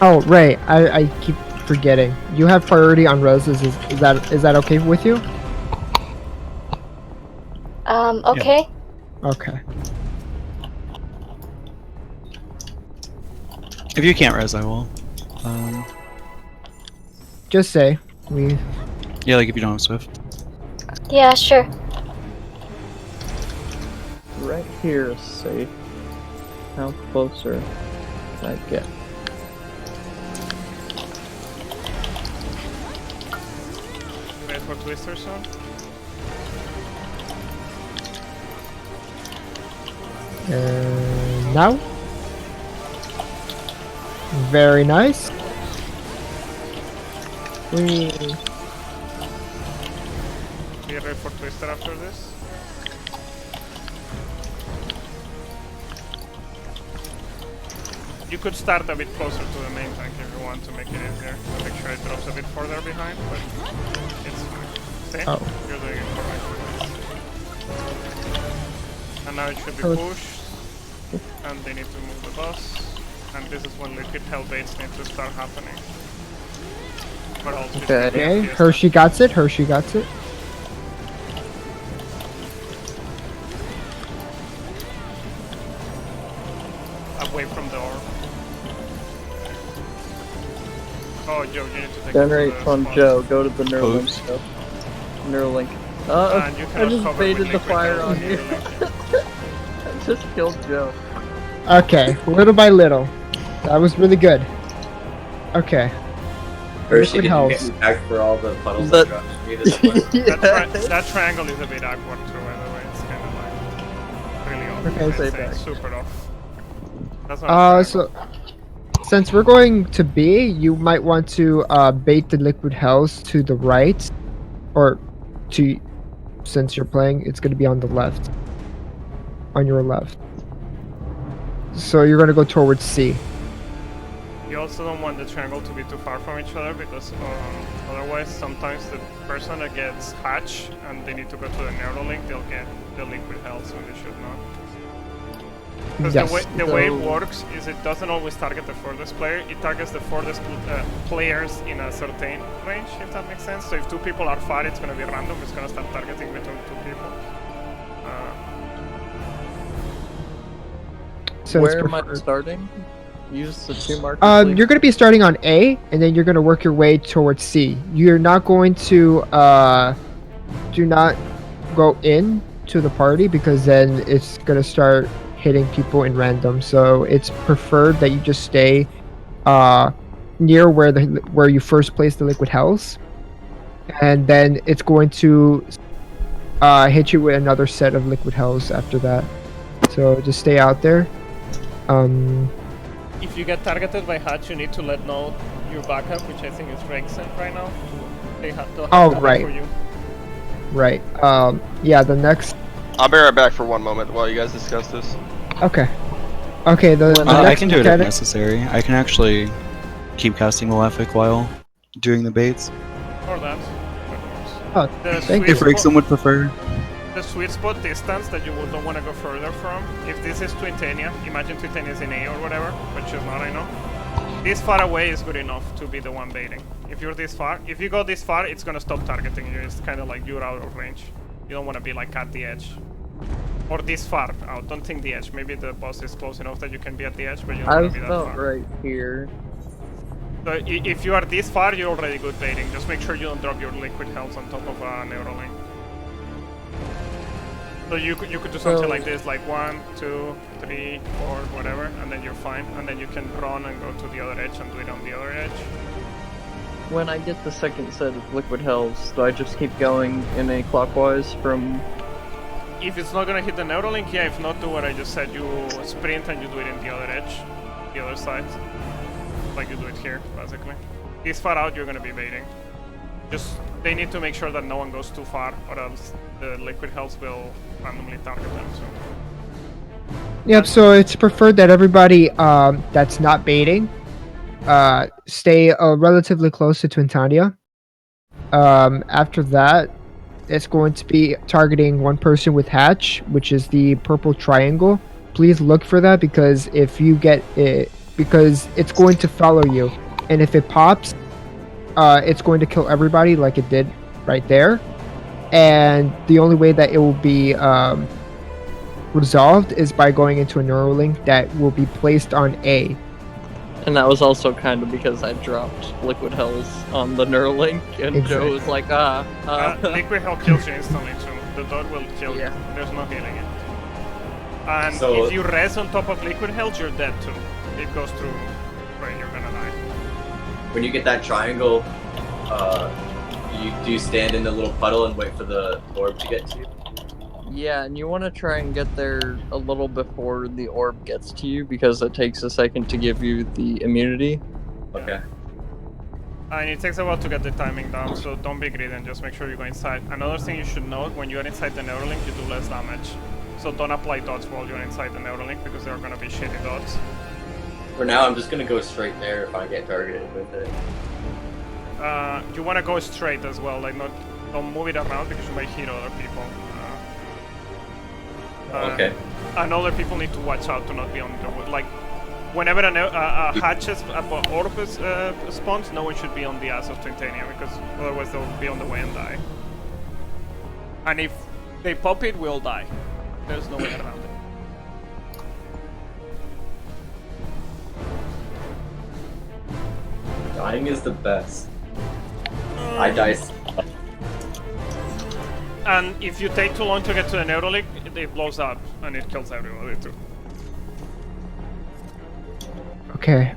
Oh, Ray, I keep forgetting. You have priority on roses. Is that okay with you? Okay. Okay. If you can't res, I will. Just say we. Yeah, like if you don't have Swift. Yeah, sure. Right here is safe. How closer can I get? Wait for twister soon. Now. Very nice. We. Be ready for twister after this. You could start a bit closer to the main tank if you want to make it easier. To make sure it drops a bit further behind, but it's fine. See? Oh. You're doing it correctly. And now it should be Oh. pushed. And they need to move the boss. And this is when liquid hell baits need to start happening. But also Okay. Okay, Hershey got it. Hershey got it. away from the orb. Oh, Joe, you need to take Generate it to the from spawn. Joe. Go to the Neuralink Oops. stuff. Neuralink. And you I cannot just cover baited with the liquid fire hell on with you. Neuralink. I just killed Joe. Okay, little by little. That was really good. Okay. Hershey, Liquid did you hells. get me back for all the puddles But- I dropped me this one? That triangle is a bit awkward too, by the way. It's kind of like really off. Okay, I'd stay say back. super off. That's not a triangle. So since we're going to B, you might want to bait the liquid hells to the right, or to, since you're playing, it's going to be on the left, on your left. So you're going to go towards C. You also don't want the triangle to be too far from each other because otherwise sometimes the person that gets hatch and they need to go to the Neuralink, they'll get the liquid hells when they should not. Because Yes. the way it So- works is it doesn't always target the furthest player, it targets the furthest players in a certain range, if that makes sense. So if two people are far, it's going to be random, it's going to start targeting between two people. So Where it's am I preferred. starting? Use the 2 markers. please. You're going to be starting on A, and then you're going to work your way towards C. You're not going to do not go in to the party because then it's going to start hitting people in random. So it's preferred that you just stay near where you first place the liquid hells, and then it's going to hit you with another set of liquid hells after that. So just stay out there. If you get targeted by hatch, you need to let know your backup, which I think is Rexen right now. They'll have Oh, cover right. for you. Right. Yeah, the next. I'll be right back for one moment while you guys discuss this. Okay. Okay, the When next I can do it if mechanic- necessary. I can actually keep casting Malefic while doing the baits. Or that. That works. Oh, The thank sweet If spot- Rixum would prefer. The sweet spot distance that you don't want to go further from, if this is Twintania, imagine Twintania is in A or whatever, which is not, I know. This far away is good enough to be the one baiting. If you're this far, if you go this far, it's gonna stop targeting you. It's kind of like you're out of range. You don't want to be like at the edge. Or this far out. Don't think the edge. Maybe the boss is close enough that you can be at the edge, but you don't I want was to be that about far. right here. So if you are this far, you're already good baiting. Just make sure you don't drop your liquid health on top of a Neuralink. So you could do something like this, like 1, 2, 3, 4, whatever, and then you're fine. And then you can run and go to the other edge and do it on the other edge. When I get the second set of liquid health, do I just keep going in a clockwise from... If it's not gonna hit the Neuralink, yeah. If not, do what I just said. You sprint and you do it in the other edge, the other side. Like you do it here, basically. This far out, you're gonna be baiting. Just, they need to make sure that no one goes too far, or else the liquid health will randomly target them, so. Yep, so it's preferred that everybody that's not baiting stay relatively close to Twintania. After that, it's going to be targeting one person with hatch, which is the purple triangle. Please look for that, because if you get it, because it's going to follow you, and if it pops, it's going to kill everybody like it did right there. And the only way that it will be resolved is by going into a Neuralink that will be placed on A. And that was also kind of because I dropped liquid health on the Neuralink, and Joe was like, Liquid health kills you instantly too. The dot will kill you. There's no healing it. And So- if you rest on top of liquid health, you're dead too. It goes through, right, you're gonna die. When you get that triangle, you stand in the little puddle and wait for the orb to get to you. Yeah, and you want to try and get there a little before the orb gets to you, because it takes a second to give you the immunity. Okay. And it takes a while to get the timing down, so don't be greedy and just make sure you go inside. Another thing you should note, when you're inside the Neuralink, you do less damage. So don't apply dots while you're inside the Neuralink, because there are gonna be shitty dots. For now, I'm just gonna go straight there if I get targeted with it. You wanna go straight as well, like don't move it around because you might hit other people. Okay. And other people need to watch out to not be on the like. Whenever a hatches orb spawns, no one should be on the ass of Twintania, because otherwise they'll be on the way and die. And if they pop it, we'll die. There's no way around it. Dying is the best. I die. And if you take too long to get to the Neuralink, it blows up and it kills everybody too. Okay,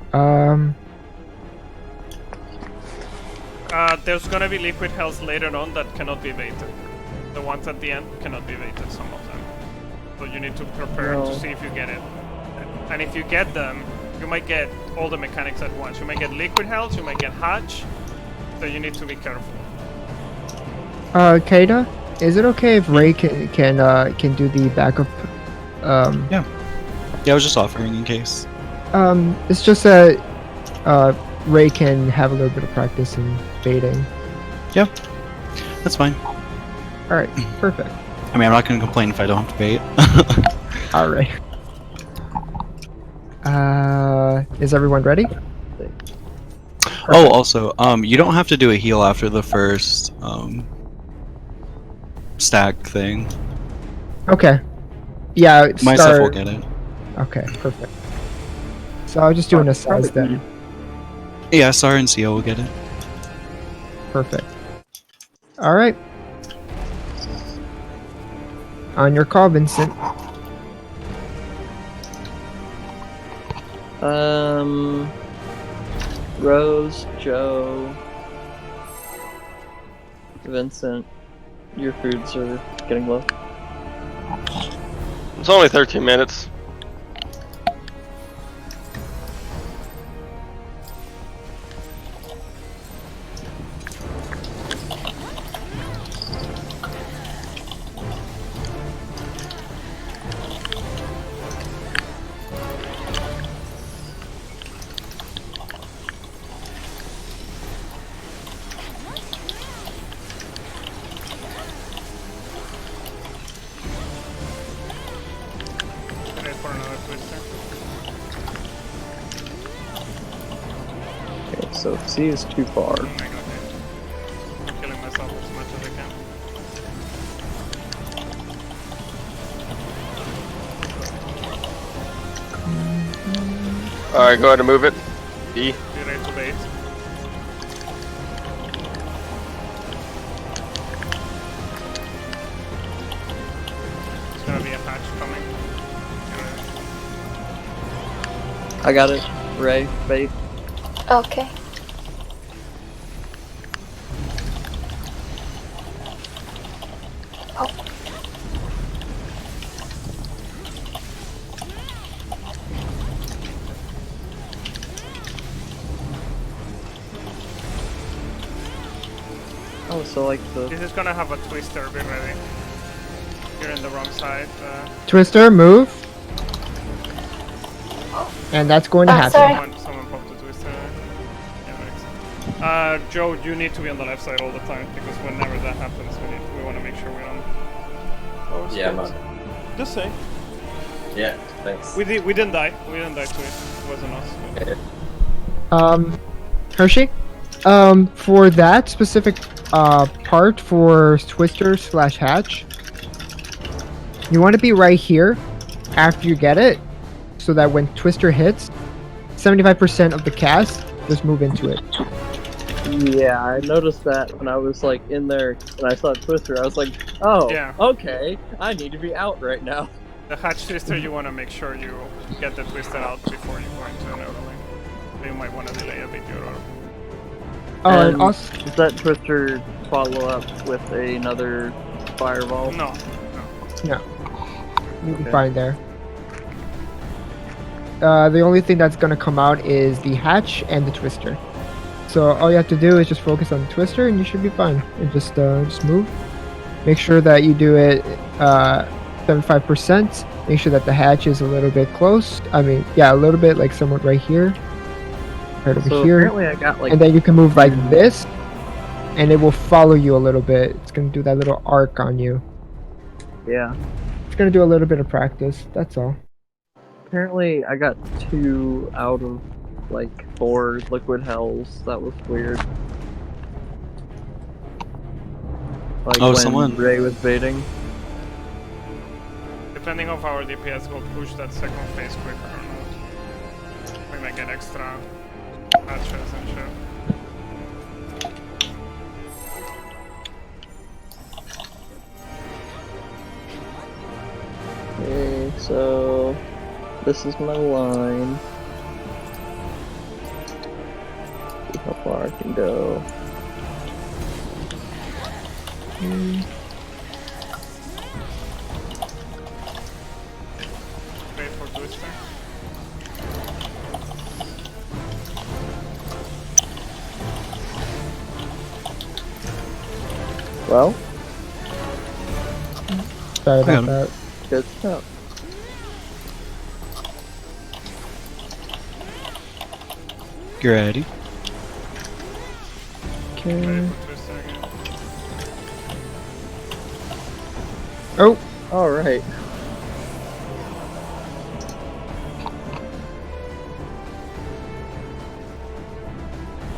there's gonna be liquid health later on that cannot be baited. The ones at the end cannot be baited, some of them. So you need to prepare to see if you get it. And if you get them, you might get all the mechanics at once. You might get liquid health, you might get hatch, so you need to be careful. Kada, is it okay if Ray can do the backup? Yeah, I was just offering in case. It's just that Ray can have a little bit of practice in baiting. Yeah, that's fine. All right, perfect. I mean, I'm not gonna complain if I don't have to bait. All right. Is everyone ready? Oh, also, you don't have to do a heal after the first stack thing. Okay. Yeah. Myself will get it. Okay, perfect. So I'll just do an assess then. Yeah, Sar and Cio will get it. Perfect. All right. On your call, Vincent. Rose, Joe, Vincent, your foods are getting low. It's only 13 minutes. Ready for another twister. Okay, so C is too far. Oh my god, dude. I'm killing myself as much as I can. Alright, go ahead and move it. E. Be ready to bait. There's gonna be a hatch coming. I got it. Ray, bait. Okay. Oh, so like the. This is gonna have a twister, be ready. You're in the wrong side. Twister, move. And that's going to happen. Sorry. Someone popped a twister. Yeah, thanks. Joe, you need to be on the left side all the time because whenever that happens, we want to make sure we're on. Our Yeah, spots. man. Just say. Yeah, thanks. We didn't die. We didn't die to it. It wasn't us. Hershey, for that specific part for Twister / hatch, you want to be right here after you get it, so that when Twister hits, 75% of the cast just move into it. Yeah, I noticed that when I was like in there and I saw Twister. I was like, oh, Yeah. okay, I need to be out right now. The hatch twister, you want to make sure you get the twister out before you go into an overlay. You might want to delay a bit your. Oh, and And also, does that Twister follow up with another fireball? No. you'll be Okay. fine there. The only thing that's going to come out is the hatch and the Twister. So all you have to do is just focus on the Twister and you should be fine. And just move. Make sure that you do it 75%. Make sure that the hatch is a little bit close. I mean, yeah, a little bit, like somewhat right here. Right over So here. apparently I got like. And then you can move like this. And it will follow you a little bit. It's going to do that little arc on you. Yeah. It's going to do a little bit of practice. That's all. Apparently I got 2 out of like 4 liquid hells. That was weird. Like Oh, when someone- Ray was baiting. Depending on how our DPS will push that second phase quicker or not. We might get extra hatches and shit. Okay, so this is my line. See how far I can go. Wait for twister. Well, Sorry I got about him. that. good stuff. You're ready. Okay. Wait for twister again. Oh, Alright.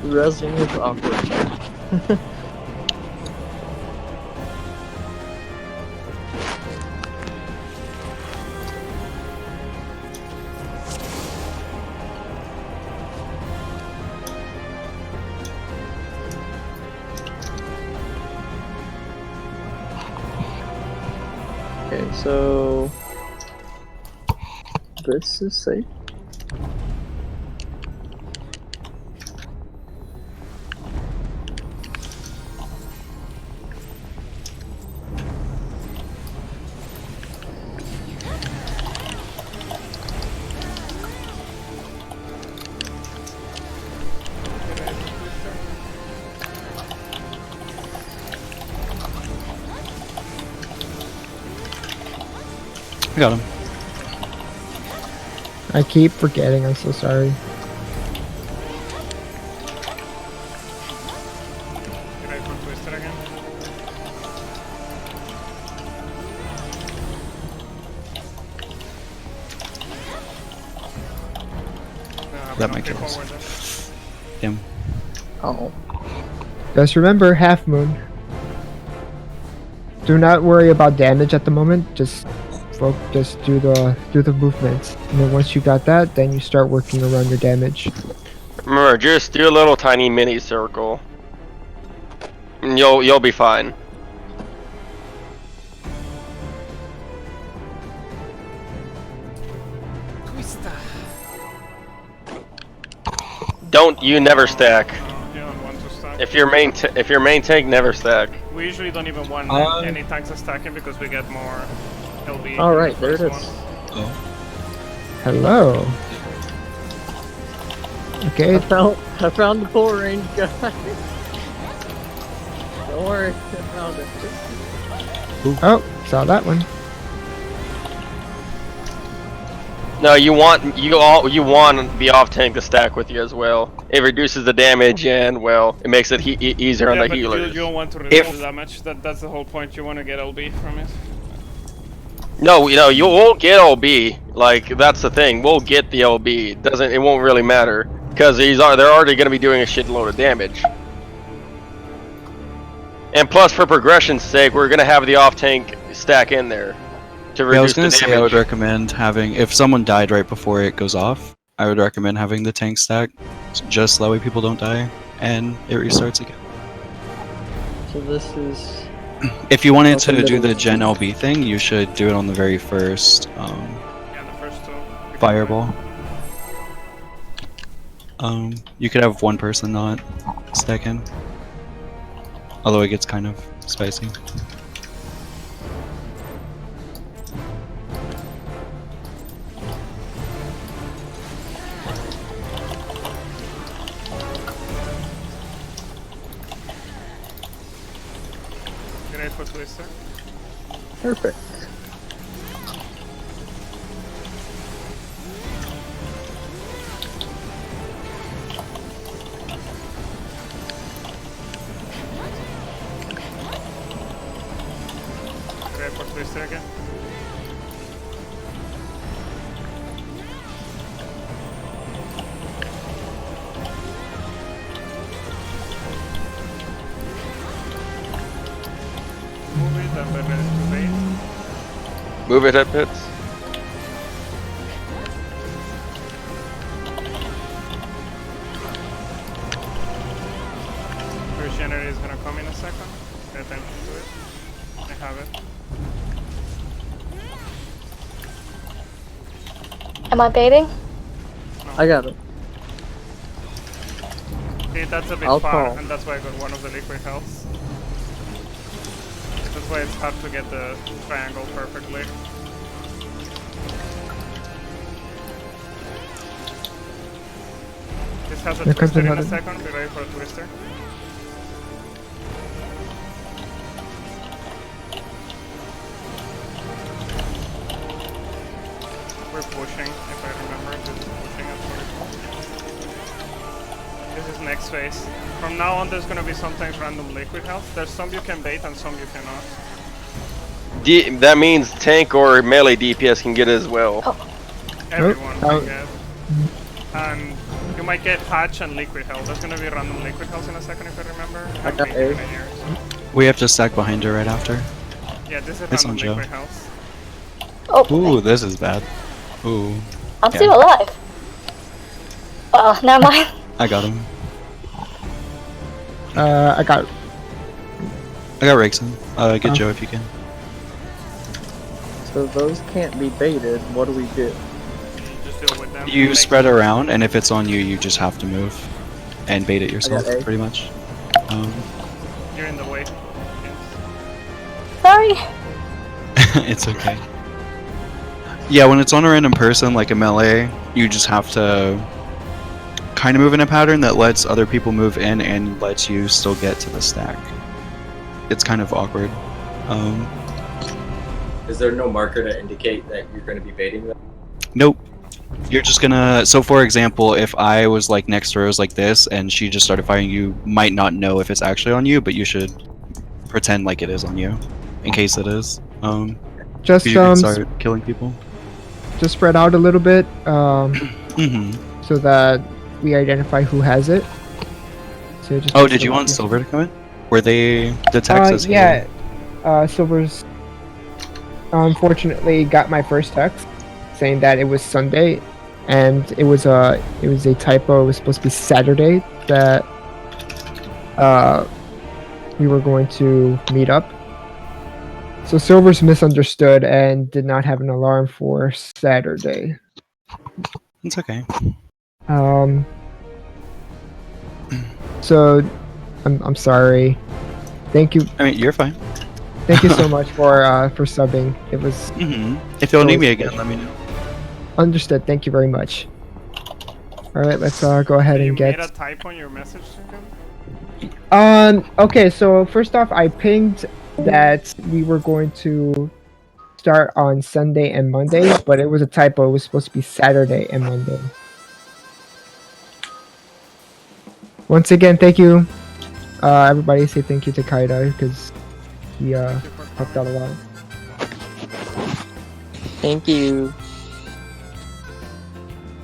Resing is awkward. Okay, so this is safe. I got him. I keep forgetting. I'm so sorry. You ready for twister again? That might kill us. Damn. Oh. Just remember, half moon. Do not worry about damage at the moment. Just Well, just do the movements, and then once you got that, then you start working around your damage. Remember, just do a little tiny mini circle. And you'll be fine. Twista. You never stack. You don't want to stack. If your main tank, never stack. We usually don't even want any tanks stacking because we get more LB. All right, there it is. Oh. Hello. Okay. I found the full range guy. Don't worry, I found it. Oh, saw that one. No, you want the off tank to stack with you as well. It reduces the damage and well, it makes it easier on the but healers. you don't want to reduce the damage. That's the whole point. You want to get LB from it. No, you won't get LB. Like that's the thing. We'll get the LB. It won't really matter because they're already going to be doing a shitload of damage. And plus, for progression's sake, we're going to have the off tank stack in there to reduce Yeah, I was gonna the say damage. I would recommend having, if someone died right before it goes off, I would recommend having the tank stack, just that way people don't die and it restarts again. So this is. If you wanted to Okay, do the middle. Gen LB thing, you should do it on the very first Yeah, the first two. fireball. You could have one person not stack in, although it gets kind of spicy. You ready for Twister? Perfect. Ready for Twister again? Move it and we're ready to bait. Move it at pits. First generator is gonna come in a second. Pay attention to it. I have it. Am I baiting? I got it. See, that's a bit I'll far, call. and that's why I got one of the liquid healths. That's why it's hard to get the triangle perfectly. This has a There comes twister in a another. second. Be ready for a twister. We're pushing, if I remember. This is pushing at 44. This is next phase. From now on, there's gonna be sometimes random liquid health. There's some you can bait and some you cannot. That means tank or melee DPS can get it as well. Everyone Oh. can get. And you might get hatch and liquid health. There's gonna be random liquid health in a second, if I remember. I got haven't been A. in a year, so. We have to stack behind her right after. Yeah, this is It's random on Joe. liquid health. Oh, Ooh, this is bad. Ooh, I'm yeah. still alive. Oh, never mind. I got him. I got. I got Rexon. Get Joe if you can. So those can't be baited. What do we do? Just deal with them. You Make- spread around, and if it's on you, you just have to move and bait it yourself, A. pretty much. You're in the way. Yes. Sorry. It's okay. Yeah, when it's on a random person, like a melee, you just have to kind of move in a pattern that lets other people move in and lets you still get to the stack. It's kind of awkward. Is there no marker to indicate that you're going to be baiting them? Nope. You're just gonna. So, for example, if I was like next to Rose like this and she just started firing, you might not know if it's actually on you, but you should pretend like it is on you, in case it is. Just You can start killing people. just spread out a little bit, Mm-hmm. so that we identify who has it. So just Oh, did you want Silver to come in? Were they the Texas? yeah. Silver's. unfortunately got my first text saying that it was Sunday, and it was a typo. It was supposed to be Saturday that we were going to meet up. So Silver's misunderstood and did not have an alarm for Saturday. It's okay. So I'm sorry. Thank you. I mean, you're fine. Thank you so much for subbing. It was If you'll need me again, let me know. understood. Thank you very much. All right, let's go ahead and get. You made a typo on your message again? Okay, so first off, I pinged that we were going to start on Sunday and Monday, but it was a typo. It was supposed to be Saturday and Monday. Once again, thank you. Everybody say thank you to Kaida because he helped out a lot. Thank you.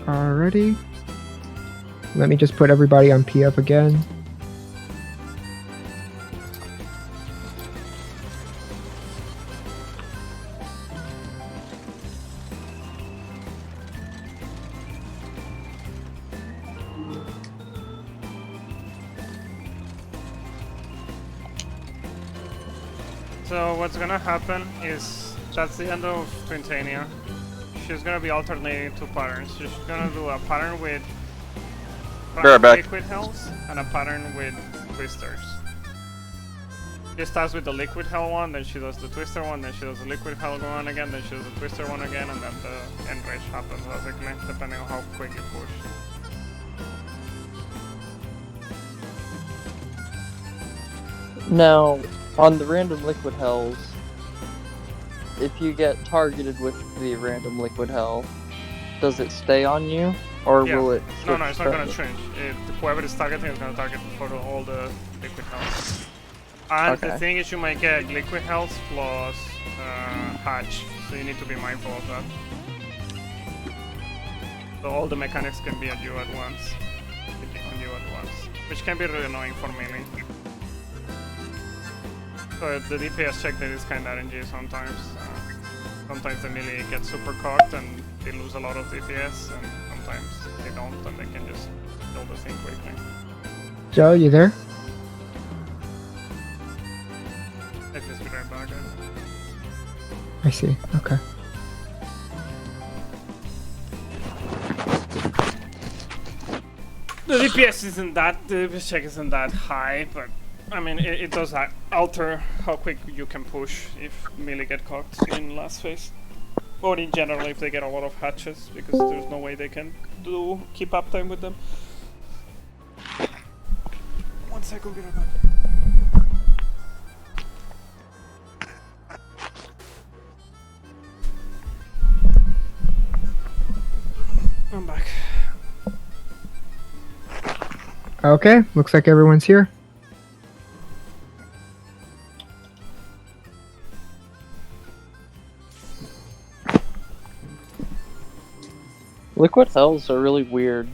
Alrighty. Let me just put everybody on PF again. So what's gonna happen is that's the end of Quintania. She's gonna be alternating two patterns. She's gonna do a pattern with liquid hells and a pattern with twisters. She starts with the liquid hell one, then she does the twister one, then she does the liquid hell one again, then she does the twister one again, and then the end rage happens basically, depending on how quick you push. Now, on the random liquid hells, if you get targeted with the random liquid hell, does it stay on you, or will it? No, it's not gonna change. Whoever is targeting is gonna target for all the liquid hells. And the thing is, you might get liquid hells plus hatch, so you need to be mindful of that. So all the mechanics can be on you at once, which can be really annoying for melee. So the DPS check that is kinda RNG sometimes. Sometimes the melee gets super cocked and they lose a lot of DPS, and sometimes they don't, and they can just kill the thing quickly. Joe, you there? Let me just be right back, guys. I see. Okay. The DPS isn't that, the DPS check isn't that high, but I mean, it does alter how quick you can push if melee get cocked in last phase. Or in general, if they get a lot of hatches, because there's no way they can keep uptime with them. 1 second, be right back. I'm back. Okay, looks like everyone's here. Liquid hells are really weird.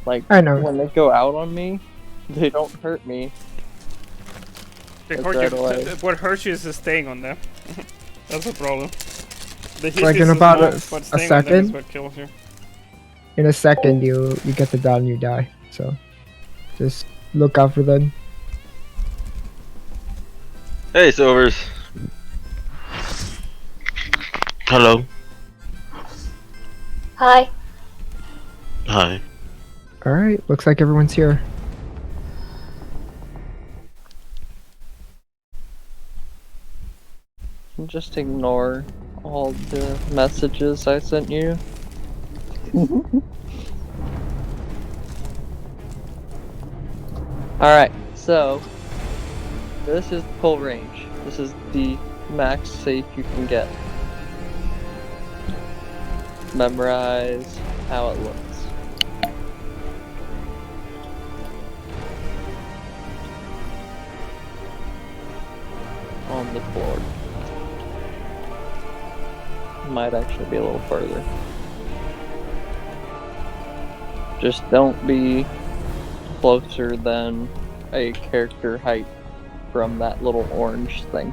Like, I know. when they go out on me, they don't hurt me. They Like hurt right you. away. What hurts you is staying on them. That's the problem. The hit Like is in about small, a but staying on them is second? what kills you. In a second, you get the dot and you die. So, just look out for them. Hey, Silvers. Hello. Hi. Hi. Alright, looks like everyone's here. Just ignore all the messages I sent you. Alright, so this is the full range. This is the max safe you can get. Memorize how it looks. On the floor. Might actually be a little further. Just don't be closer than a character height from that little orange thing.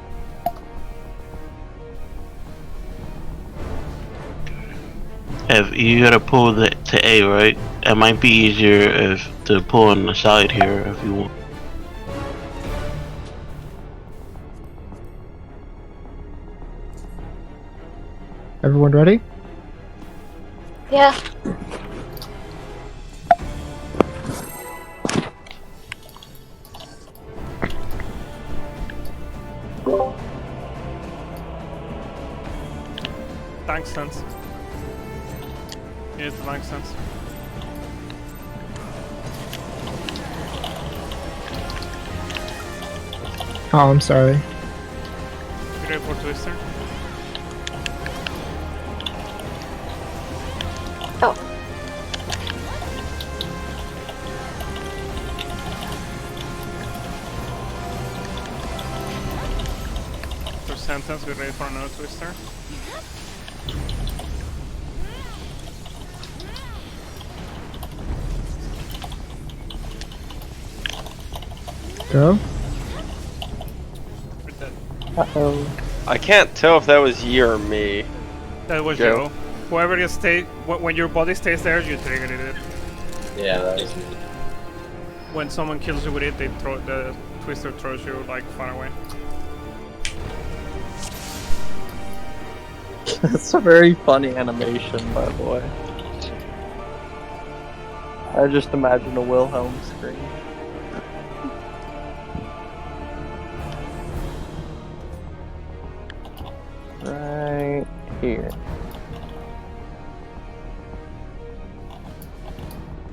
if you gotta pull to A, right? It might be easier to pull on the side here if you want. Everyone ready? Yeah. Tank stance. Here's the tank stance. Oh, I'm sorry. Be ready for twister. Oh. For sentence, be ready for another twister. Go. We're dead. Uh-oh. I can't tell if that was you or me. That was Go. you. Whoever you stay, when your body stays there, you triggered it. Yeah, that is me. When someone kills you with it, the twister throws you like far away. It's a very funny animation, by the way. I just imagine a Wilhelm scream. Right here.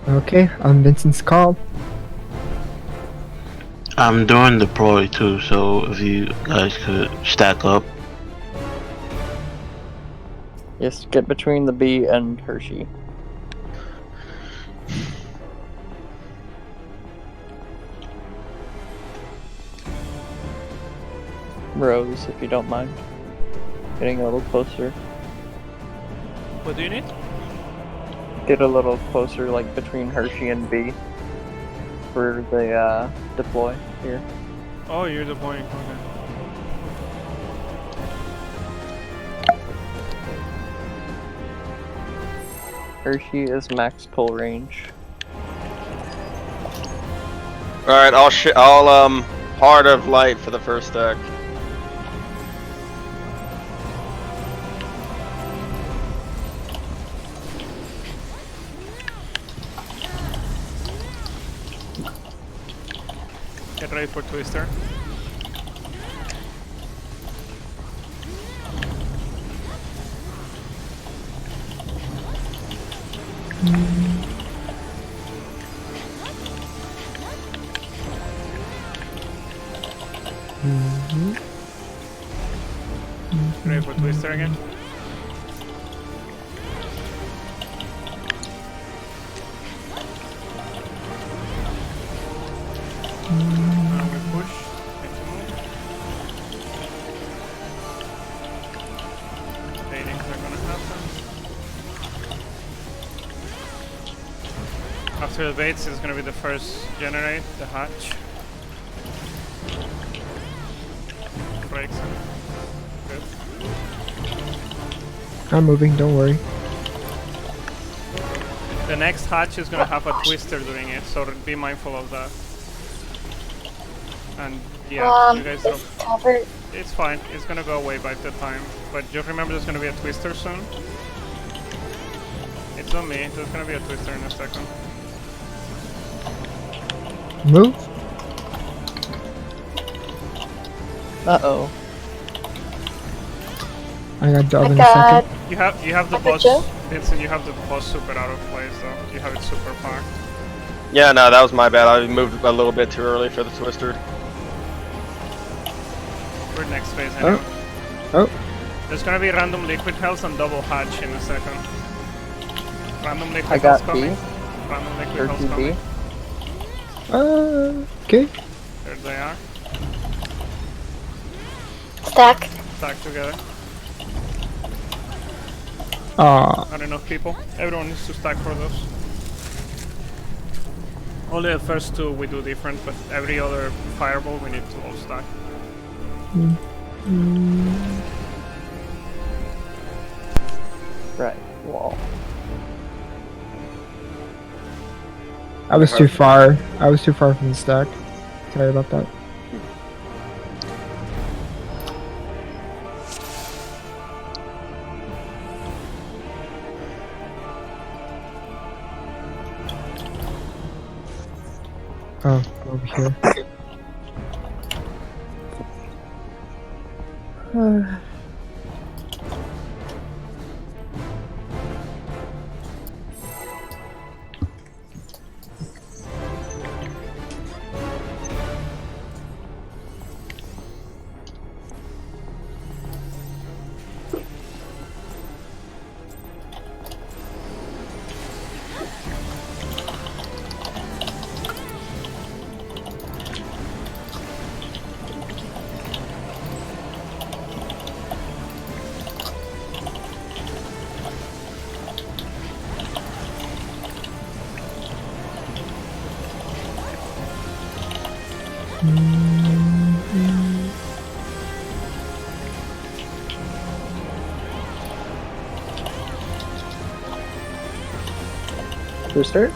Okay, on Vincent's call. I'm doing deploy too, so if you guys could stack up. Yes, get between the B and Hershey. Rose, if you don't mind. Getting a little closer. What do you need? Get a little closer, like between Hershey and B. For the deploy here. Oh, you're deploying. Okay. Hershey is max pull range. All right, I'll Heart of Light for the first stack. Get ready for twister. Ready for twister again? Now we push. Need to move. Baitings are gonna happen. After the baits is gonna be the first generate, the hatch. Breaks it. Good. I'm moving, don't worry. The next hatch is gonna have a twister doing it, so be mindful of that. And yeah, you guys It's covered. it's fine, it's gonna go away by the time. But just remember there's gonna be a twister soon. It's on me, there's gonna be a twister in a second. Move. Uh-oh. I got dog I in a got second. You have the Like a boss, joke? Vincent, you have the boss super out of place though. You have it super far. Yeah, no, that was my bad. I moved a little bit too early for the twister. We're next phase anyway. Oh. There's gonna be random liquid health and double hatch in a second. Random liquid I got health coming. B. Random liquid health Hershey coming. B. Okay. There they are. stack. Stack together. Not enough people. Everyone needs to stack for those. Only the first two we do different, but every other fireball we need to all stack. Right, wall. I was too far. I was too far from the stack. Sorry about that. Oh, over here. Restart?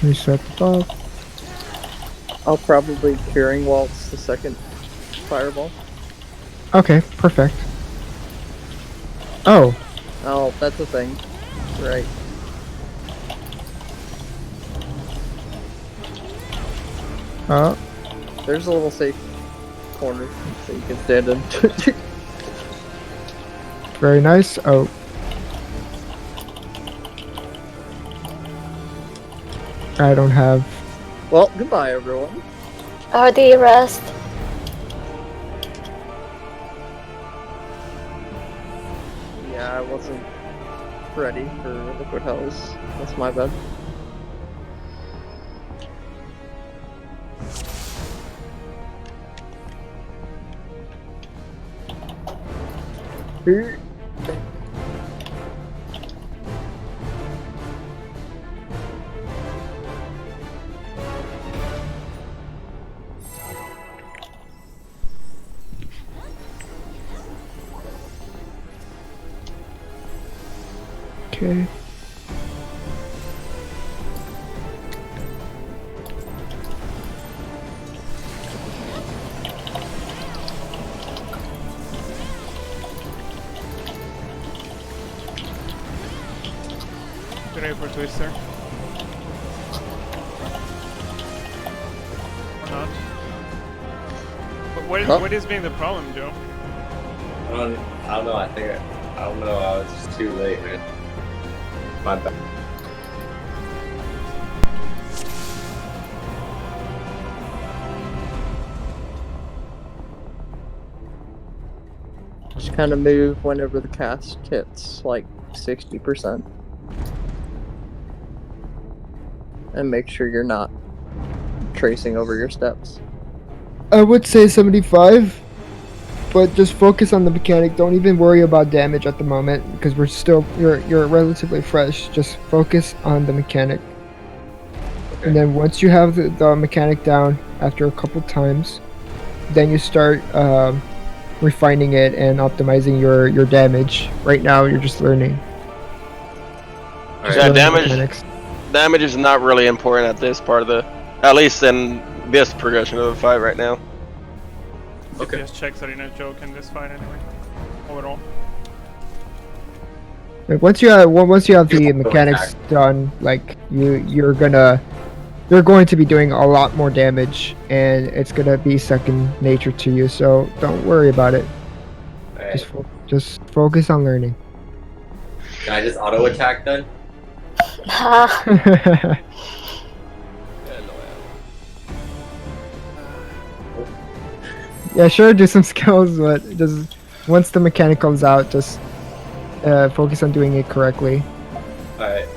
Reset the top. I'll probably Curing Waltz the second fireball. Okay, perfect. Oh, Oh, that's a thing. Right. There's a little safe corner that you can stand in. very nice. Oh. I don't have. Well, goodbye, everyone. RD rest. Yeah, I wasn't ready for Liquid Hells. That's my bad. Okay. Ready for Twister? Or not? But what is being the problem, Joe? I don't know. I don't know. I was just too late, man. My bad. Just kind of move whenever the cast hits like 60%. And make sure you're not tracing over your steps. I would say 75, but just focus on the mechanic. Don't even worry about damage at the moment because you're relatively fresh. Just focus on the mechanic. Okay. And then once you have the mechanic down after a couple times, then you start refining it and optimizing your damage. Right now, you're just learning. Yeah, damage is not really important at this part of the, at least in this progression of the fight right now. Okay. Just checks are in a joke in this fight anyway. Overall. Like once you have the mechanics done, like you're going to be doing a lot more damage, and it's gonna be second nature to you. So don't worry about it. Right. Just focus on learning. Can I just auto attack then? Yeah, sure, do some skills, but just once the mechanic comes out, just focus on doing it correctly. Alright.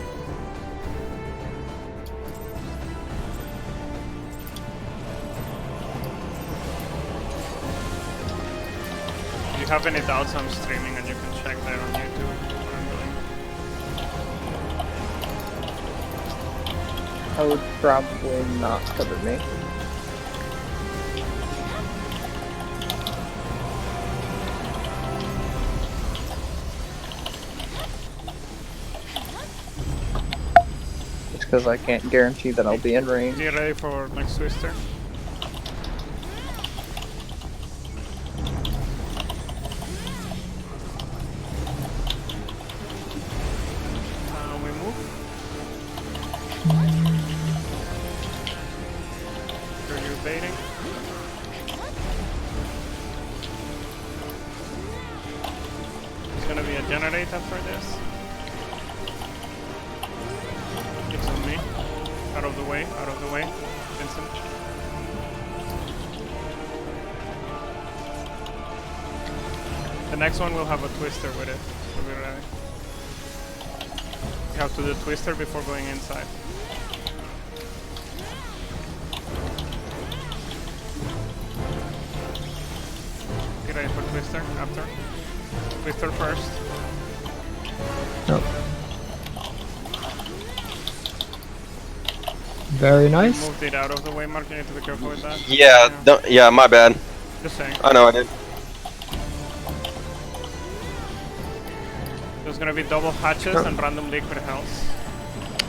If you have any doubts, I'm streaming and you can check that on YouTube what I'm doing. I would probably not cover me. because I can't guarantee that I'll be in range. Get ready for next twister. We move. Sure you're baiting. It's gonna be a generate after this. It's on me. Out of the way, out of the way. Vincent. The next one will have a twister with it, so be ready. You have to do twister before going inside. Get ready for twister after. Twister first. Oh. Very nice. Moved it out of the way, Mark. You need to be careful with that. Yeah, yeah, my bad. Just saying. I know I did. There's gonna be double hatches and random liquid hells.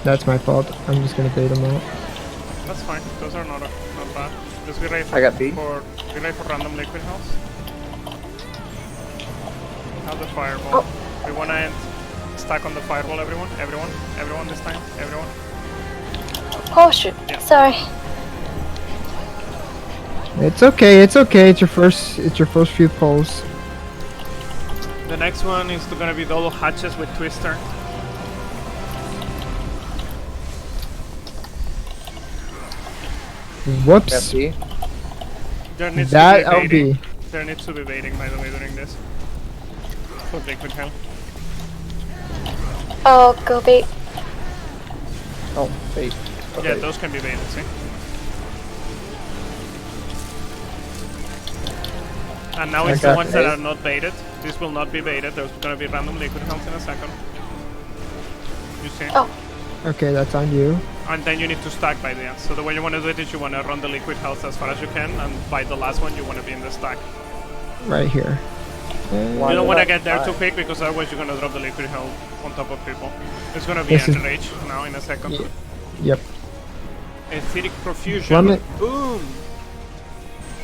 That's my fault. I'm just gonna bait him out. That's fine. Those are not bad. Just be ready for, I got beat. be ready for random liquid hells. Have the fireball. Oh. We wanna end stack on the fireball, everyone. Everyone this time. Everyone. Oh shoot. Yeah. Sorry. It's okay. It's okay. It's your first few pulls. The next one is gonna be double hatches with twister. Whoops. FD. There needs That to be baiting. LB. There needs to be baiting, by the way, during this. For liquid hell. Oh, go bait. Oh, wait. Okay. Yeah, those can be baited, see? And now I it's the got ones that it. are not baited. This will not be baited. There's gonna be random liquid hells in a second. You see? Oh. Okay, that's on you. And then you need to stack by the end. So the way you want to do it is you want to run the liquid health as far as you can, and by the last one you want to be in the stack. Right here. You don't want to get there too quick because otherwise you're going to drop the liquid health on top of people. It's going to be This is- enrage now in a second. Ye- Yep. Acidic profusion. Plummet. Boom!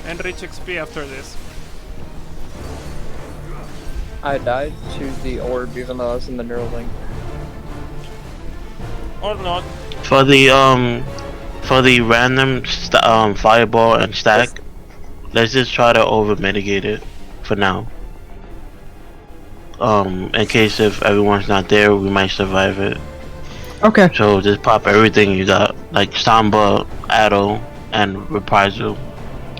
Enrich XP after this. I died to the orb even though I was in the neural link. Or not. For the random fireball and stack, let's just try to over mitigate it for now. In case if everyone's not there, we might survive it. Okay. So just pop everything you got, like Samba, Addo, and Reprisal,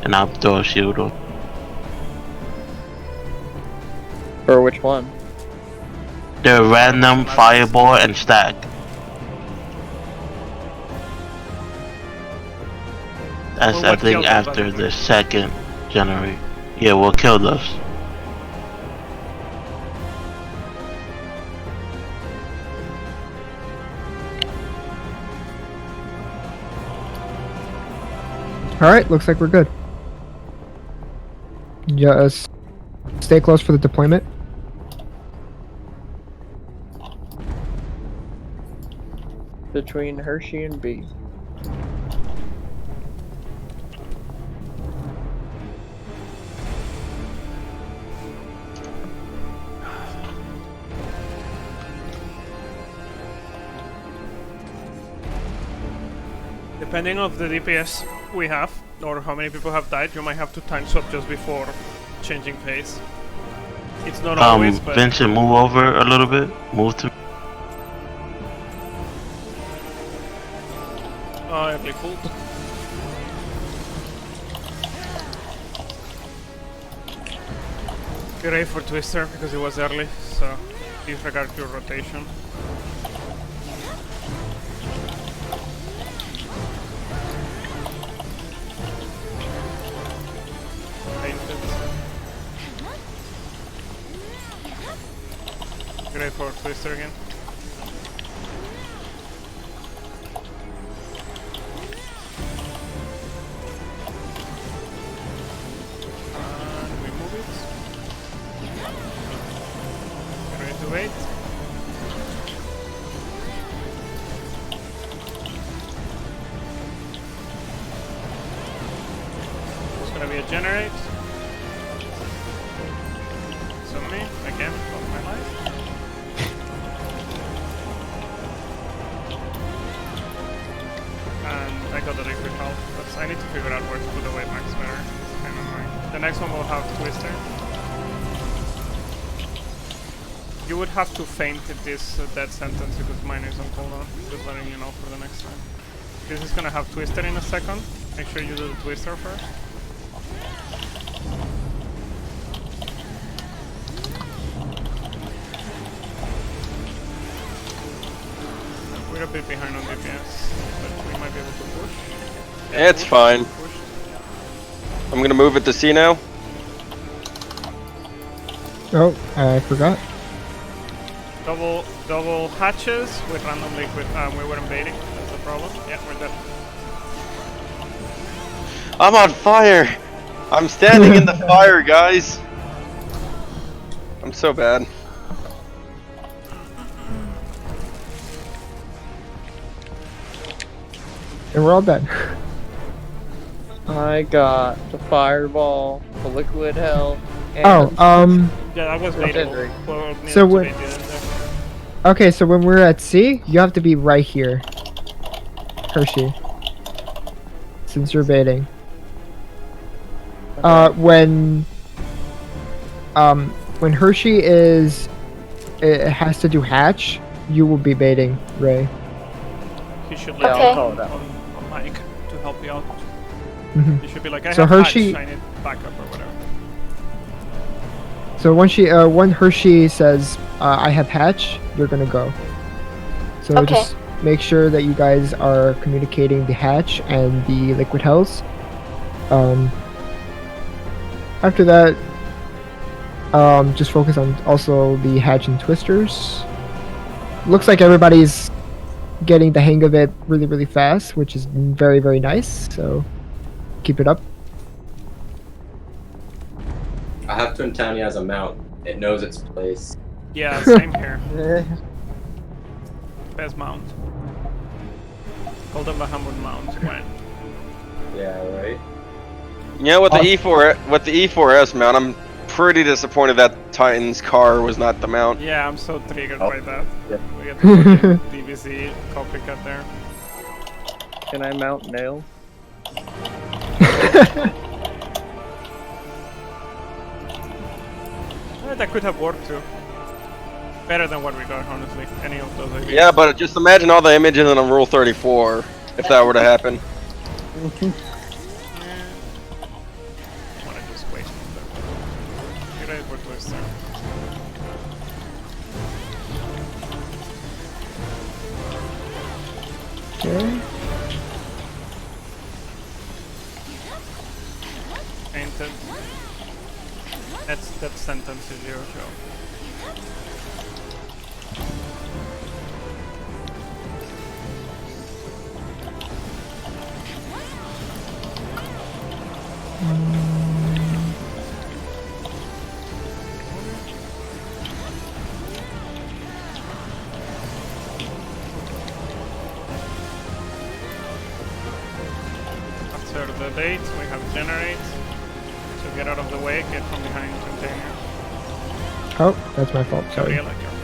and I'll throw a shield on. For which one? The random fireball and stack. That's Or I what think killed us, after by the the way. second generate. Yeah, what killed us? Alright, looks like we're good. Just stay close for the deployment. Between Hershey and B. Depending on the DPS we have, or how many people have died, you might have to time swap just before changing phase. It's not always, but... Vincent, move over a little bit. Move to. Early pulled. Be ready for Twister because it was early, so disregard your rotation. Painted. Be ready for Twister again. And we move it. Ready to wait. you generate. So me, again, of my life. And I got the liquid health, but I need to figure out where to put the weight max better. It's kind of annoying. The next one will have Twister. You would have to feint this death sentence because mine is on cooldown. Just letting you know for the next time. This is gonna have Twister in a second. Make sure you do the Twister first. We're a bit behind on DPS, but we might be able to push. It's fine. I'm gonna move it to C now. Oh, I forgot. Double hatches with random liquid. We weren't baiting. That's the problem. Yeah, we're dead. I'm on fire. I'm standing in the fire, guys. I'm so bad. And we're all dead. I got the fireball, the liquid hell, and Yeah, that was baitable. Henry. Well, needed So to when- bait you in there. Okay, so when we're at C, you have to be right here. Hershey. Since you're baiting. When Hershey is... It has to do hatch, you will be baiting, Ray. He should Yeah, let Okay. I'll call it out. on mic to help you out. Mhm. You should be like, I So have Hershey- hatch, I need backup or whatever. So when Hershey says, I have hatch, you're gonna go. So Okay. just make sure that you guys are communicating the hatch and the liquid hells. After that, just focus on also the hatch and twisters. Looks like everybody's getting the hang of it really, really fast, which is very, very nice. So keep it up. I have Twintania as a mount. It knows its place. Yeah, same here. Best mount. Golden Bahamut mount. When? Yeah, right? Yeah, with the E4S mount, I'm pretty disappointed that Titan's car was not the mount. Yeah, I'm so triggered by that. Yeah. We get the fucking DBZ copycat there. Can I mount nail? That could have worked too. Better than what we got, honestly. Any of those ideas. Yeah, but just imagine all the images on Rule 34 if that were to happen. I wanna just wait. Get ready for Twister. Okay. Painted. That sentence is your show. After the bait, we have generate. So get out of the way, get from behind container. Oh, that's my fault. Sorry. Gabriela, careful.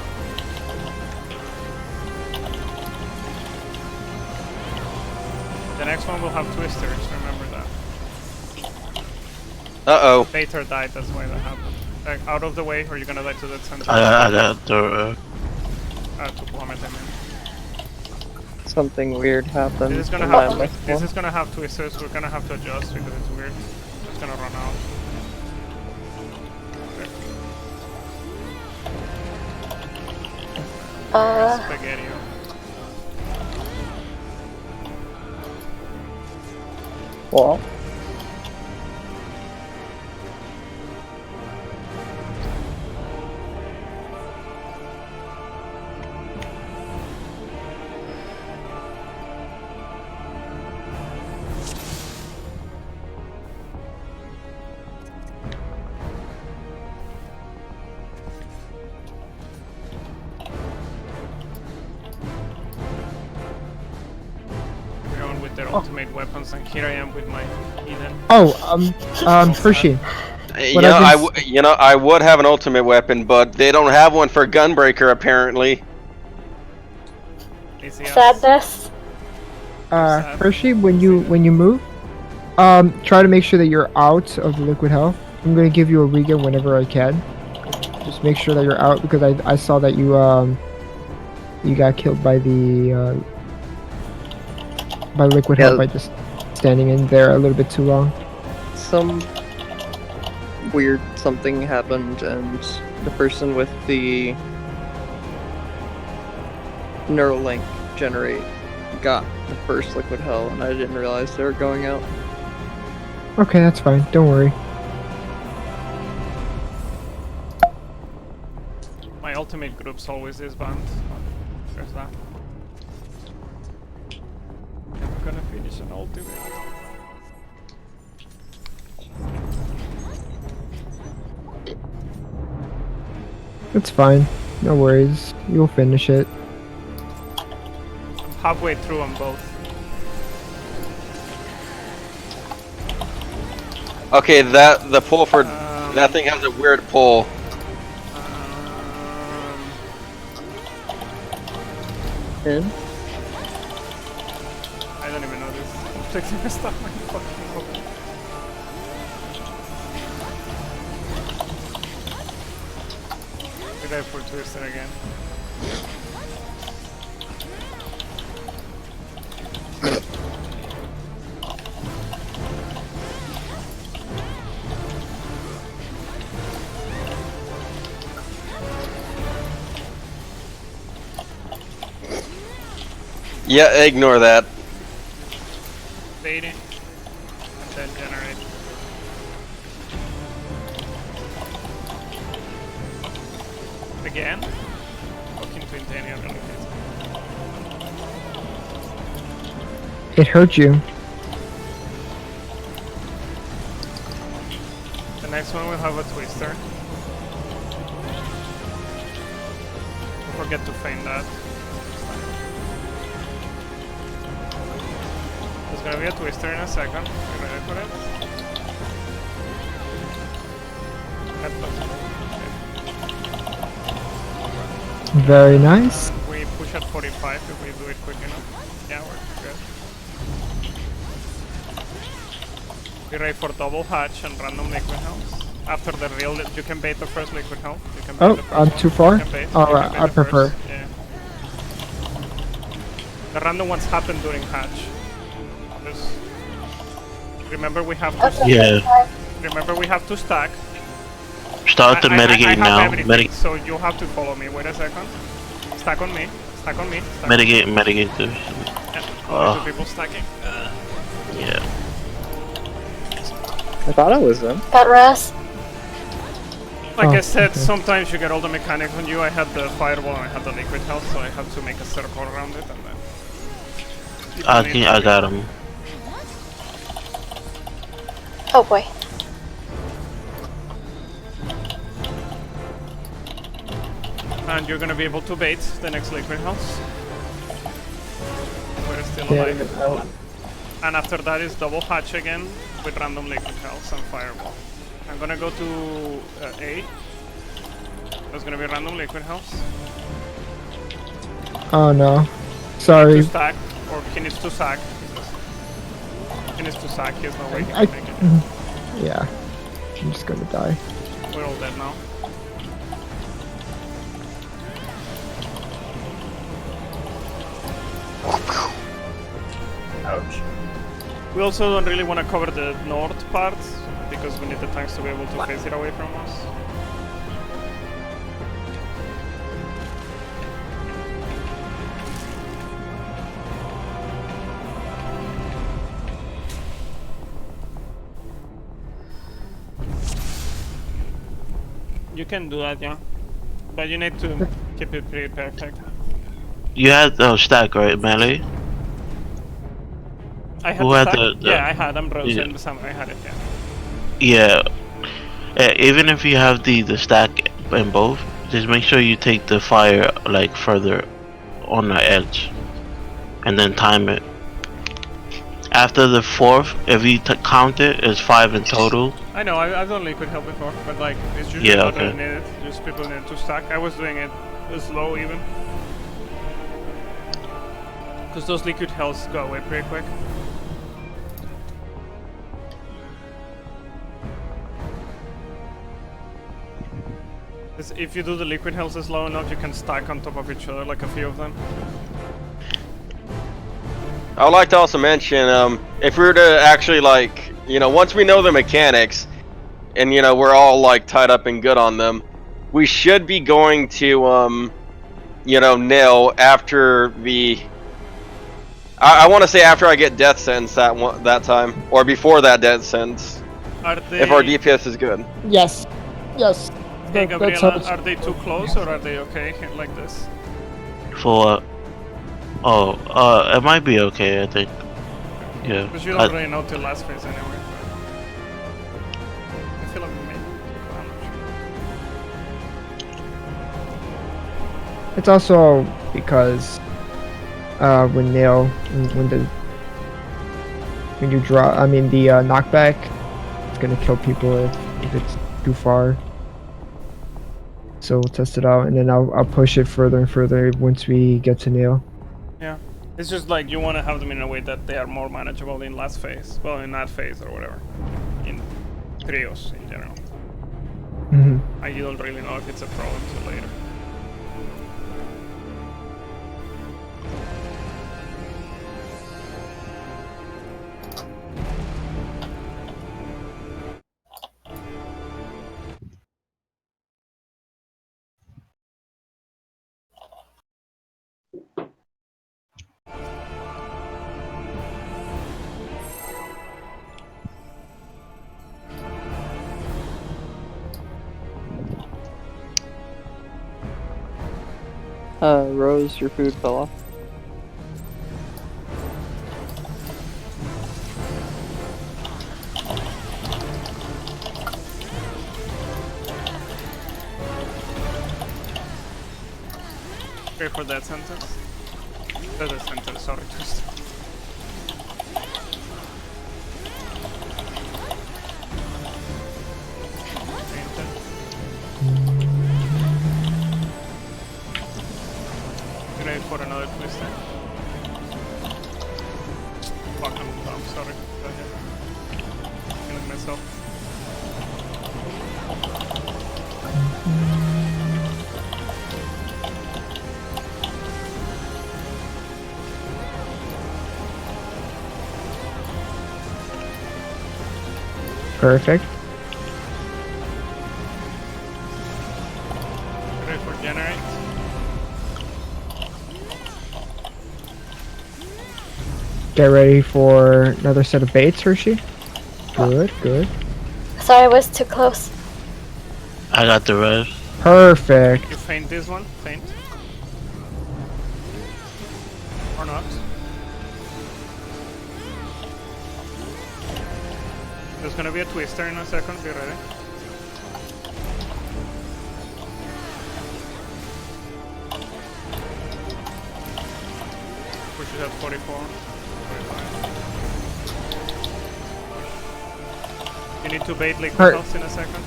The next one will have twisters, remember that. Uh-oh. Baiter died, that's why that happened. Out of the way, or you're gonna die to that center. I got to plummet, I mean. Something weird happened. This is gonna in my have left this one. is gonna have twisters. We're gonna have to adjust because it's weird. It's gonna run out. Spaghetti. Well, We're on with the their ultimate weapons, and here I am with my Eden. Hershey. You know, I would have an ultimate weapon, but they don't have one for Gunbreaker apparently. Sadness. Hershey, when you move, try to make sure that you're out of the liquid hell. I'm gonna give you a regen whenever I can. Just make sure that you're out, because I saw that you got killed by the liquid hell by just standing in there a little bit too long. Some weird something happened, and the person with the Neuralink generate got the first liquid hell, and I didn't realize they were going out. Okay, that's fine. Don't worry. My ultimate group's always disband. There's that. Never gonna finish an ultimate. It's fine. No worries. You'll finish it. I'm halfway through on both. Okay, the pull for that thing has a weird pull. In? I don't even know this. I'm taking my stuff my fucking phone. Did I pull Twister again? Yeah, ignore that. Baiting. And then generate. Again? Fucking Twintania really is. It hurt you. The next one will have a Twister. Don't forget to feign that. There's gonna be a Twister in a second. You ready for it? Very nice. We push at 45 if we do it quick enough. Yeah, we're good. Be ready for double hatch and random liquid health. After the real, you can bait the first liquid health. You can bait the first I'm one. too far? You can bait. Alright, You can bait I the prefer. first. Yeah. The random ones happen during hatch. Just remember we have to. Yeah. Remember we have to stack. Start the I mitigate have now. everything, so you'll have to follow me. Wait a second. Stack on me. Stack on me. Stack Mitigate, on me. mitigate this. Yeah. Two people stacking. Yeah. I thought I was in. Got Raz. Like I Oh, said, okay. sometimes you get all the mechanics on you. I had the fireball and I had the liquid health, so I had to make a circle around it and then. I think I got him. Oh boy. And you're gonna be able to bait the next liquid health. We're still Yeah, alive. And after that is double hatch again with random liquid health and fireball. I'm gonna go to A. There's gonna be random liquid health. Oh no. To Sorry. stack, or he needs to sack. He needs to sack, there's no way he I- can make it. Yeah. I'm just gonna die. We're all dead now. Ouch. We also don't really want to cover the north part because we need the tanks to be able to face it away from us. You can do that, yeah. But you need to keep it pretty perfect. You had stack, right, melee? I had Who the had stack? the- Yeah, I had Ambrose yeah. and the Samurai, I had it, yeah. Yeah. Even if you have the stack in both, just make sure you take the fire like further on the edge, and then time it. After the fourth, if you count it, it's 5 in total. I know, I've done liquid hell before, but like, it's usually Yeah, not okay. needed, just people need to stack. I was doing it slow even. Because those liquid hells go away pretty quick. If you do the liquid hells slow enough, you can stack on top of each other, like a few of them. I would like to also mention, if we were to actually, like, you know, once we know the mechanics, and, you know, we're all, like, tied up and good on them, we should be going to, you know, nil after the... I want to say after I get death sentence that time, or before that death sentence, if our DPS is good. Yes. Yes. Hey, That Gabriela, sounds- are they too close or are they okay like this? For it might be okay, I think. Yeah. Because you don't really know till last phase anyway. I feel like maybe. It's also because when you draw, I mean the knockback, it's gonna kill people if it's too far. So we'll test it out, and then I'll push it further and further once we get to nail. Yeah. It's just like you want to have them in a way that they are more manageable in last phase. Well, in that phase or whatever. In trios in general. And you don't really know if it's a problem till later. Rose, your food fell off. Okay for that sentence. That's a sentence, sorry. Just. Ready for another twister? Fuck, I'm dumb, sorry. Go ahead. Killing myself. Perfect. Ready for generate? Get ready for another set of baits, Hershey. Good, good. Sorry, I was too close. I got the res. Perfect. You feint this one? Feint? Or not? There's gonna be a twister in a second, be ready. We should have 44, 45. You need to bait liquid health in a second.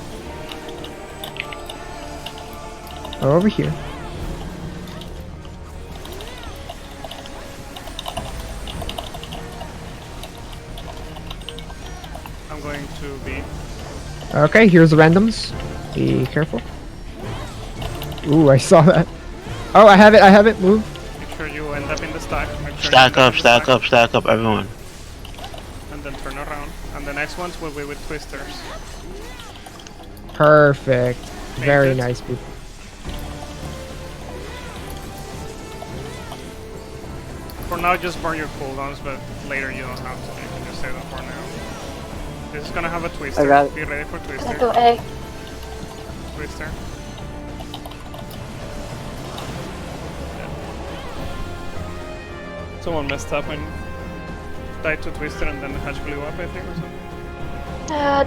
Over here. I'm going to be. Okay, here's the randoms. Be careful. Ooh, I saw that. Oh, I have it, move. Make sure you end up in the stack. Make sure Stack up, stack up, stack up, everyone. And then turn around. And the next ones will be with twisters. Perfect. Very Painted. nice, people. For now, just burn your cooldowns, but later you don't have to. You can just save them for now. This is gonna have a twister. I got it. Be ready for I twister. go A. Twister. Someone messed up and died to twister and then the hatch blew up, I think, or something.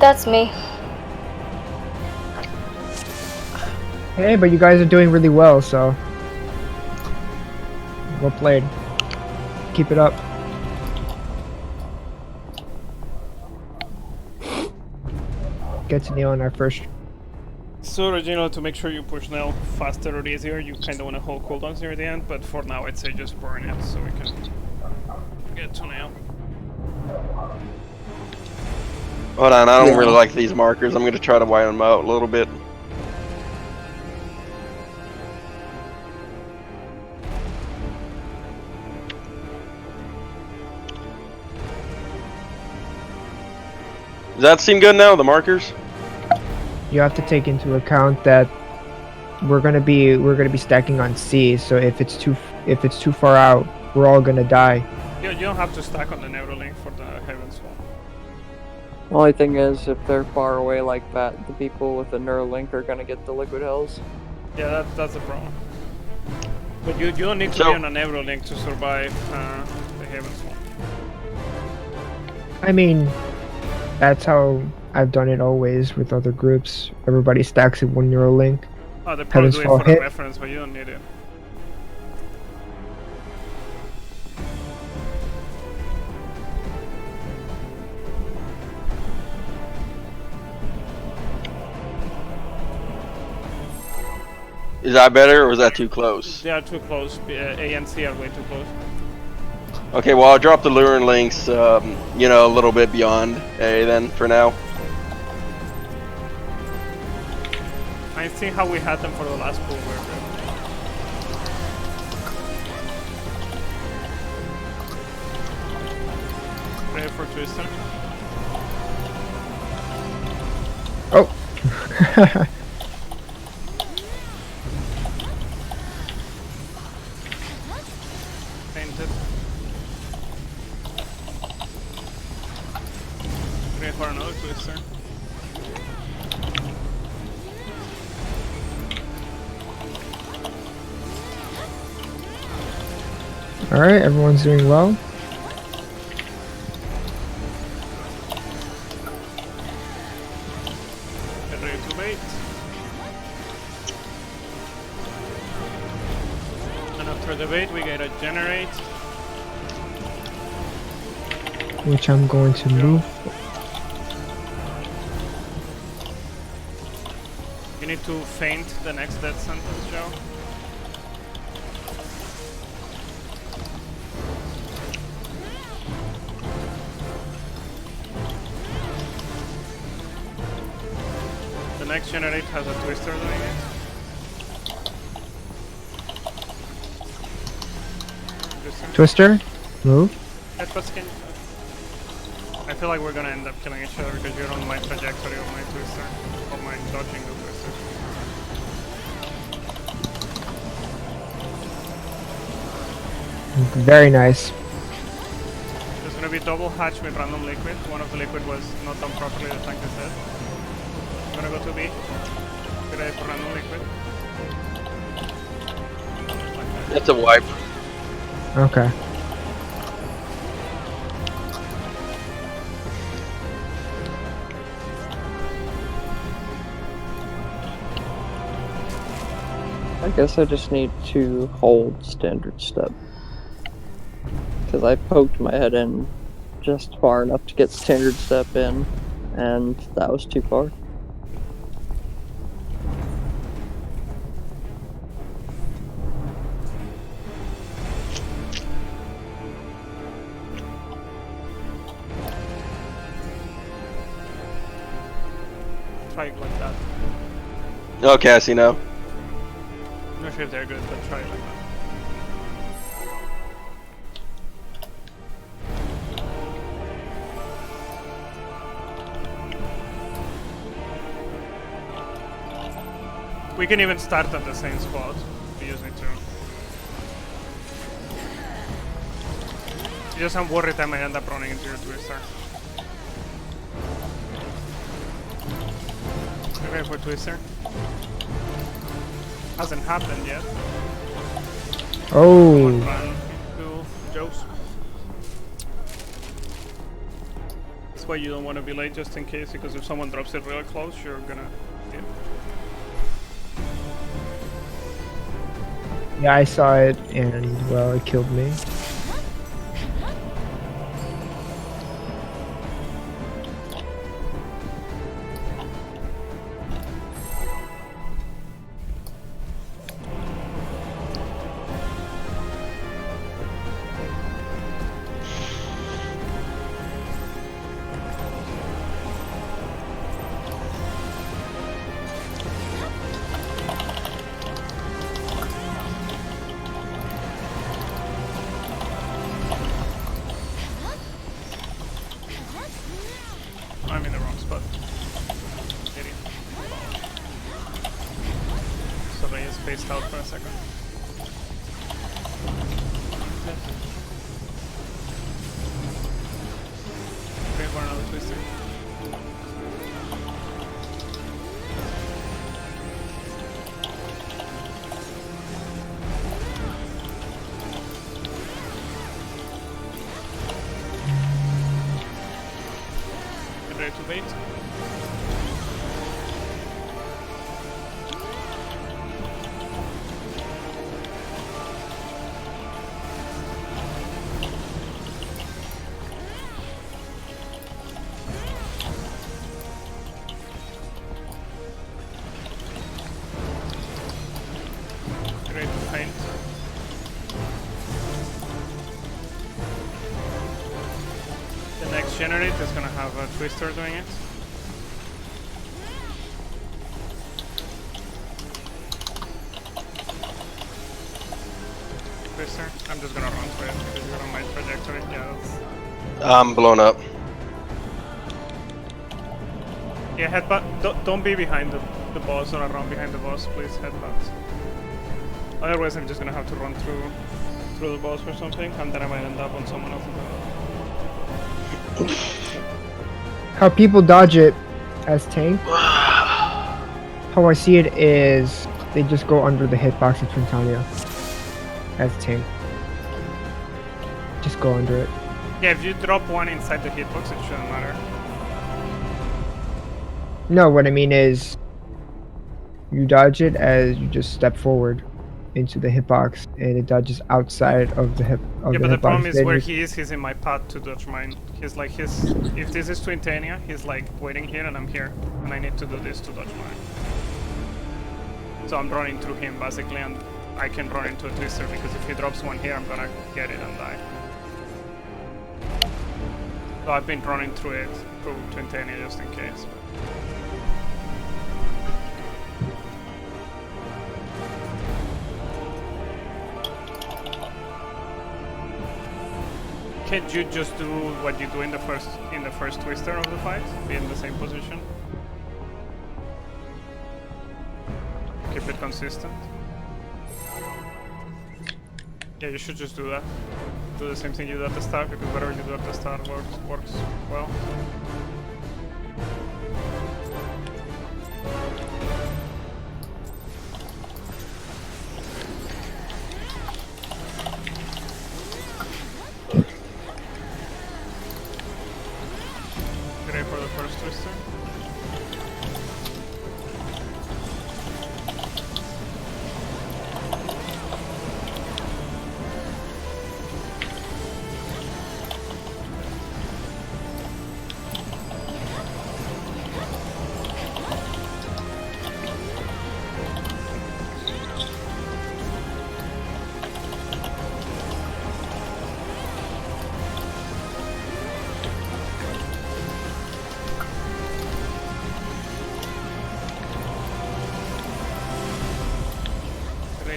That's me. Hey, but you guys are doing really well, so. Well played. Keep it up. get to Neil on our first. So original to make sure you push Nail faster or easier, you kind of want to hold cooldowns near the end, but for now I'd say just burn it so we can get to Nail. Hold on, I don't really like these markers. I'm going to try to widen them out a little bit. Does that seem good now, the markers? You have to take into account that we're gonna be stacking on C. So if it's too far out, we're all gonna die. You don't have to stack on the Neuralink for the Heaven's Wall. Only thing is, if they're far away like that, the people with the Neuralink are gonna get the Liquid Hells. Yeah, that's the problem. But you don't need to be on a Neuralink to survive the Heaven's Wall. I mean, that's how I've done it always with other groups. Everybody stacks it one Neuralink. Oh, they probably do it Fall for hit. a reference, but you don't need it. Is that better or is that too close? They are too close. A and C are way too close. Okay, well I'll drop the luring links, you know, a little bit beyond A then for now. I see how we had them for the last pool. Ready for Twister? Oh. Painted. Ready for another Twister? All right, everyone's doing well. Get ready to bait. And after the bait, we get a generate. Which I'm going to move. You need to feint the next death sentence, Joe. The next generate has a Twister doing it. Twister, move. I feel like we're gonna end up killing each other because you're on my trajectory of my Twister, of my dodging the Twister. Very nice. There's gonna be double hatch with random liquid. One of the liquid was not done properly, the tank is dead. I'm gonna go to B. Get ready for random liquid. That's a wipe. Okay. I guess I just need to hold standard step. Because I poked my head in just far enough to get standard step in, and that was too far. Try it like that. Okay, I see now. I'm not sure if they're good, but try it like that. We can even start at the same spot. We just need to. You just I'm worried I might end up running into your Twister. Ready for Twister? Hasn't happened yet. Oh. One run into Joe's. That's why you don't want to be late just in case, because if someone drops it really close, you're gonna hit. Yeah, I saw it, and well, it killed me. scout for a second. Okay, for another twister. Get ready to bait. Ready to paint. The next generate is gonna have a twister doing it. Twister. I'm just gonna run through it because you're on my trajectory. Yeah, that's... I'm blown up. Yeah, headbutt. Don't be behind the boss or around behind the boss, please. Headbutt. Otherwise, I'm just gonna have to run through the boss or something, and then I might end up on someone else. How people dodge it as tank, how I see it is they just go under the hitbox of Trentania as tank. Just go under it. Yeah, if you drop one inside the hitbox, it shouldn't matter. No, what I mean is you dodge it as you just step forward into the hitbox, and it dodges outside of the hip. Yeah, but the problem is where he is. He's in my path to dodge mine. He's like if this is Twintania, he's like waiting here, and I'm here, and I need to do this to dodge mine. So I'm running through him basically, and I can run into a twister because if he drops one here, I'm gonna get it and die. So I've been running through it, through Twintania just in case. Can't you just do what you do in the first twister of the fight? Be in the same position? Keep it consistent. Yeah, you should just do that. Do the same thing you do at the start, because whatever you do at the start works well. Ready for the first twister?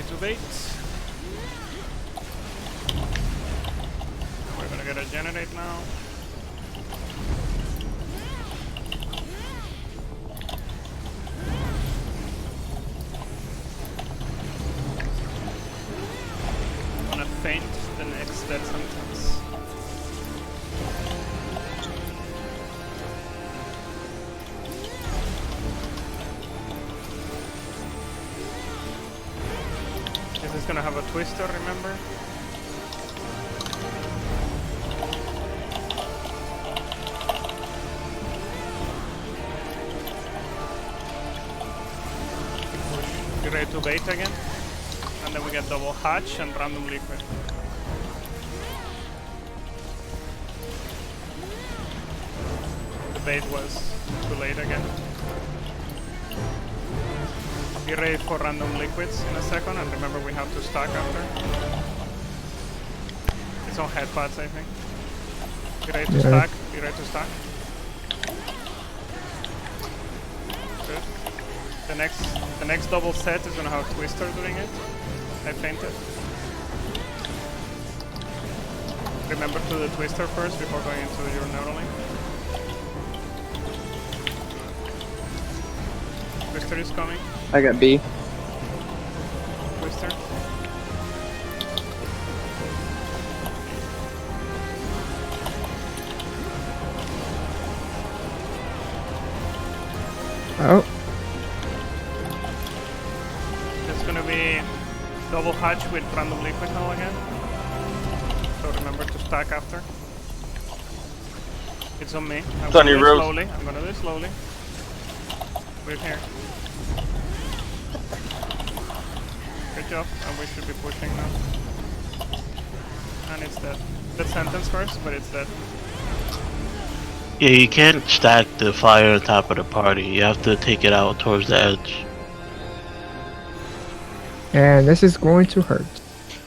To bait. We're gonna get a generate now. I'm gonna faint the next death sentence. This is gonna have a twister, remember? You ready to bait again? And then we get double hatch and random liquid. The bait was too late again. Be ready for random liquids in a second, and remember we have to stack after. It's on headpads, I think. Be ready to stack. Be ready to stack. Good. The next double set is gonna have Twister doing it. I fainted. Remember to do the Twister first before going into your neuralink. Twister is coming. I got B. Twister. Oh, It's gonna be double hatch with random liquid hell again. So remember to stack after. It's on me. I'm It's gonna on your do it road. slowly. I'm gonna do it slowly. We're here. Good job. And we should be pushing now. And it's dead. Dead sentence first, but it's dead. Yeah, you can't stack the fire on top of the party. You have to take it out towards the edge. and this is going to hurt.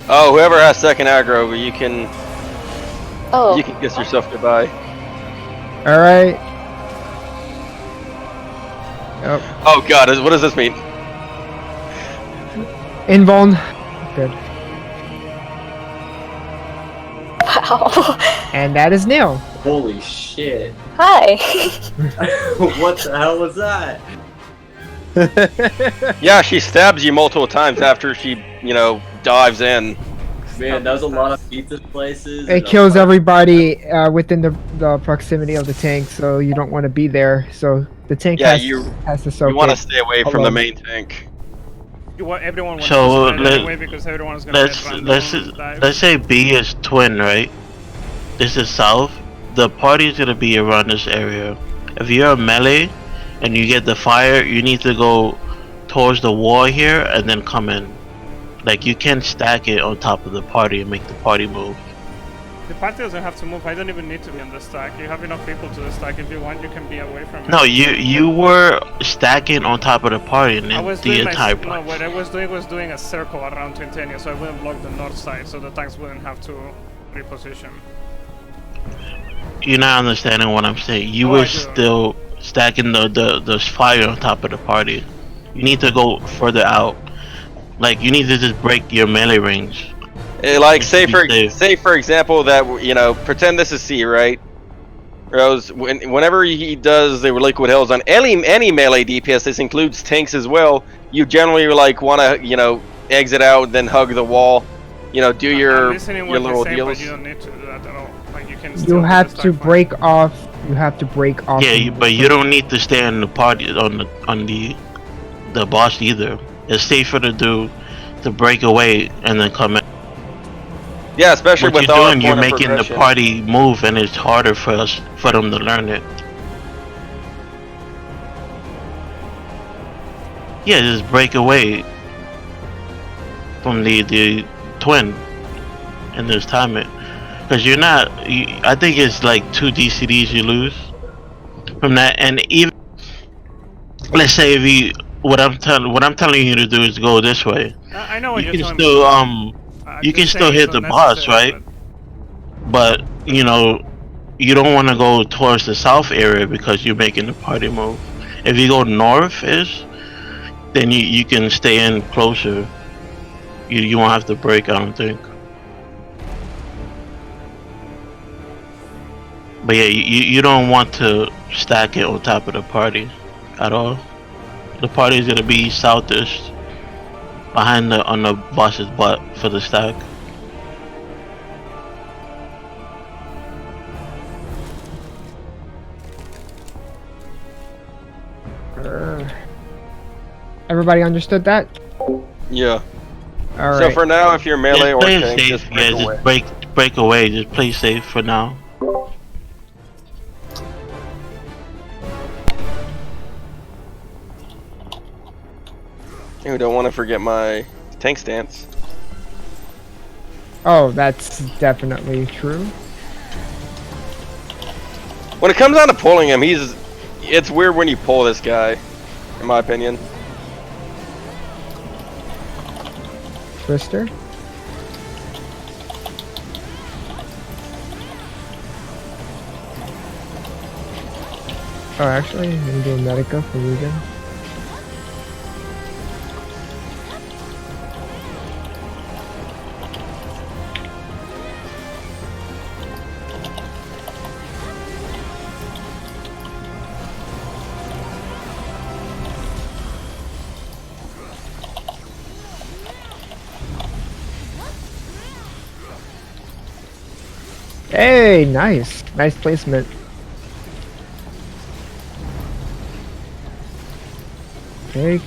Oh, whoever has second aggro, you can Oh, kiss yourself goodbye. All right. Oh, Oh god, what does this mean? invuln. Good. wow. And that is nil. Holy shit! Hi. What the hell was that? Yeah, she stabs you multiple times after she, dives in. Man, that was a lot of pizza places. It kills everybody within the proximity of the tank, so you don't want to be there. So the tank Yeah, has to soak You want to it. stay away from the main tank. Everyone wants So, to spread anyway because everyone's gonna get random dive. let's say B is twin, right? This is south. The party is gonna be around this area. If you're a melee and you get the fire, you need to go towards the wall here and then come in. Like, you can stack it on top of the party and make the party move. The party doesn't have to move. I don't even need to be on the stack. You have enough people to the stack. If you want, you can be away from it. No, you were stacking on top of the party and I then was the doing entire no, party. what I was doing was doing a circle around Twintenia, so I wouldn't block the north side, so the tanks wouldn't have to reposition. You're not understanding what I'm saying. You Oh, I were do. still stacking the fire on top of the party. You need to go further out. Like, you need to just break your melee range. Like, say Be for safe. example that pretend this is C, right? Rose, whenever he does the liquid hills on any melee DPS, this includes tanks as well. You generally want to exit out, then hug the wall. Do your I'm listening your what little they say, but deals. you don't need to do that at all. Like, you can still You do have the to stack fine. break off. You have to break off. Yeah, from but you don't need to stay on the party on the boss either. It's safer to break away and then come in. Yeah, especially What with you're our doing, you're point of making the progression. party move, and it's harder for them to learn it. Yeah, just break away from the twin, and just time it. Because you're not. I think it's like 2 DCDs you lose from that, and even let's say if you what I'm telling you to do is go this way. I know what You you're can telling still me. you can Just still saying hit it's the not boss, necessary, right? But you don't want to go towards the south area because you're making the party move. If you go north-ish, then you can stay in closer. You won't have to break, I don't think. But yeah, you don't want to stack it on top of the party at all. The party is gonna be south-ish, on the boss's butt for the stack. Everybody understood that? Yeah. All So right. for now, if you're melee Just or play it tank, safe. just break Yeah, away. just break away. Just play safe for now. I don't want to forget my tank stance. Oh, that's definitely true. When it comes down to pulling him, it's weird when you pull this guy, in my opinion. Twister. Oh, actually, I'm gonna do a Medica for Rugen. Hey, nice. Nice placement. Okay.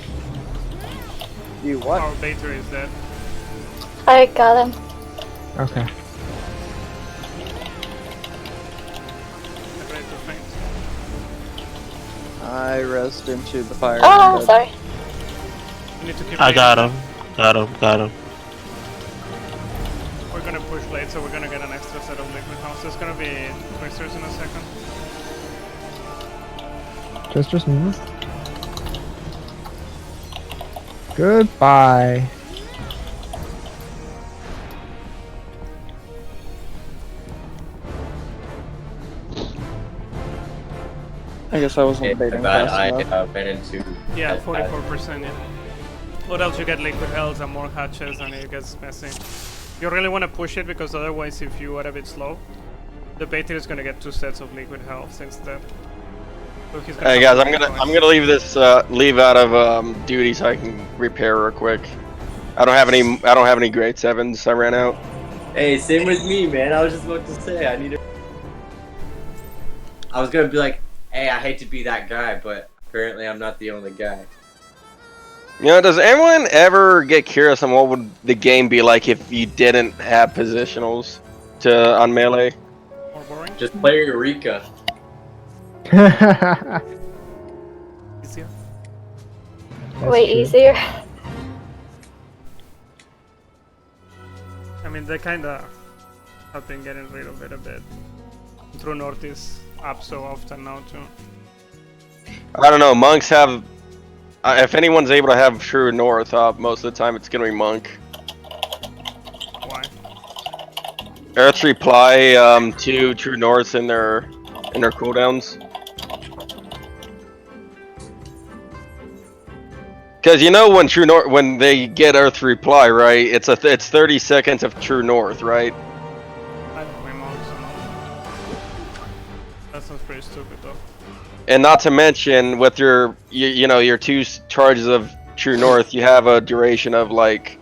You what? Our battery is dead. I got him. Okay. I'm ready to faint. I rezzed into the fire. Oh, but sorry. We need to keep I got waiting. him. Got him. We're gonna push late, so we're gonna get an extra set of liquid house. There's gonna be twisters in a second. Just move. Goodbye. I guess I wasn't Okay, baiting bad. fast I enough. went into. Yeah, 44%. Yeah. What else? You get liquid health and more hatches, and it gets messy. You really want to push it because otherwise, if you are a bit slow, the battery is gonna get 2 sets of liquid health instead. So he's gonna Hey have guys, to I'm wait gonna twice. leave this leave out of duty so I can repair real quick. I don't have any grade 7s. I ran out. Hey, same with me, man. I was just about to say I need to. I was gonna be like, hey, I hate to be that guy, but apparently I'm not the only guy. You know, does anyone ever get curious on what would the game be like if you didn't have positionals on melee? More boring. Just play Eureka. Easier. Way easier. I mean, they kinda have been getting rid of it a bit. True North is up so often now too. I don't know. Monks have. If anyone's able to have True North up, most of the time it's gonna be Monk. Why? Earth reply to True North in their cooldowns. Because you know when True North when they get Earth reply, right? It's 30 seconds of True North, right? I don't play monks, so no. That sounds pretty stupid though. And not to mention with your you know your 2 charges of True North, you have a duration of like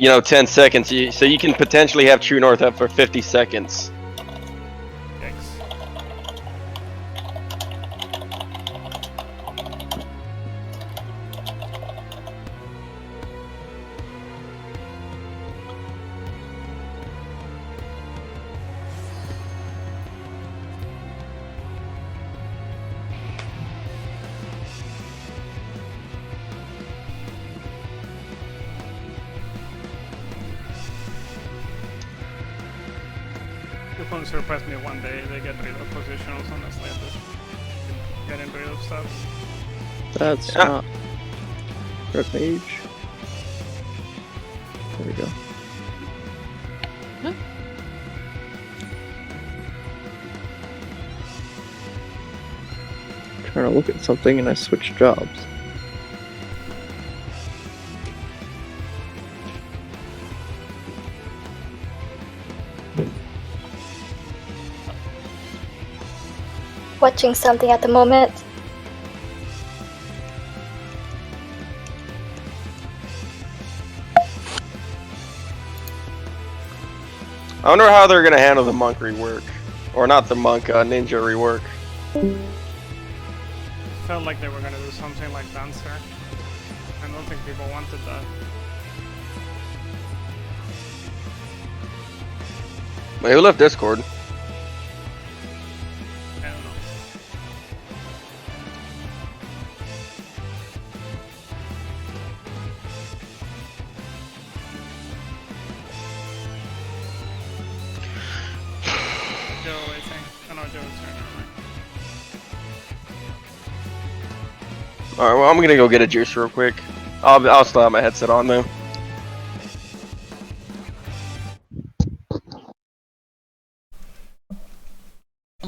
10 seconds. So you can potentially have True North up for 50 seconds. Yikes. If one surpass me one day, they get rid of positionals, honestly, I'm just getting rid of stuff. That's Yeah. not red page. There we go. Trying to look at something and I switched jobs. Watching something at the moment. I wonder how they're gonna handle the Monk rework, or not the Monk Ninja rework. Felt like they were gonna do something like Dancer. I don't think people wanted that. Wait, who left Discord? I don't know. Joe, I think. Oh no, Joe's here. All right, well I'm gonna go get a juice real quick. I'll still have my headset on though.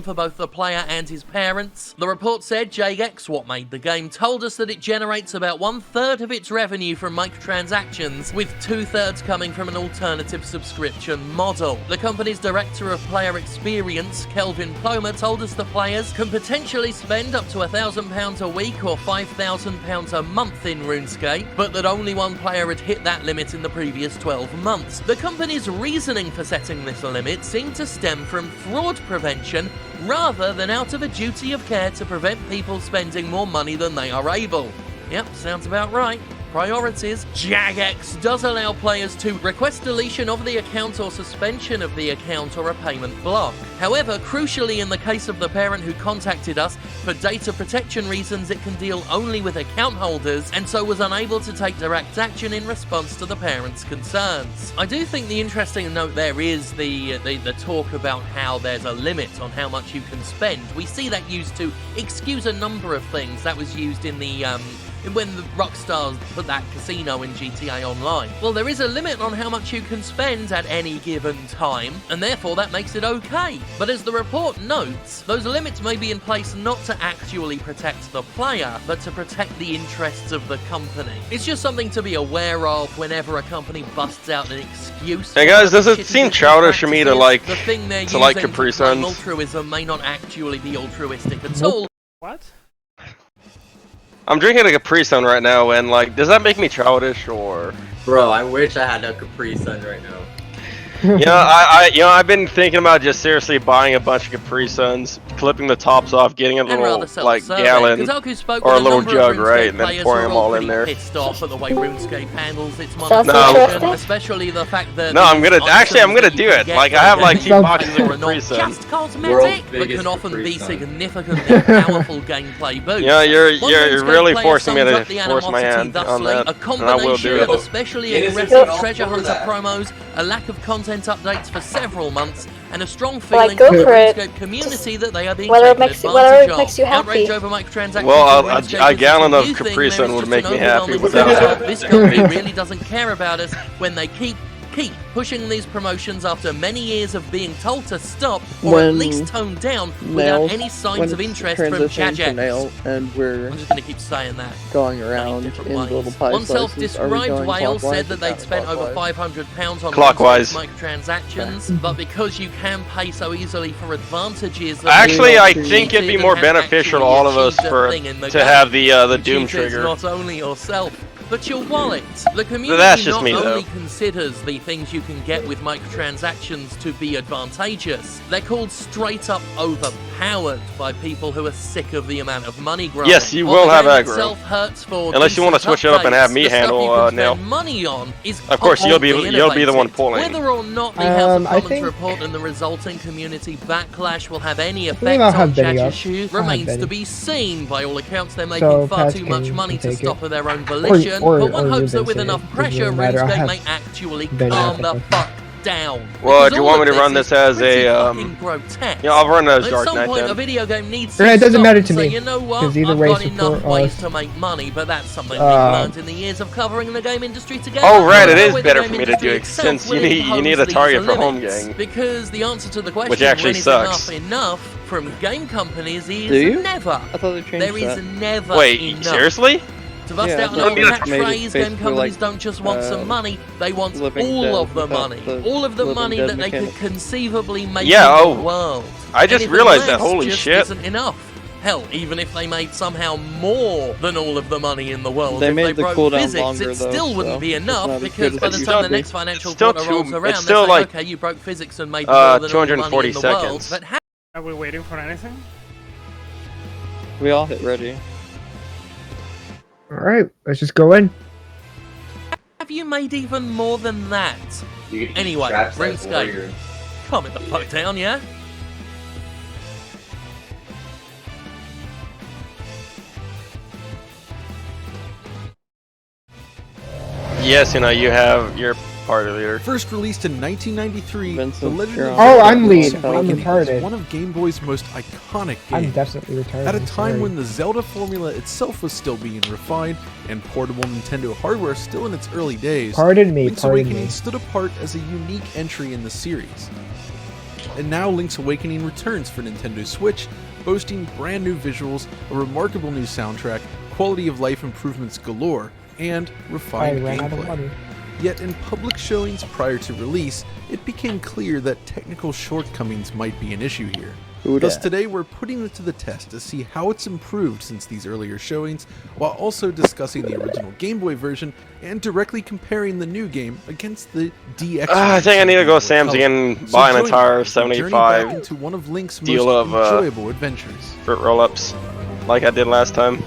for both the player and his parents. The report said Jagex, what made the game, told us that it generates about 1/3 of its revenue from microtransactions, with 2/3 coming from an alternative subscription model. The company's director of player experience, Kelvin Plomer, told us that players can potentially spend up to £1,000 a week or £5,000 a month in RuneScape, but that only one player had hit that limit in the previous 12 months. The company's reasoning for setting this limit seemed to stem from fraud prevention rather than out of a duty of care to prevent people spending more money than they are able. Yep, sounds about right. Priorities. Jagex does allow players to request deletion of the account or suspension of the account or a payment block. However, crucially in the case of the parent who contacted us, for data protection reasons it can deal only with account holders, and so was unable to take direct action in response to the parent's concerns. I do think the interesting note there is the talk about how there's a limit on how much you can spend. We see that used to excuse a number of things. That was used in the when the Rockstars put that casino in GTA Online. Well, there is a limit on how much you can spend at any given time, and therefore that makes it okay. But as the report notes, those limits may be in place not to actually protect the player, but to protect the interests of the company. It's just something to be aware of whenever a company busts out an excuse. Hey guys, does it seem childish for me to like Capri Suns? Altruism may not actually be altruistic at all. What? I'm drinking a Capri Sun right now, and like, does that make me childish or? Bro, I wish I had a Capri Sun right now. I've been thinking about just seriously buying a bunch of Capri Suns, clipping the tops off, getting a little like gallon or a little jug, right, and then pouring them all in there. Pissed off at the way RuneScape handles its monetization, especially the fact that I'm gonna do it. Like I have like 2 boxes of Capri Suns. Just cosmetic, but can often be significantly powerful gameplay boosts. Yeah, you're really forcing me to force my hand on that, and I will do it. Especially aggressive treasure hunter promos, a lack of content updates for several months, and a strong feeling go from the for it. RuneScape community that they are being Whatever taken makes advantage of. you happy. Outrage over microtransactions. Well, in RuneScape a is gallon a of new Capri thing. Sun There would is make just me an happy overwhelming without sense that. of this company really doesn't care about us when they keep pushing these promotions after many years of being told to stop or at least toned down without any signs of interest from Jagex. And we're I'm just going to keep saying that. going around in little pie One slices. self-described whale said that they'd spent over £500 on microtransactions, but because you can pay so easily for advantages... Actually, I think it'd be more beneficial to all of us to have the Doom trigger. Not only yourself, but your wallet. The community That's just not me, only though. considers the things you can get with microtransactions to be advantageous, they're called straight up overpowered by people who are sick of the amount of money growing. Yes, you will have aggro. Hurts for unless you want to switch it up and have me handle Nail. Money on is of course, you'll be the one pulling. Whether or not the House of Commons report and the resulting community backlash will have any effect on Jagex remains to be seen. By all accounts, they're making far too much money to stop of their own volition. But one hopes that with enough pressure, RuneScape may actually calm the fuck down. Well, do you want me to run this as a, yeah, I'll run it as Dark Knight then. A video game needs to it doesn't matter to say, me. you know what, Because either I've way, got enough support ways us. to make money, but that's something we've learned in the years of covering the game industry together. Oh, right, it is The better game for me to industry do it itself since you will need a impose target these for home limits, gang. Because the answer to the question, Which actually when is sucks. enough from game companies is Do you? never. I thought they changed There is that. never Wait, enough. seriously? To bust Yeah, out an I old mean, catchphrase, made it game basically companies like, don't just want some money, they want Living all Dead of the without money. the All of the Living money Dead that they could mechanic. conceivably make Yeah, in the world. I just Anything realized that, less holy just shit. isn't enough. Hell, even if they made somehow more than all of the money in the world, They if made they the broke cooldown physics, longer, it though, still wouldn't so be it's enough, not as because good by as the you time the thought. next financial still quarter too- rolls around, it's still they say, like, okay, you broke physics and made more than all the money 240 in the world, seconds. but how Are we waiting for anything? We all hit ready. Alright, let's just go in. have you made even more than that? Anyway, RuneScape. Calm it the fuck down, yeah? Yes, you have your party leader. First released in 1993, Vincent, The Legend you're of on. Oh, Zelda I'm lead. Link's I'm Awakening retarded. is one of Game Boy's most iconic I'm games. definitely retarded. At a I'm time sorry. when the Zelda formula itself was still being refined and portable Nintendo hardware still in its early days, Pardon me, Link's pardon Awakening me. stood apart as a unique entry in the series. And now Link's Awakening returns for Nintendo Switch, boasting brand new visuals, a remarkable new soundtrack, quality of life improvements galore, and refined gameplay. Yet in public showings prior to release, it became clear that technical shortcomings might be an issue here. Thus today we're putting it to the test to see how it's improved since these earlier showings, while also discussing the original Game Boy version and directly comparing the new game against the DX. I think I need to go Samsy and buy an entire 75 into one of Link's deal most of enjoyable adventures. fruit roll-ups, like I did last time.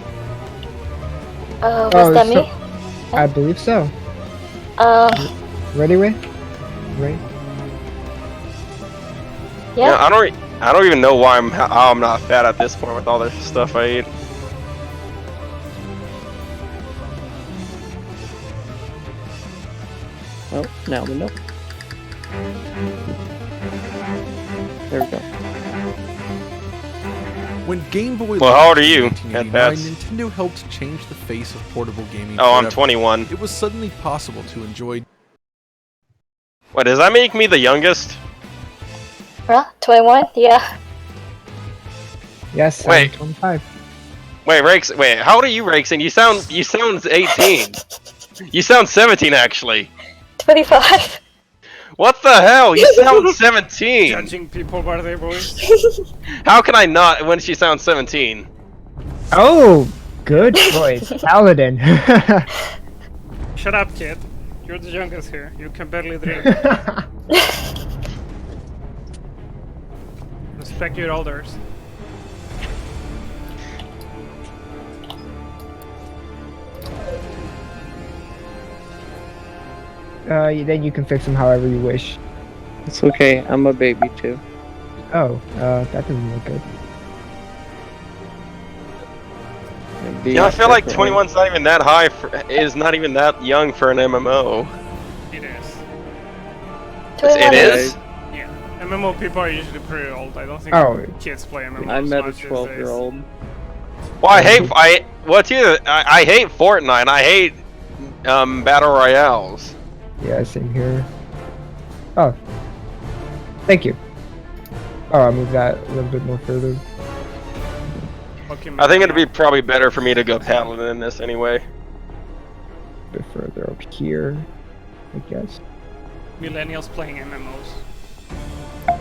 Was that me? I believe so. Ready, Ray? Ray? Yeah. I don't even know why how I'm not fat at this point with all the stuff I eat. Oh, now we know. There we go. When Game Boy Well, how old are you? launched in 1989, Nintendo helped change the face of portable gaming. Oh, I'm forever. 21. It was suddenly possible to enjoy. What, does that make me the youngest? Huh? 21? Yeah. Yes, Wait. I'm 25. Wait, Rakes. Wait, how old are you, Rakes? And you sound 18. You sound 17, actually. 25. What the hell? You sound 17. Judging people by their voice. How can I not when she sounds 17? Oh, good choice. Paladin. Shut up, kid. You're the youngest here. You can barely drink. Respect your elders. Then you can fix them however you wish. It's okay, I'm a baby too. Oh, that doesn't look good. Yeah, I feel like 21's not even that high. Is not even that young for an MMO. It is. It is. Yeah. MMO people are usually pretty old. I don't think kids play MMOs. I met a much these 12-year-old. Well, I hate. I hate Fortnite. I hate battle royales. Yeah, same here. Oh. Thank you. Oh, I'll move that a little bit more further. I think it'd be probably better for me to go Paladin in this anyway. A bit further up here, I guess. Millennials playing MMOs.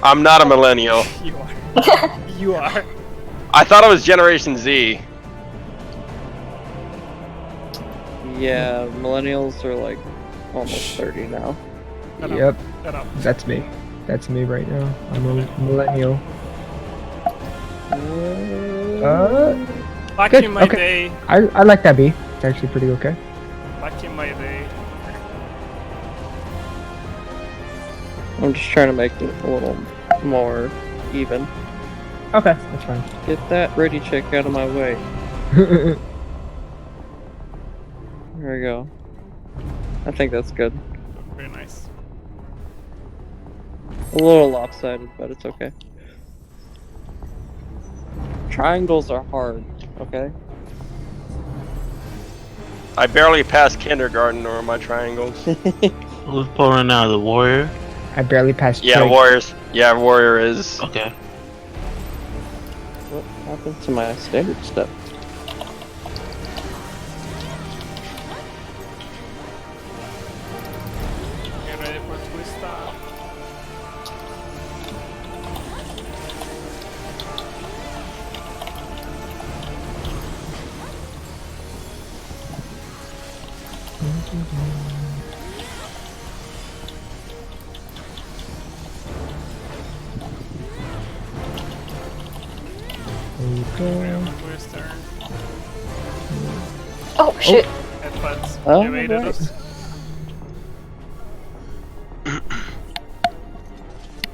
I'm not a millennial. You are. You are. I thought it was Generation Z. Yeah, millennials are like almost 30 now. Yep. That's me. That's me right now. I'm a millennial. Back good. in my day. I like that B. It's actually pretty okay. Back in my day. I'm just trying to make it a little more even. Okay, that's fine. Get that ready chick out of my way. There we go. I think that's good. Very nice. A little lopsided, but it's okay. Triangles are hard, okay? I barely passed kindergarten or my triangles. Who's pulling now? The warrior? I barely passed. Yeah, Trig. warriors. Yeah, warrior is. Okay. What happened to my standard step? Get ready for twist up. Oh shoot! Headbutts. Oh, Evaded right. us.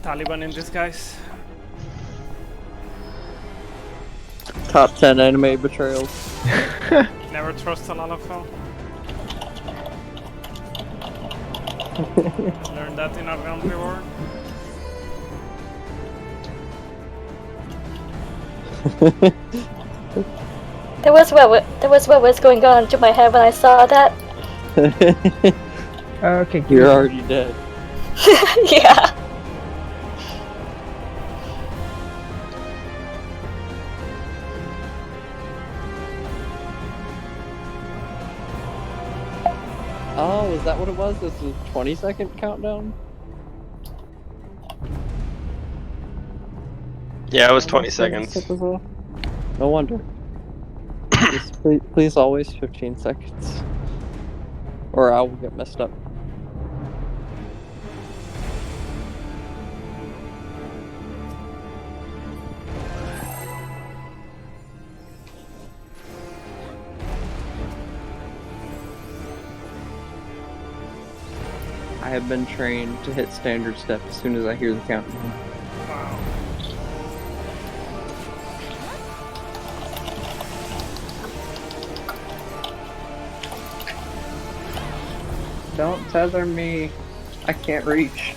Taliban in disguise. Top 10 anime betrayals. Never trust a Lalafell. Learned that in a Boundary War. That was what was going on into my head when I saw that. Okay, You're already dead. Yeah. was? This is a 20-second countdown? Yeah, it was 20 Almost when the seconds. stick was off. No wonder. Just please always 15 seconds. Or I will get messed up. I have been trained to hit standard step as soon as I hear the countdown. Wow. Don't tether me. I can't reach.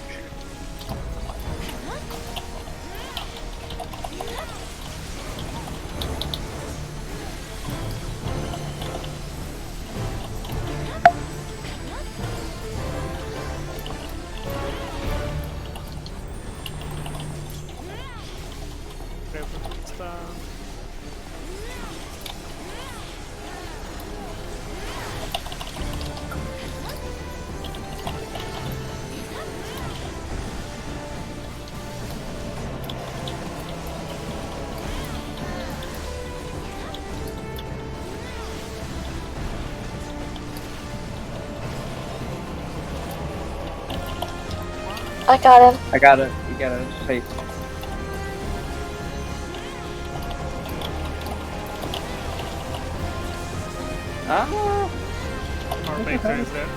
I got him. I got it. You gotta face. Ah! Our baker is dead.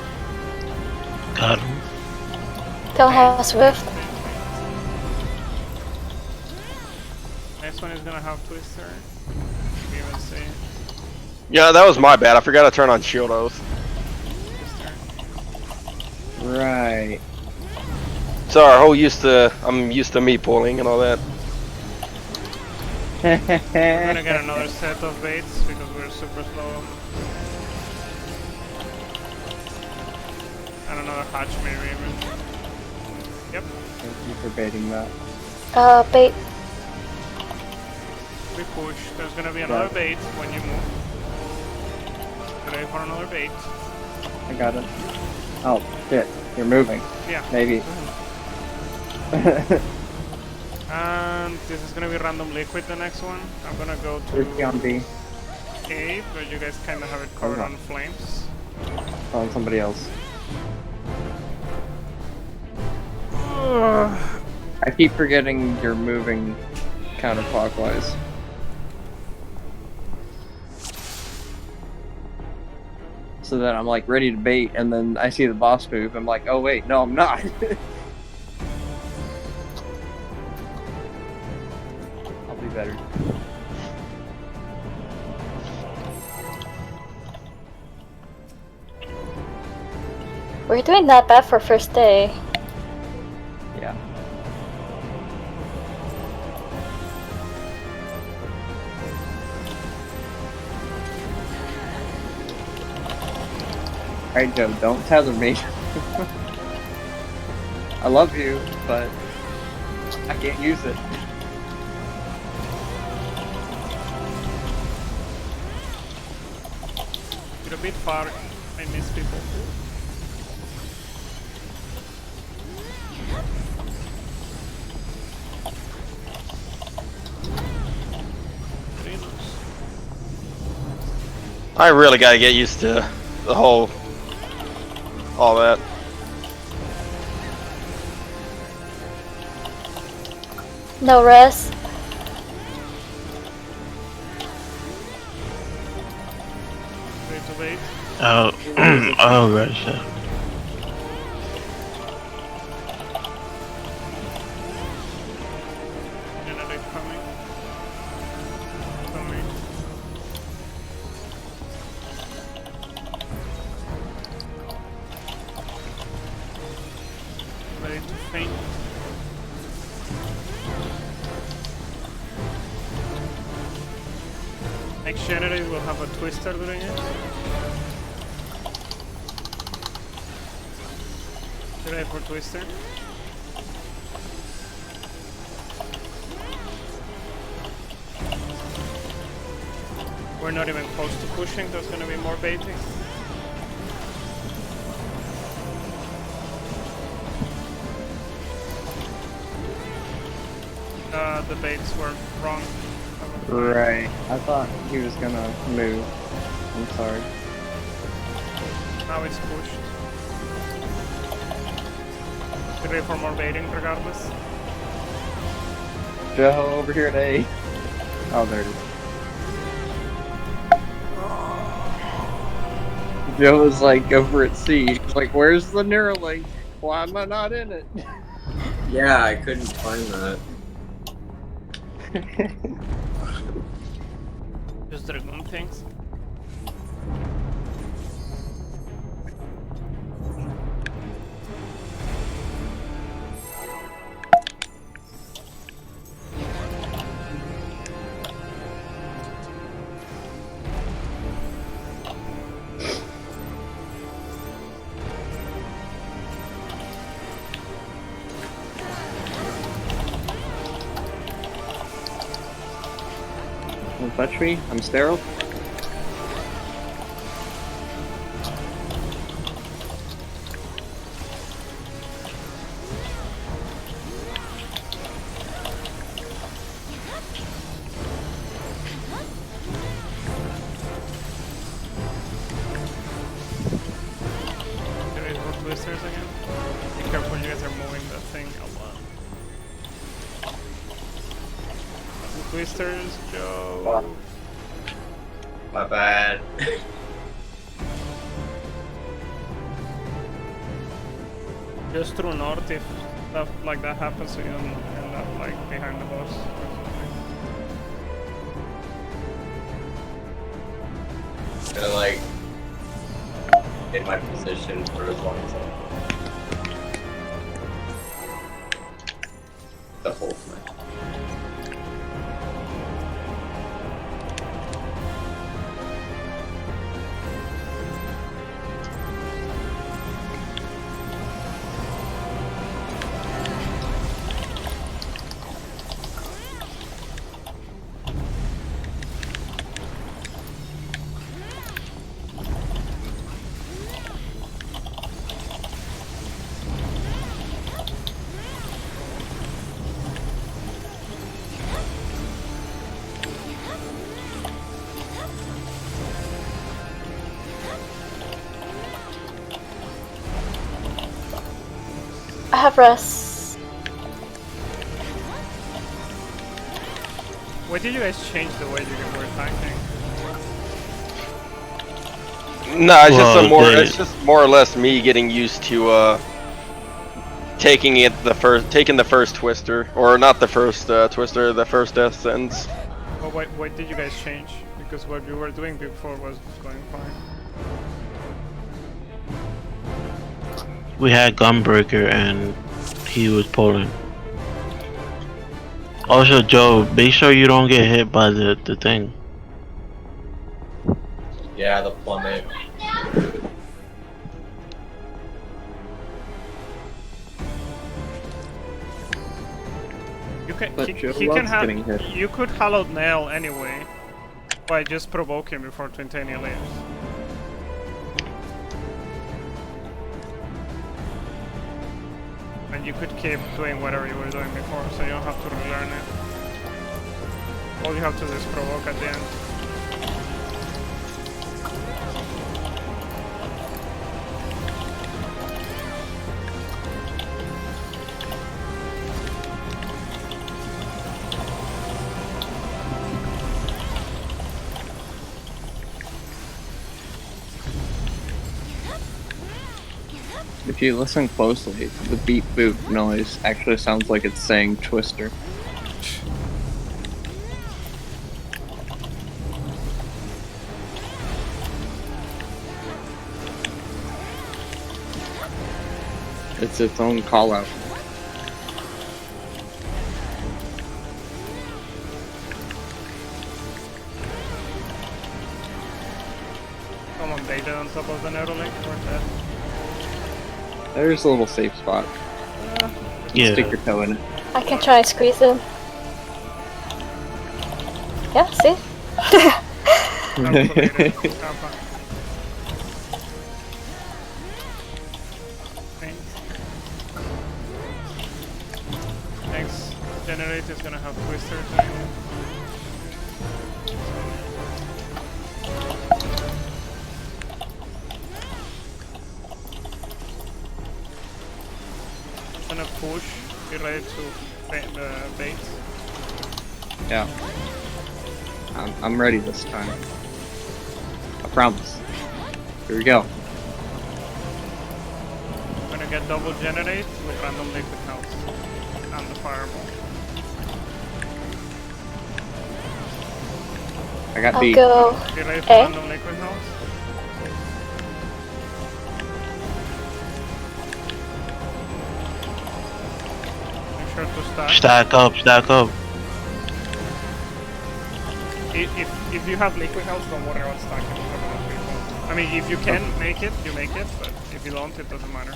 Got him. Don't have Swift. Next one is gonna have Twister. We even see Yeah, that was my bad. I forgot to turn on Shield Oath. Twister. Right. Sorry, I'm used to me pulling and all that. We're gonna get another set of baits because we're super slow. And another hatch maybe even. Yep. Thank you for baiting that. Bait. We push. There's gonna be another bait when you move. Ready for another bait. I got it. Oh, shit. You're moving. Yeah. Maybe. And this is gonna be random liquid the next one. I'm gonna go Risky on B. to cave, but you guys kinda have it covered on flames. On somebody else. I keep forgetting you're moving counterclockwise. So that I'm like ready to bait, and then I see the boss move. I'm like, oh wait, no, I'm not. I'll be better. We're doing not bad for first day. Yeah. Alright, Joe, don't tether me. I love you, but I can't use it. You're a bit far. I miss people. I really gotta get used to the whole, all that. No rest. Wait to wait. Oh, oh, right, so. Another coming. Coming. Ready to faint. Next generation will have a twister during it. Ready for twister. We're not even close to pushing, there's gonna be more baiting. the baits were wrong. Right. I thought he was gonna move. I'm sorry. Now it's pushed. Get ready for more baiting regardless. Joe, over here at A. Oh, there it is. Joe was like over at C. He's like, where's the Neuralink? Why am I not in it? Yeah, I couldn't find that. Just dragoon things. Don't touch me. I'm sterile. Get ready for twisters again. Be careful, you guys are moving that thing a lot. Twisters, Joe. My bad. Just through north if stuff like that happens, so you don't end up like behind the boss. I'm gonna like in my position for as long as I can. The whole thing. I have rest. Why did you guys change the way you were attacking? No, it's Well, just a more. they- It's just more or less me getting used to taking the first twister, or not the first twister, the first death sentence. Well, why did you guys change? Because what you were doing before was going fine. We had Gunbreaker and he was pulling. Also, Joe, make sure you don't get hit by the thing. Yeah, the plummet. You can. But He Joe can loves have. getting hit. You could hallowed nail anyway, by just provoking before Twintania leaves. And you could keep doing whatever you were doing before, so you don't have to relearn it. All you have to do is provoke at the end. If you listen closely, the beep boop noise actually sounds like it's saying Twister. It's its own call out. Someone baited on top of the Neuralink or that. There's a little safe spot. Yeah. Stick your toe in it. I can try and squeeze in. Yeah, see? Calculated. Have fun. Thanks. Thanks, generate is gonna have twisters in it. Gonna push, be ready to bait. Yeah. I'm ready this time. I promise. Here we go. I'm gonna get double generate with random liquid health and the fireball. I got I'll beat. go Be ready for A. random liquid health. Make sure to stack. Stack up, stack up. If you have liquid health, don't worry about stacking. I mean, if you can make it, you make it, but if you don't, it doesn't matter.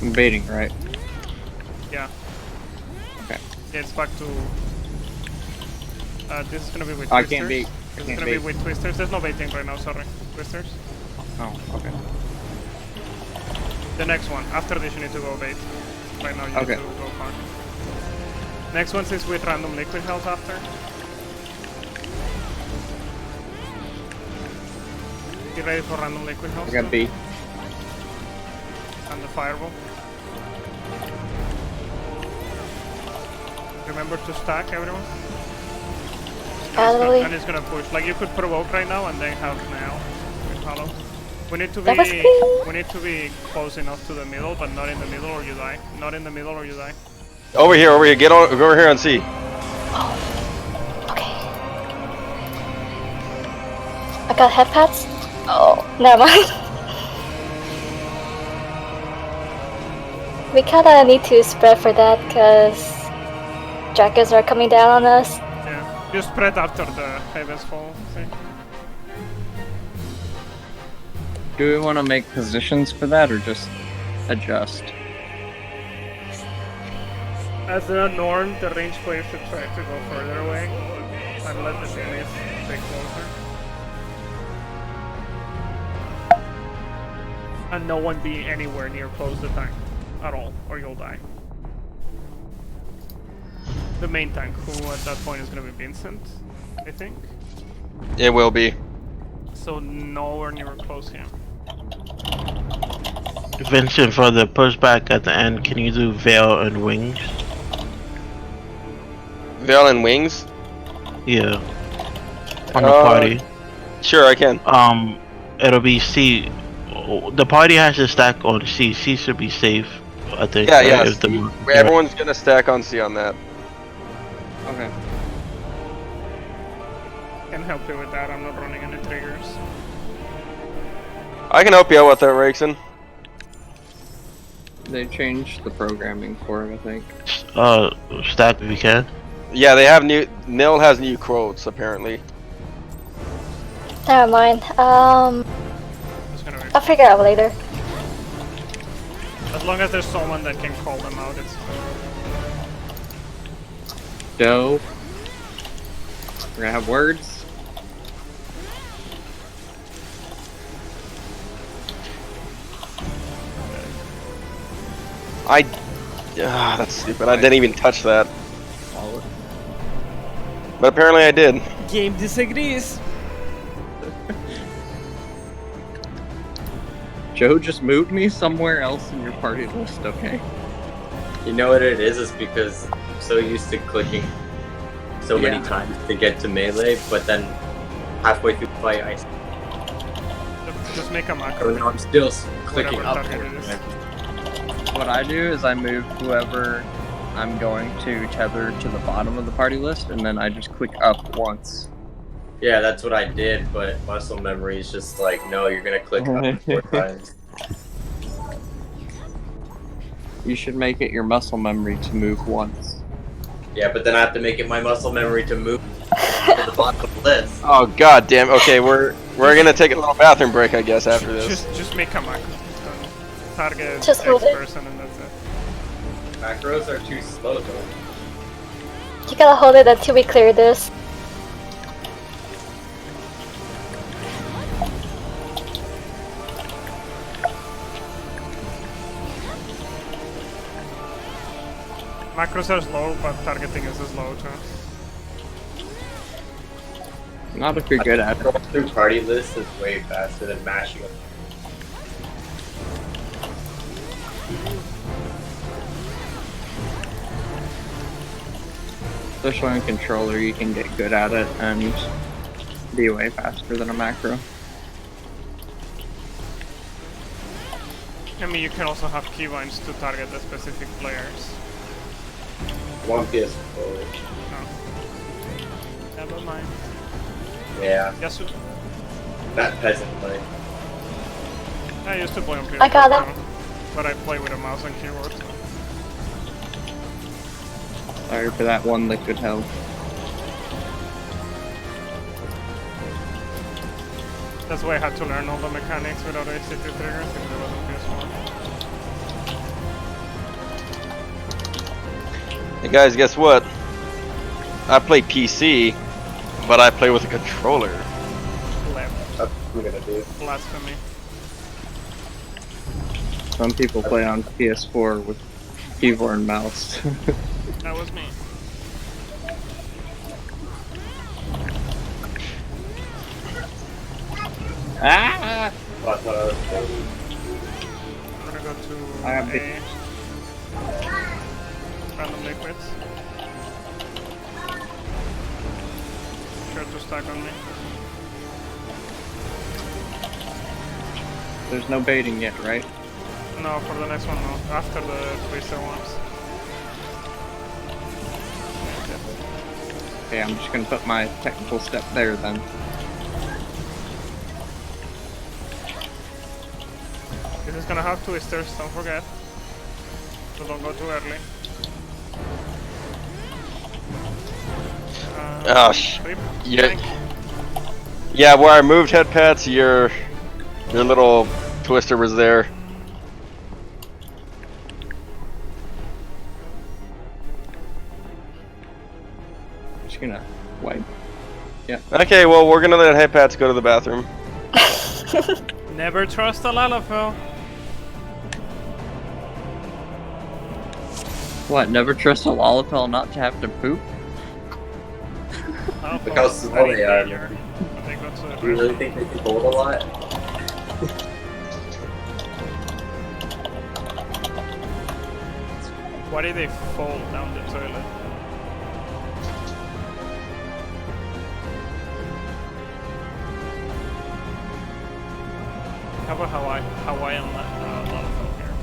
I'm baiting, right? Yeah. Okay. Yeah, it's back to... this is gonna be with I twisters. can't bait. This is gonna be with twisters. There's no baiting right now, sorry. Twisters. Oh, okay. The next one. After this you need to go bait. Right now you Okay. need to go farm. Next one is with random liquid health after. Get ready for random liquid health. I got too. beat. And the fireball. Remember to stack, everyone. Finally. And it's gonna push. Like you could provoke right now and then have now with Hollow. We need to That was be clean. we need to be close enough to the middle, but not in the middle or you die. Not in the middle or you die. Over here, over here. Get on, go over here and see. Okay. I got head pats. Oh, never mind. We kinda need to spread for that because dragons are coming down on us. Yeah. You spread after the heavens fall. See? Do we want to make positions for that or just adjust? As a norm, the range players should try to go further away and let the enemies stay closer. And no one be anywhere near close the tank at all, or you'll die. The main tank, who at that point is gonna be Vincent, I think. It will be. So nowhere near close him. Vincent, for the pushback at the end, can you do Veil and Wings? Veil and Wings? Yeah. On the party. Sure, I can. It'll be C. The party has to stack on C. C should be safe, I think. Yeah, right? yeah. If the- Everyone's gonna stack on C on that. Okay. Can help you with that, I'm not running any triggers. I can help you out with that, Rakeson. They changed the programming for it, I think. Stack if you can. Yeah, they have new. Nil has new quotes apparently. Never mind. Just gonna wait. I'll figure it out later. As long as there's someone that can call them out, it's fine. Doe. We're gonna have words. That's stupid. I didn't even touch that. Solid. But apparently I did. Game disagrees. Joe, just move me somewhere else in your party list, okay? You know what it is because I'm so used to clicking so many times to get to melee, but then halfway through the fight I Just make a macro. I'm still clicking Whatever up. target it is. What I do is I move whoever I'm going to tether to the bottom of the party list, and then I just click up once. Yeah, that's what I did, but muscle memory is just like, no, you're gonna click up 4 times. You should make it your muscle memory to move once. Yeah, but then I have to make it my muscle memory to move to the bottom of the list. Oh god damn. Okay, we're gonna take a little bathroom break, I guess, after this. Just make a macro. Target Just X hold it. person and that's it. Macros are too slow though. You gotta hold it until we clear this. Macros are slow, but targeting is slow too. Not if you're good at it. Going through party lists is way faster than mashing them. Especially on controller, you can get good at it and be way faster than a macro. I mean, you can also have keybinds to target the specific players. One PS4. No. Never mind. Yeah. Yes. That peasant play. I used to play on PS4. I got it. But I play with a mouse and keyboard. Sorry for that one liquid health. That's why I had to learn all the mechanics without ACT triggers because it wasn't PS4. Hey guys, guess what? I play PC, but I play with a controller. Left. That's what we're gonna do. Blasphemy. Some people play on PS4 with keyboard and mouse. That was me. Ah! We're gonna go to I have A. Random liquids. Sure to stack on me. There's no baiting yet, right? No, for the next one, no. After the twister ones. Okay, I'm just gonna put my technical step there then. This is gonna have twisters, don't forget. So don't go too early. Oh, Creep, yeah. tank. Yeah, where I moved head pads, your little twister was there. Just gonna wipe. Yeah. Okay, well we're gonna let head pads go to the bathroom. Never trust a Lalafell. What, never trust a Lalafell not to have to poop? Look how small they are. Do Do you really think they can hold a lot? Why did they fall down the toilet? How about Hawaiian Lalafell here?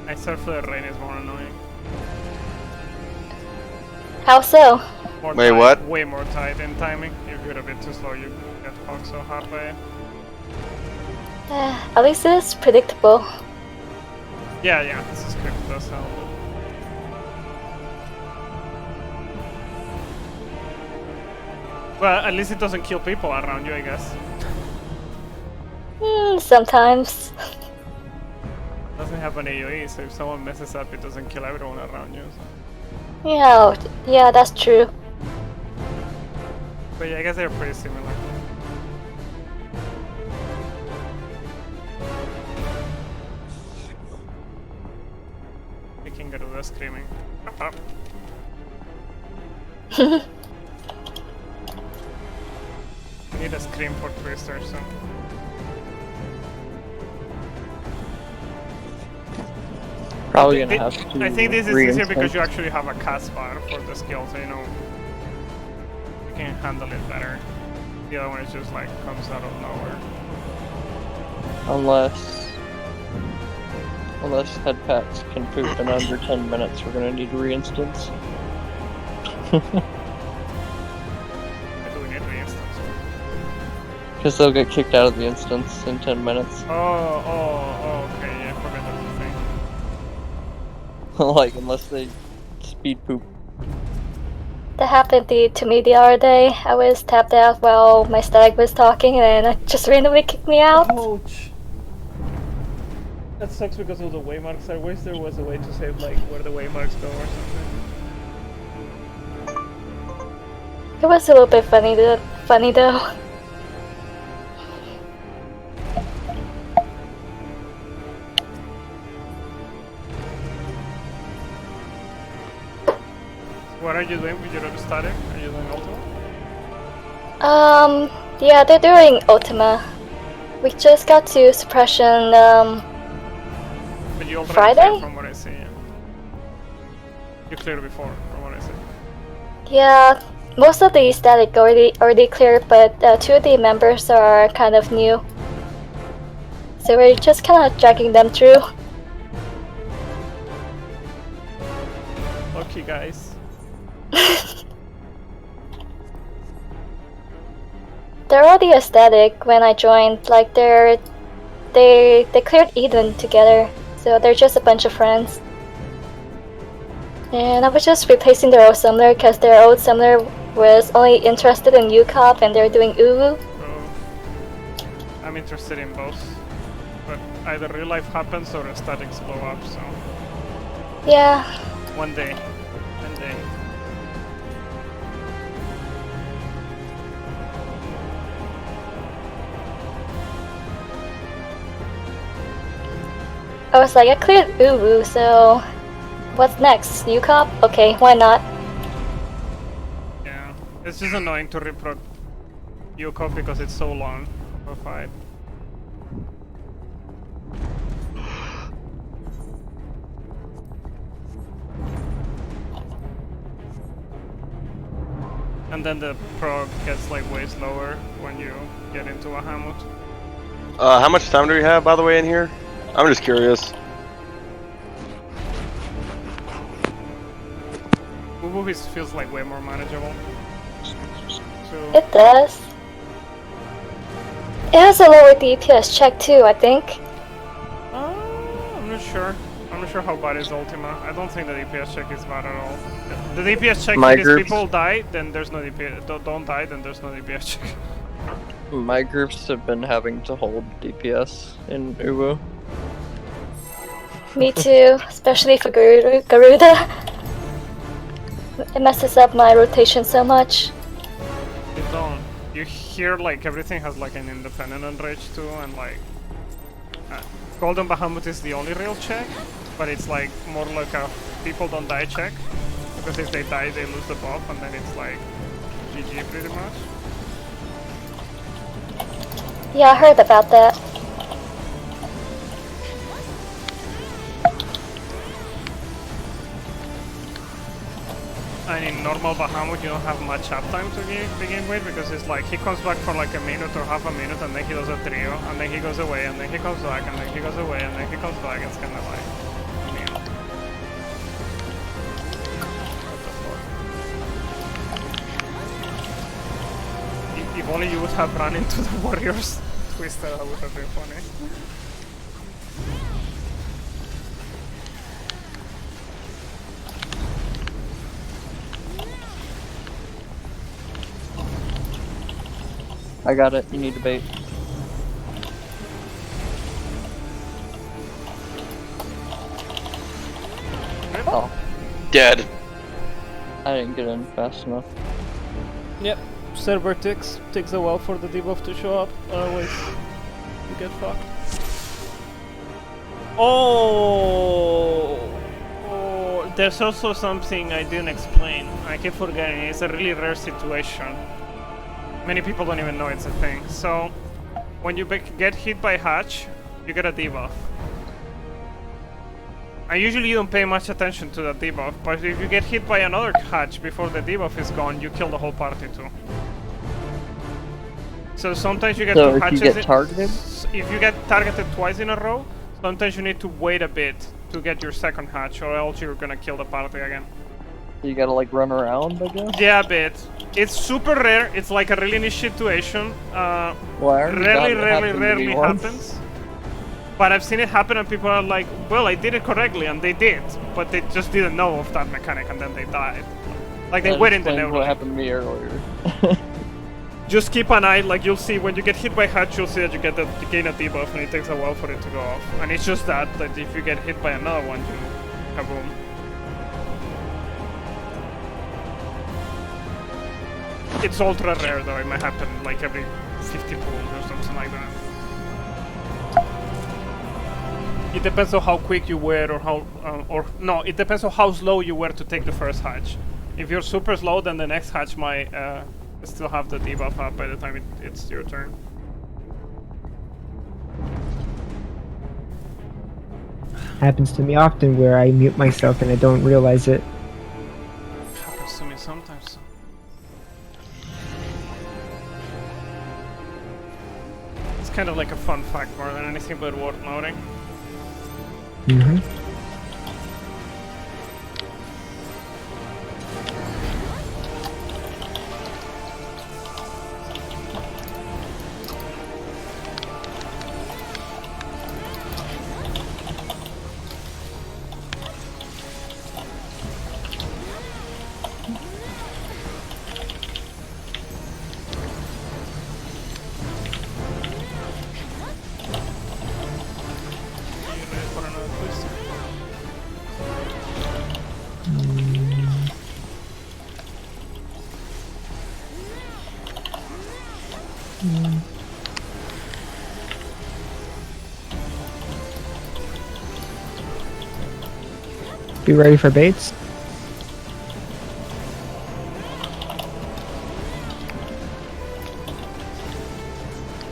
I surf the rain is more annoying. How so? More Wait, tight, what? Way more tight in timing. If you're a bit too slow, you get caught so halfway. At least it's predictable. Yeah, this is good. Does help. Well, at least it doesn't kill people around you, I guess. Sometimes. Doesn't have an AoE, so if someone messes up, it doesn't kill everyone around you. So. Yeah, that's true. But yeah, I guess they're pretty similar. We can go to the screaming. We need a scream for Twister, so. Probably gonna have to. I think this is easier because you actually have a cast bar for the skill, so you know you can handle it better. The other one is just like comes out of nowhere. Unless head pats can poop in under 10 minutes, we're gonna need re-instance. I do need the instance. Because they'll get kicked out of the instance in 10 minutes. Oh, okay, yeah, I forgot that's the thing. Like, unless they speed poop. That happened to me the other day. I was tapped out while my stag was talking and it just randomly kicked me out. Ouch. That sucks because of the waymarks. I wish there was a way to save like where the waymarks go or something. It was a little bit funny though. What are you doing with your static? Are you doing Ultima? Yeah, they're doing Ultima. We just got to suppression, But you already Friday? cleared from what I see. Yeah. You cleared before, from what I see. Yeah, most of the static already cleared, but 2 of the members are kind of new. So we're just kind of dragging them through. Lucky guys. They're already ecstatic when I joined. Like they cleared Eden together, so they're just a bunch of friends. And I was just replacing their old summoner because their old summoner was only interested in UCOB and they're doing UWU. So I'm interested in both, but either real life happens or statics blow up. So Yeah. one day. I was like, I cleared UWU, so what's next? UCOB? Okay, why not? Yeah, it's just annoying to reproc UCOB because it's so long of a fight. And then the proc gets like way slower when you get into a Hamut. How much time do we have, by the way, in here? I'm just curious. Ubu feels like way more manageable. So It does. It has a lower DPS check too, I think. I'm not sure. I'm not sure how bad is Ultima. I don't think the DPS check is bad at all. The DPS check is if people die, then there's no DPS. Don't die, then there's no DPS check. My groups have been having to hold DPS in UWU. Me too, especially for Garuda. It messes up my rotation so much. You don't. You hear like everything has like an independent enrage too, and like Golden Bahamut is the only real check, but it's like more like a people don't die check, because if they die they lose the buff, and then it's like GG pretty much. Yeah, I heard about that. And in normal Bahamut you don't have much uptime to begin with, because it's like he comes back for like a minute or half a minute, and then he does a trio, and then he goes away, and then he comes back, and then he goes away, and then he comes back. It's kind of like, I mean, what the fuck. If only you would have run into the warriors twister, that would have been funny. I got it. You need to bait. Oh. Dead. I didn't get in fast enough. Yep, server takes a while for the debuff to show up, otherwise you get fucked. Oh, there's also something I didn't explain. I keep forgetting. It's a really rare situation. Many people don't even know it's a thing. So, when you get hit by hatch, you get a debuff. And usually you don't pay much attention to the debuff, but if you get hit by another hatch before the debuff is gone, you kill the whole party too. So sometimes you get two hatches. So if you get targeted? If you get targeted twice in a row, sometimes you need to wait a bit to get your second hatch, or else you're gonna kill the party again. You gotta like run around, I guess? Yeah, a bit. It's super rare. It's like a really niche situation. Rarely happens. But I've seen it happen, and people are like, well, I did it correctly, and they did. But they just didn't know of that mechanic, and then they died. Like, they went in the what happened to me earlier. just keep an eye. Like you'll see when you get hit by hatch, you'll see that you gain a debuff, and it takes a while for it to go off. And it's just that if you get hit by another one, you kaboom. It's ultra rare though. It might happen like every 50 pulls or something like that. It depends on how quick you were, or how, it depends on how slow you were to take the first hatch. If you're super slow, then the next hatch might still have the debuff up by the time it's your turn. Happens to me often where I mute myself and I don't realize it. Happens to me sometimes. It's kind of like a fun fact more than anything, but worth noting. Mm-hmm. Be ready for baits.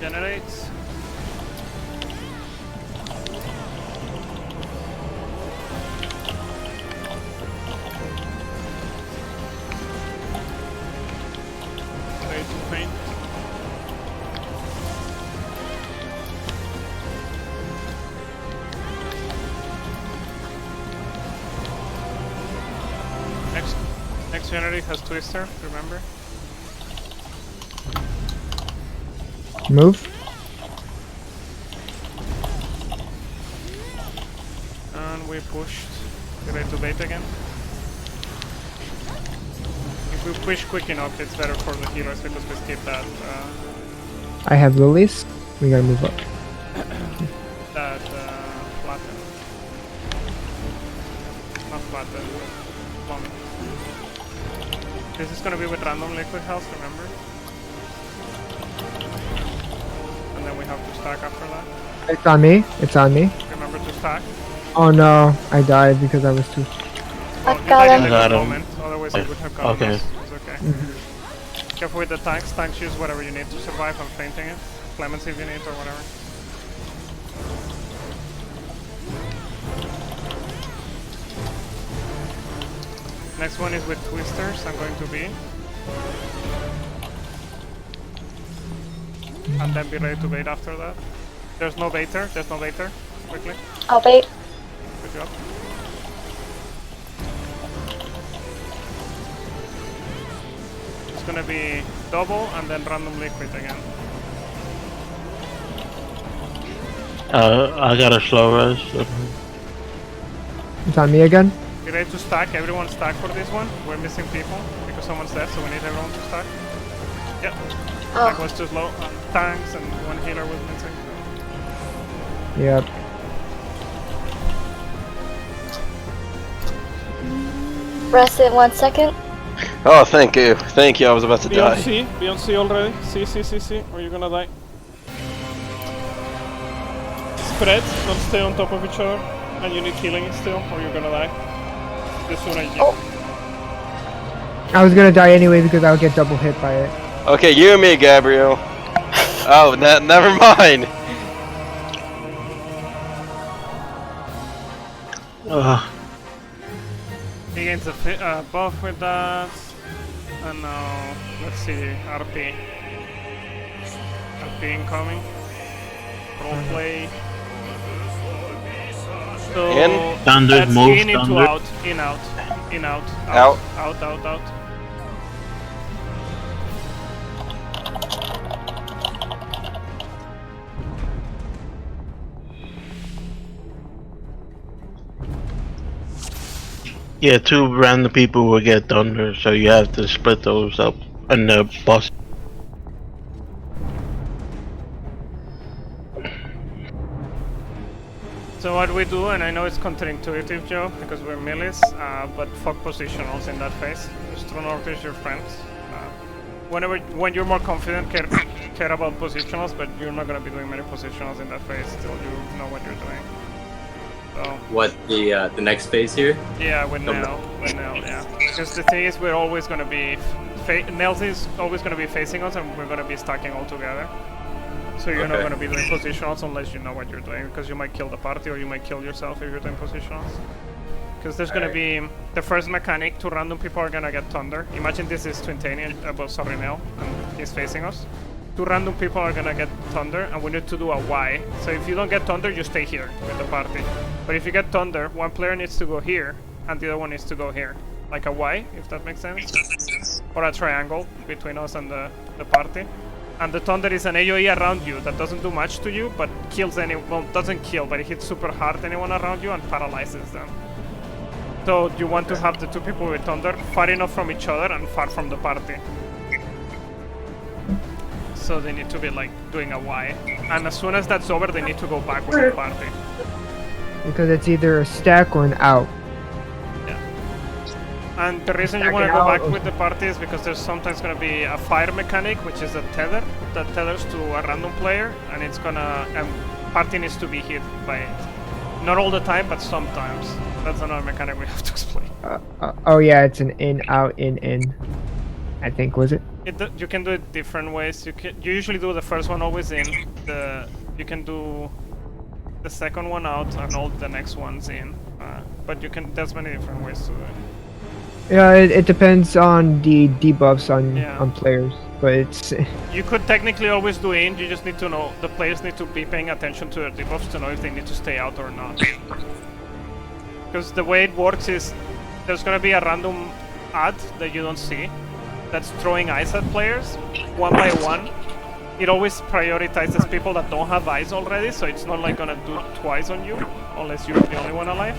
Generates. Ready to faint. Next generate has Twister, remember? Move. And we pushed. Get ready to bait again. If we push quick enough, it's better for the healers because we skip that. I have lilies. We gotta move up. That flatten. Not flatten. Plummet. This is gonna be with random liquid health, remember? And then we have to stack after that. It's on me. It's on me. Remember to stack. Oh no, I died because I was too. I got him. Got him. Moment, otherwise it would have gone. Okay. It's okay. Careful with the tanks. Tanks use whatever you need to survive. I'm fainting it. Clemency if you need or whatever. Next one is with twisters. I'm going to be. And then be ready to bait after that. There's no baiter. There's no baiter. Quickly. I'll bait. Good job. It's gonna be double and then random liquid again. I got a slow res. It's on me again. Be ready to stack. Everyone stack for this one. We're missing people because someone's dead, so we need everyone to stack. Yep. Stack was too slow. Tanks and one healer was missing. Yep. Rest in 1 second. Oh, thank you. Thank you. I was about to Be on die. C. Be on C already. C, or you're gonna die. Spread. Don't stay on top of each other. And you need healing still, or you're gonna die. The sooner you... I was gonna die anyway because I would get double hit by it. Okay, you and me, Gabriel. Oh, never mind. He gains a buff with that. And now, let's see, RP. RP incoming. Roleplay. So In. Thunder, that's move, in into thunder. out, in out, in out, Out. out. Yeah, 2 random people will get thunder, so you have to split those up and the boss. So what we do, and I know it's counterintuitive, Joe, because we're melees, but fuck positionals in that phase. Just throw north is your friends. When you're more confident, care about positionals, but you're not gonna be doing many positionals in that phase till you know what you're doing. So. What, the next phase here? Yeah, with Nail, yeah. Because the thing is, we're always gonna be Nails is always gonna be facing us, and we're gonna be stacking all together. So you're not gonna be doing positionals unless you know what you're doing, because you might kill the party or you might kill yourself if you're doing positionals. Because there's gonna be the first mechanic. 2 random people are gonna get Thunder. Imagine this is Twintanian, sorry, Nail, and he's facing us. 2 random people are gonna get Thunder, and we need to do a Y. So if you don't get Thunder, you stay here with the party. But if you get Thunder, one player needs to go here, and the other one needs to go here. Like a Y, if that makes sense. Or a triangle between us and the party. And the Thunder is an AoE around you that doesn't do much to you, but kills well, doesn't kill, but it hits super hard anyone around you and paralyzes them. So you want to have the 2 people with Thunder far enough from each other and far from the party. So they need to be like doing a Y. And as soon as that's over, they need to go back with the party. Because it's either a stack or an out. Yeah. And the reason you want to go back with the party is because there's sometimes going to be a fire mechanic, which is a tether that tethers to a random player, and it's gonna party needs to be hit by it. Not all the time, but sometimes. That's another mechanic we have to explain. Oh yeah, it's an in, out, in. I think, was it? You can do it different ways. You usually do the first one always in. You can do the second one out and all the next ones in. But there's many different ways to do it. Yeah, it depends on the debuffs on players, but it's. You could technically always do in. You just need to know the players need to be paying attention to their debuffs to know if they need to stay out or not. Because the way it works is there's gonna be a random ad that you don't see that's throwing ice at players one by one. It always prioritizes people that don't have ice already, so it's not like gonna do twice on you unless you're the only one alive.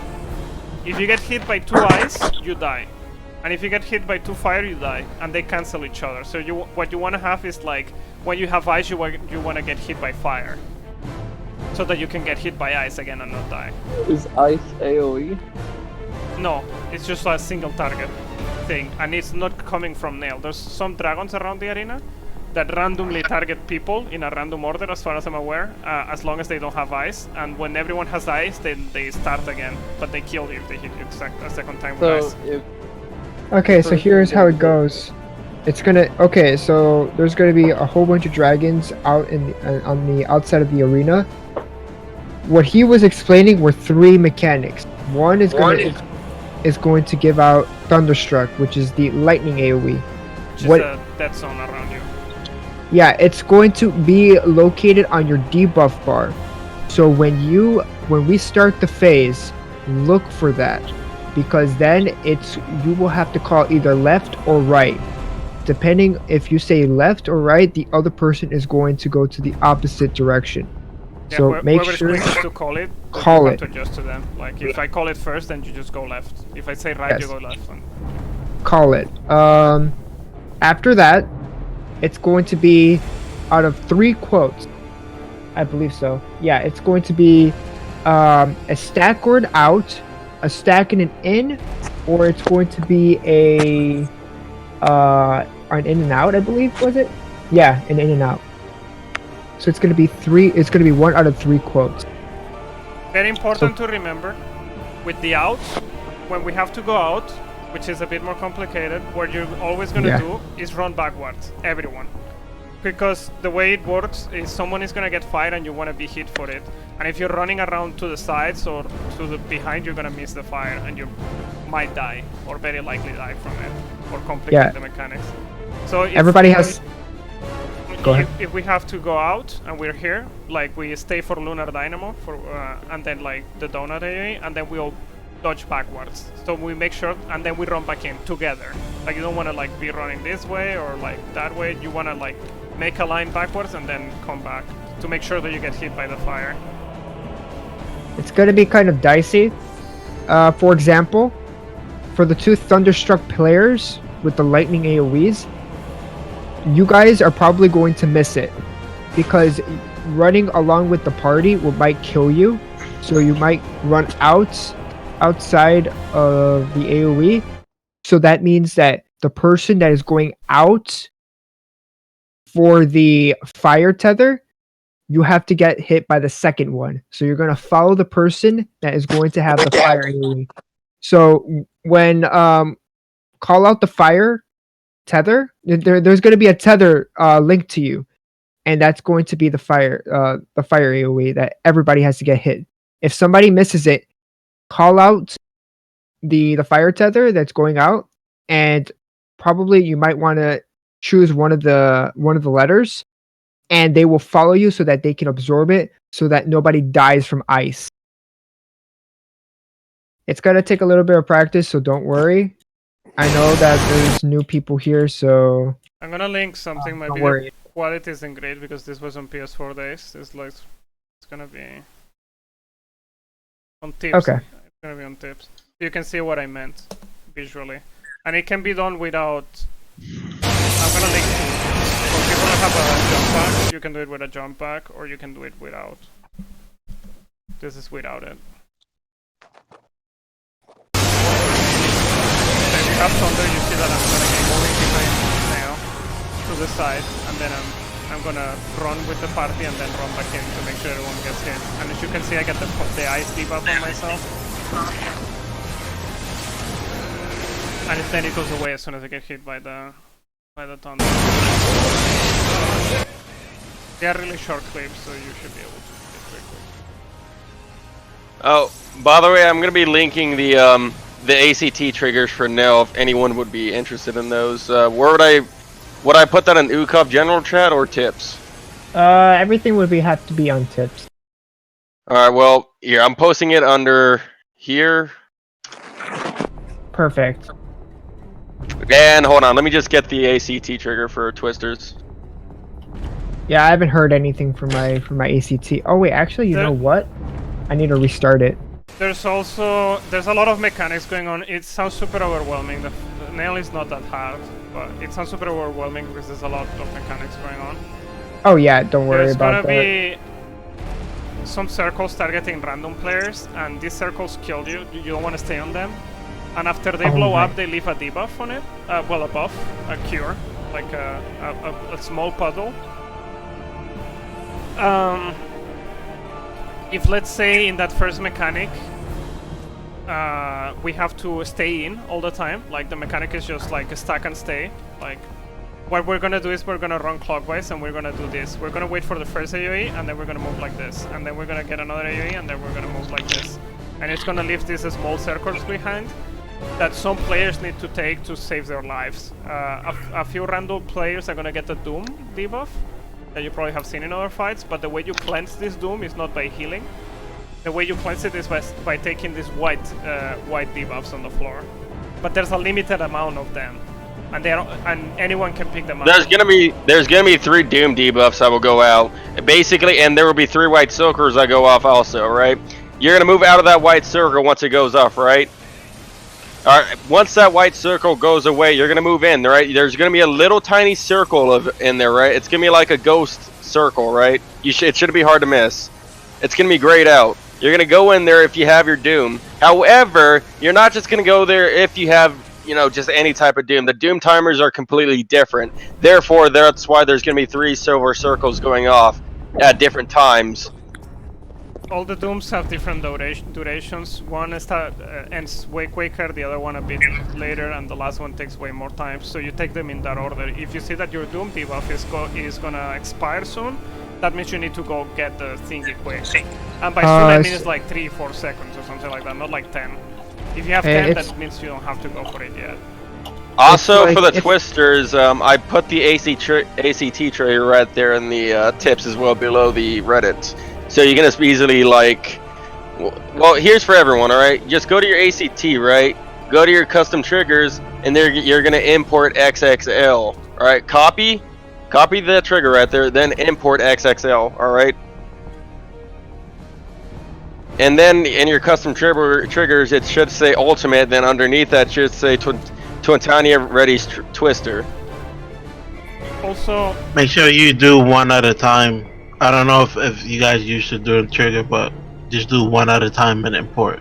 If you get hit by 2 ice, you die. And if you get hit by 2 fire, you die, and they cancel each other. So what you want to have is like when you have ice, you want to get hit by fire, so that you can get hit by ice again and not die. Is ice AoE? No, it's just a single target thing, and it's not coming from Nail. There's some dragons around the arena that randomly target people in a random order, as far as I'm aware, as long as they don't have ice. And when everyone has ice, then they start again, but they kill you if they hit you a second time with ice. Okay, so here's how it goes. It's gonna so there's gonna be a whole bunch of dragons out on the outside of the arena. What he was explaining were 3 mechanics. One is going to give out Thunderstruck, which is the lightning AoE. Which is a dead zone around you. Yeah, it's going to be located on your debuff bar. So when we start the phase, look for that. Because then you will have to call either left or right. Depending if you say left or right, the other person is going to go to the opposite direction. Yeah, so make sure to call it. Call it. To adjust to them. Like if I call it first, then you just go left. If I say right, you go left. Call it. After that, it's going to be out of 3 quotes. I believe so. Yeah, it's going to be a stack or an out, a stack and an in, or it's going to be an in and out, I believe, was it? Yeah, an in and out. So it's going to be 3. It's going to be 1 out of 3 quotes. Very important to remember, with the out, when we have to go out, which is a bit more complicated, what you're always going to do is run backwards, everyone. Because the way it works is someone is going to get fired and you want to be hit for it. And if you're running around to the sides or to the behind, you're going to miss the fire and you might die, or very likely die from it, or complicate the mechanics. So everybody has... Go ahead. If we have to go out and we're here, like we stay for Lunar Dynamo, and then like the Donut AoE, and then we'll dodge backwards. So we make sure, and then we run back in together. Like you don't want to like be running this way or like that way. You want to like make a line backwards and then come back to make sure that you get hit by the fire. It's going to be kind of dicey. For example, for the 2 Thunderstruck players with the lightning AoEs, you guys are probably going to miss it because running along with the party might kill you. So you might run outside of the AoE. So that means that the person that is going out for the fire tether, you have to get hit by the second one. So you're going to follow the person that is going to have the fire AoE. So when call out the fire tether, there's going to be a tether linked to you, and that's going to be the fire AoE that everybody has to get hit. If somebody misses it, call out the fire tether that's going out, and probably you might want to choose one of the letters, and they will follow you so that they can absorb it, so that nobody dies from ice. It's gonna take a little bit of practice, so don't worry. I know that there's new people here, so I'm gonna link something. My video worry. quality isn't great because this was on PS4 days. It's gonna be on tips. Okay. It's gonna be on tips. You can see what I meant visually, and it can be done without. I'm gonna link to. For people that have a jump pack, you can do it with a jump pack, or you can do it without. This is without it. If you have thunder, you see that I'm gonna get moving behind now to the side, and then I'm gonna run with the party and then run back in to make sure everyone gets hit. And as you can see, I get the ice debuff on myself. And then it goes away as soon as I get hit by the thunder. They are really short clips, so you should be able to get quickly. Oh, by the way, I'm gonna be linking the ACT triggers for now if anyone would be interested in those. Where would I put that in UCOB general chat or tips? Everything would have to be on tips. Alright, well, here, I'm posting it under here. Perfect. And hold on, let me just get the ACT trigger for twisters. Yeah, I haven't heard anything from my ACT. Oh wait, actually, you know what? I need to restart it. There's a lot of mechanics going on. It sounds super overwhelming. The nail is not that hard, but it sounds super overwhelming because there's a lot of mechanics going on. Oh yeah, don't worry about that. There's gonna be some circles targeting random players, and these circles kill you. You don't want to stay on them. And after they blow up, they leave a debuff on it. Well, a buff, a cure, like a small puddle. If let's say in that first mechanic we have to stay in all the time, like the mechanic is just like a stack and stay, like what we're gonna do is we're gonna run clockwise and we're gonna do this. We're gonna wait for the first AoE and then we're gonna move like this, and then we're gonna get another AoE and then we're gonna move like this, and it's gonna leave these small circles behind that some players need to take to save their lives. A few random players are gonna get the Doom debuff that you probably have seen in other fights, but the way you cleanse this Doom is not by healing. The way you cleanse it is by taking these white debuffs on the floor. But there's a limited amount of them, and anyone can pick them up. There's gonna be 3 Doom debuffs that will go out, basically, and there will be 3 white circles that go off also, right? You're gonna move out of that white circle once it goes off, right? Alright, once that white circle goes away, you're gonna move in, right? There's gonna be a little tiny circle in there, right? It's gonna be like a ghost circle, right? It shouldn't be hard to miss. It's gonna be grayed out. You're gonna go in there if you have your Doom. However, you're not just gonna go there if you have, you know, just any type of Doom. The Doom timers are completely different. Therefore, that's why there's gonna be 3 silver circles going off at different times. All the Dooms have different durations. One ends way quicker, the other one a bit later, and the last one takes way more time. So you take them in that order. If you see that your Doom debuff is gonna expire soon, that means you need to go get the thingy quick. And by soon I mean it's like 3-4 seconds or something like that, not like 10. If you have 10, that means you don't have to go for it yet. Also, for the twisters, I put the ACT trigger right there in the tips as well below the Reddit. So you can just easily, like, well, here's for everyone, alright? Just go to your ACT, right? Go to your custom triggers, and there you're going to import XXL, alright? Copy the trigger right there, then import XXL, alright? And then in your custom triggers, it should say Ultimate, then underneath that should say Twintania Ready's Twister. Also, make sure you do one at a time. I don't know if you guys used to do a trigger, but just do one at a time and import.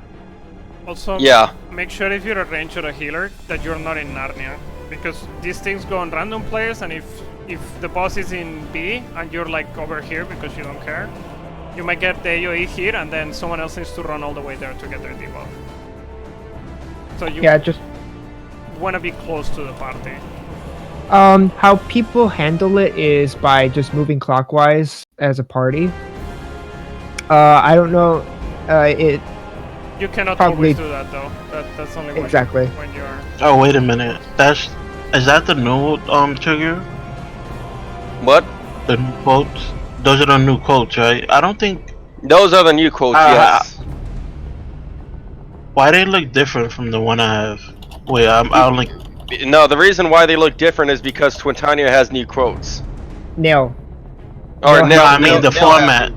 Also, Yeah. make sure if you're a ranger or a healer that you're not in Narnia, because these things go on random players, and if the boss is in B and you're like over here because you don't care, you might get the AoE here, and then someone else needs to run all the way there to get their debuff. So you just want to be close to the party. how people handle it is by just moving clockwise as a party. I don't know. You cannot probably always do that though. That's only exactly when you're. Oh wait a minute. Is that the new trigger? What? The new quotes. Those are the new quotes, right? I don't think. Those are the new quotes. Yes. Why they look different from the one I have? Wait, I'll link. No, the reason why they look different is because Twintania has new quotes. Nail. Or no, I mean the format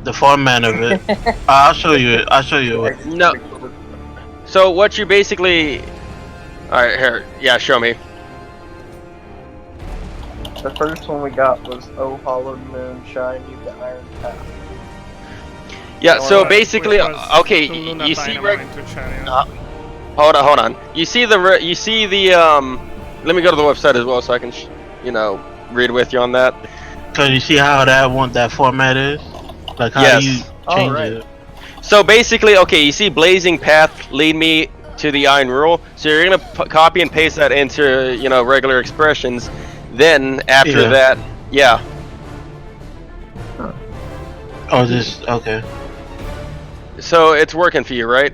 of it. I'll show you it. I'll show you it. No. So what you basically, all right, here, yeah, show me. The first one we got was "Oh Hollowed Moon, Shine You the Iron Path." Yeah. So basically, okay, you see, hold on. You see the let me go to the website as well so I can, read with you on that. Cause you see how that format is, like how do you change it? So basically, okay, you see Blazing Path lead me to the Iron Rule. So you're gonna copy and paste that into regular expressions. Then after that, yeah. Oh, this okay. So it's working for you, right?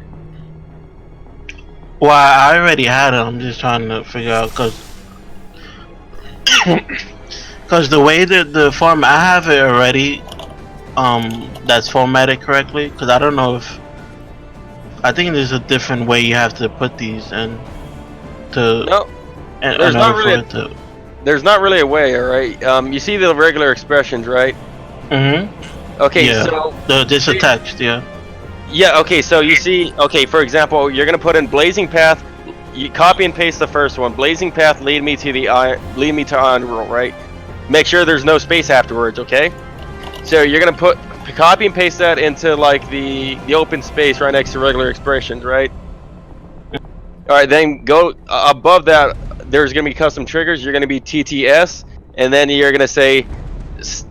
Well, I already had it. I'm just trying to figure out because the way that the form I have it already, that's formatted correctly. Because I don't know if I think there's a different way you have to put these in to. No, there's not really. There's not really a way, all right. You see the regular expressions, right? Mm-hmm. Okay, yeah. so this a text, yeah. Yeah. Okay, so you see, okay, for example, you're gonna put in Blazing Path. You copy and paste the first one. Blazing Path lead me to Iron Rule, right? Make sure there's no space afterwards, okay? So you're gonna copy and paste that into like the open space right next to regular expressions, right? All right, then go above that. There's gonna be custom triggers. You're gonna be TTS, and then you're gonna say,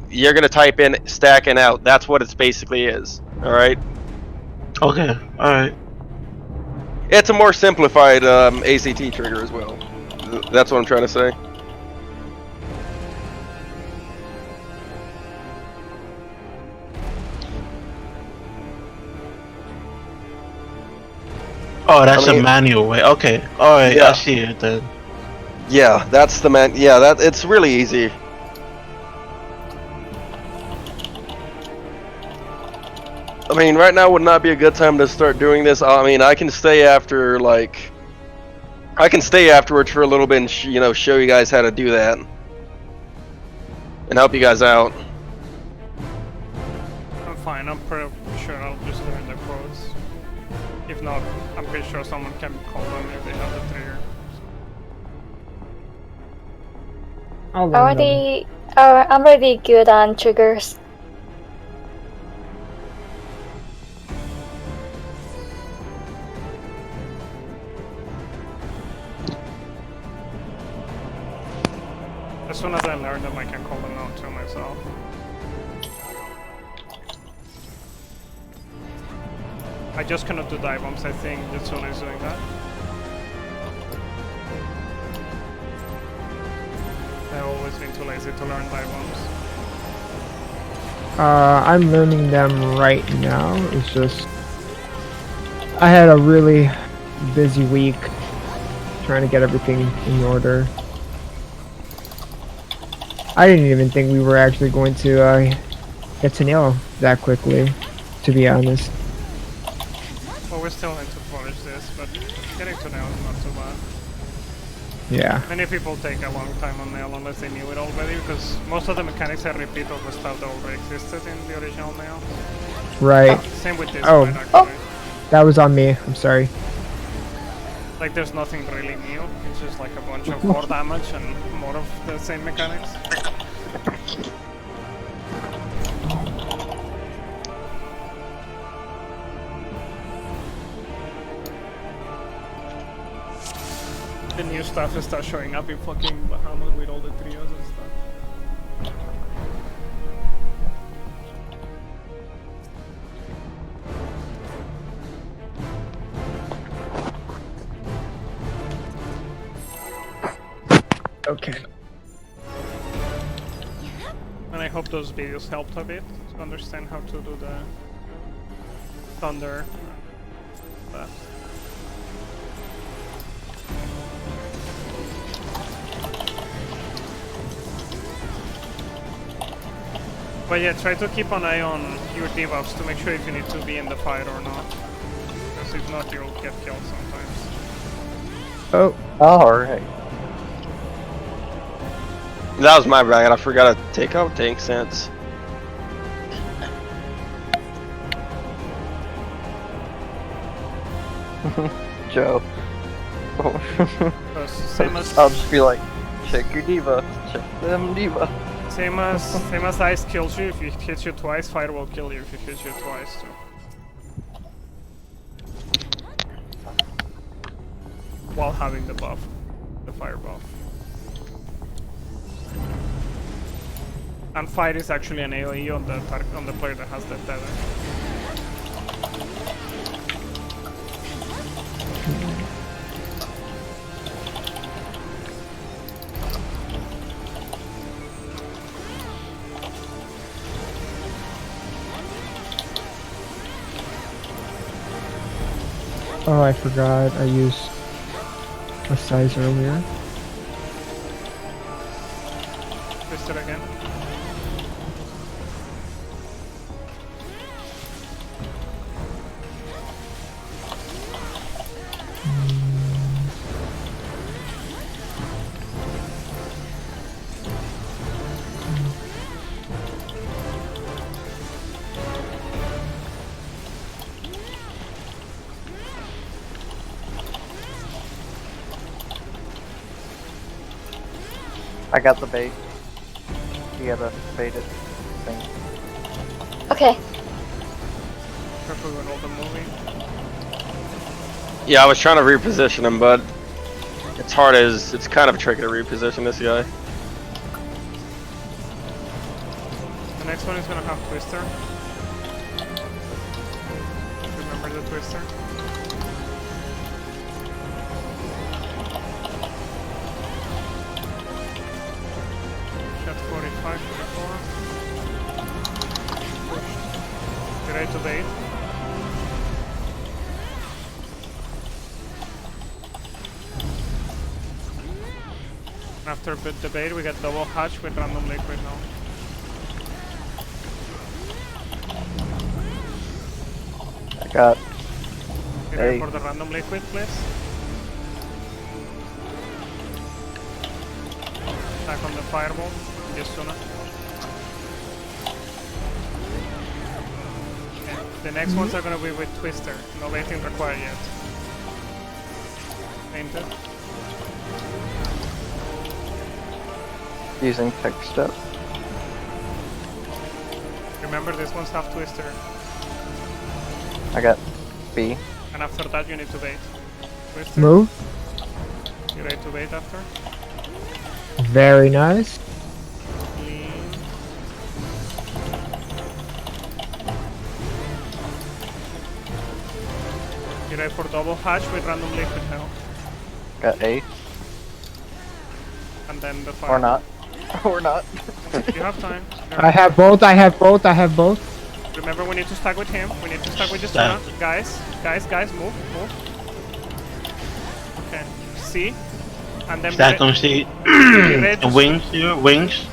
you're gonna type in stack and out. That's what it basically is. All right. Okay. All right. It's a more simplified ACT trigger as well. That's what I'm trying to say. Oh, that's a manual way. Okay. All right. Yeah. I see it then. Yeah, that's the man. Yeah, it's really easy. I mean, right now would not be a good time to start doing this. I mean, I can stay after I can stay afterwards for a little bit and show you guys how to do that and help you guys out. I'm fine. I'm pretty sure I'll just learn the quotes. If not, I'm pretty sure someone can call them if they have the trigger. I'm already good on triggers. As soon as I learn them, I can call them out to myself. I just cannot do dive bombs, I think, Jitsuna is doing that. I've always been too lazy to learn dive bombs. I'm learning them right now. It's just I had a really busy week trying to get everything in order. I didn't even think we were actually going to get to nail that quickly, to be honest. Well, we still need to polish this, but getting to nail is not so bad. Yeah. Many people take a long time on nail unless they knew it already, because most of the mechanics are repeat of the stuff that already existed in the original nail. Right. Same with this one, actually. That was on me. I'm sorry. Like, there's nothing really new. It's just like a bunch of more damage and more of the same mechanics. the new stuff starts showing up in fucking Bahamut with all the trios and stuff. Okay. And I hope those videos helped a bit to understand how to do the thunder. That. But yeah, try to keep an eye on your debuffs to make sure if you need to be in the fight or not. Because if not, you'll get killed sometimes. Oh. Alright. That was my bad. I forgot to take out tank sense. Joe. Same as I'll just be like, check your diva, check them diva. same as ice kills you. If it hits you twice, fire will kill you if it hits you twice too. While having the buff, the fire buff. And fire is actually an AoE on the player that has the tether. Oh, I forgot. I used a size earlier. Twist it again. I got the bait. You gotta bait it. Thing. Okay. Careful with all the moving. Yeah, I was trying to reposition him, but it's hard as it's kind of tricky to reposition this guy. The next one is gonna have Twister. Remember the Twister? Shot 45, 44. You ready to bait? After the bait, we get double hatch with random liquid now. I got. You ready Hey. for the random liquid, please? Attack on the fireball, just sooner. Okay. The next ones are gonna be with Twister. No baiting required yet. Painted. Using tech step. Remember, these ones have Twister. I got B. And after that, you need to bait. Twister. Move. You ready to bait after? Very nice. Lean. You ready for double hatch with random liquid now? Got A. And then the fire. Or not. Or not. You have time. I have both. I have both. I have both. Remember, we need to stack with him. We need to stack with Stack. Justuna. Guys, move. Okay. C. And then Stack on C. ready to And wings here, wings.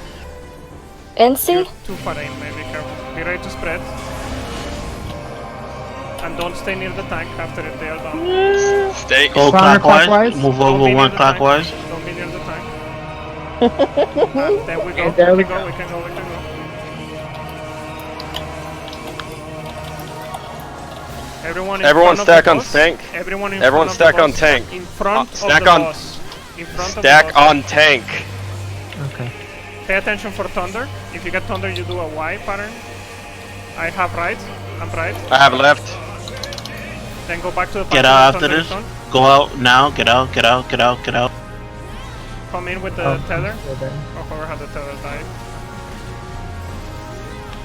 NC? You're too far in, maybe careful. Be ready to spread. And don't stay near the tank after they are done. Stay. Go Counterclockwise. clockwise. Move Don't over be near one the tank. clockwise. Don't be near the tank. And then we go. And there we we can go. we can go. Everyone stack on tank. Everyone stack on tank. In front of Stack the on- boss. In front of the Stack boss. on tank. Okay. Pay attention for thunder. If you get thunder, you do a Y pattern. I have right. I'm right. I have left. Then go back to the Get pattern out of after thunder this. is on. Go out now. Get out. Get out. Get out. Get out. Come in with the tether. Or whoever had the tether died.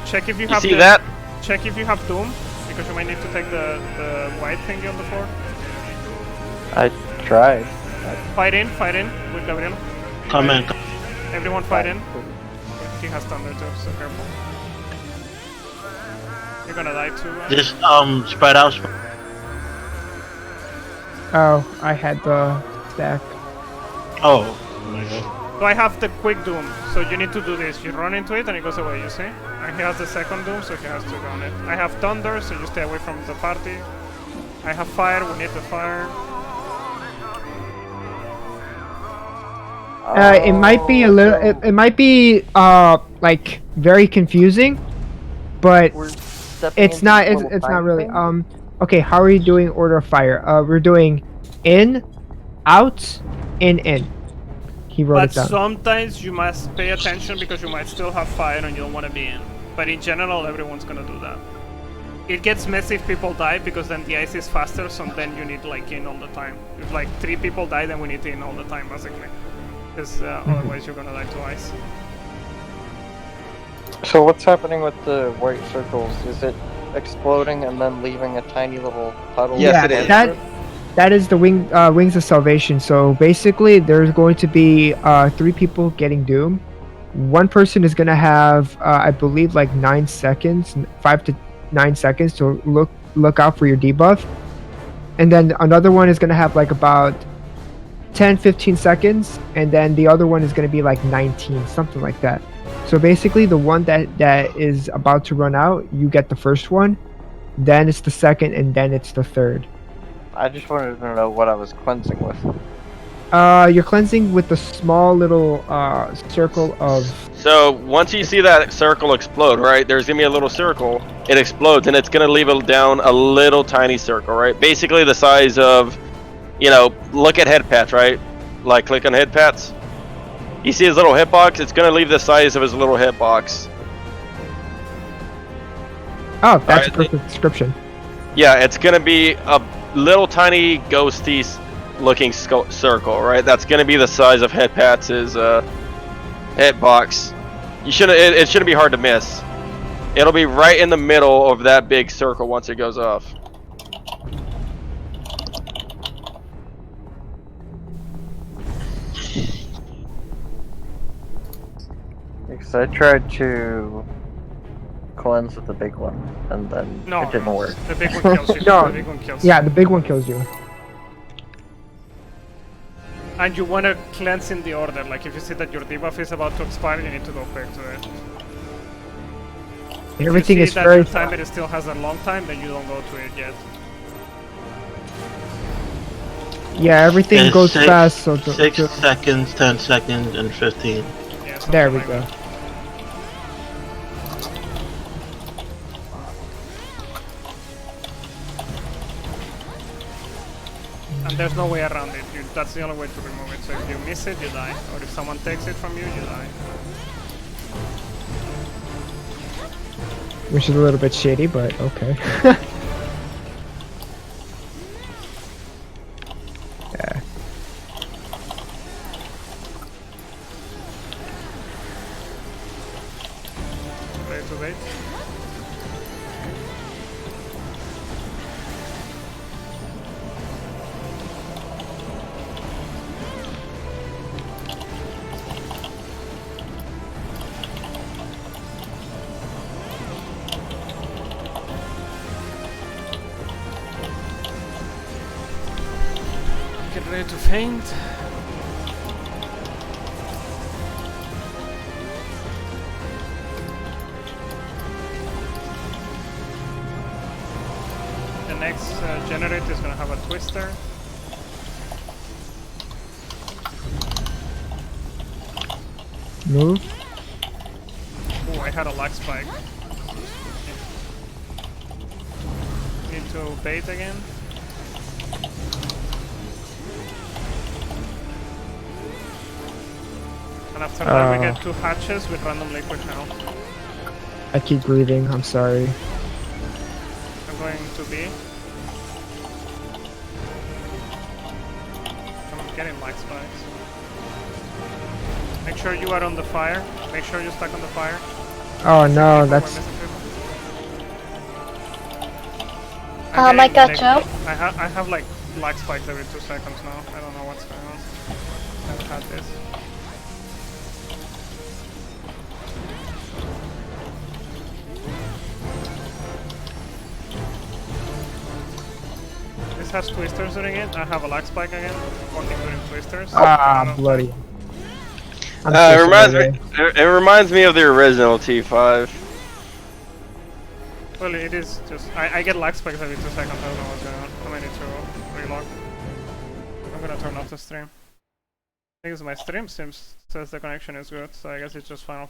Check if you have see that? Check if you have Doom, because you might need to take the white thingy on the floor. I tried. Fight in with Gabriel. Come in. Everyone fight in. He has thunder too, so careful. You're gonna die too, right? Just spread out. Oh, I had the stack. Oh my god. So I have the quick Doom, so you need to do this. You run into it and it goes away, you see? And he has the second Doom, so he has to go on it. I have thunder, so you stay away from the party. I have fire, we need the fire. It might be a little. It might be like very confusing, but it's not. It's not really. Okay, how are you doing order of fire? We're doing in, out, in. He wrote it down. But sometimes you must pay attention because you might still have fire and you don't want to be in. But in general, everyone's gonna do that. It gets messy if people die because then the ice is faster, so then you need like in all the time. If like 3 people die, then we need in all the time basically. Because otherwise you're gonna die to ice. So what's happening with the white circles? Is it exploding and then leaving a tiny little puddle? Yes, it is. That is the Wings of Salvation. So basically, there's going to be 3 people getting Doom. One person is going to have, I believe, like 9 seconds, 5 to 9 seconds to look out for your debuff. And then another one is going to have like about 10-15 seconds, and then the other one is going to be like 19, something like that. So basically, the one that is about to run out, you get the first one, then it's the second, and then it's the third. I just wanted to know what I was cleansing with. You're cleansing with the small little circle of... So once you see that circle explode, right, there's gonna be a little circle, it explodes, and it's gonna leave it down a little tiny circle, right? Basically the size of, you know, look at head pats, right? Like click on head pats. You see his little hitbox? It's gonna leave the size of his little hitbox. Oh, that's a perfect description. Yeah, it's gonna be a little tiny ghosty looking circle, right? That's gonna be the size of head pats' hitbox. You shouldn't. It shouldn't be hard to miss. It'll be right in the middle of that big circle once it goes off. Because I tried to cleanse with the big one, and then it didn't work. The big one kills you. No. The big one kills Yeah, you. the big one kills you. And you want to cleanse in the order. Like if you see that your debuff is about to expire, you need to go quick to it. Everything if you is see that very your timer still has a long time, then you don't go to it yet. Yeah, everything It's goes six- fast. So 6 seconds, 10 seconds, and 15. Yeah, there we like go. that. And there's no way around it. That's the only way to remove it. So if you miss it, you die. Or if someone takes it from you, you die. Which is a little bit shady, but okay. Yeah. Ready to wait? Get ready to faint. The next generator is gonna have a twister. Move. Oh, I had a lag spike. Need to bait again. And after that we get 2 hatches with random liquid now. I keep breathing. I'm sorry. I'm going to B. getting lag spikes. Make sure you are on the fire. Make sure you're stuck on the fire. Oh no, We're that's. missing people. I got you. I have like lag spikes every 2 seconds now. I don't know what's going on. I've had this. This has twisters during it. I have a lag spike again. Walking during twisters. Ah, bloody. It reminds me of the original T5. Well, it is just I get lag spikes every 2 seconds. I don't know what's going on. I might need to relog. I'm gonna turn off the stream. Because my stream says the connection is good, so I guess it's just Final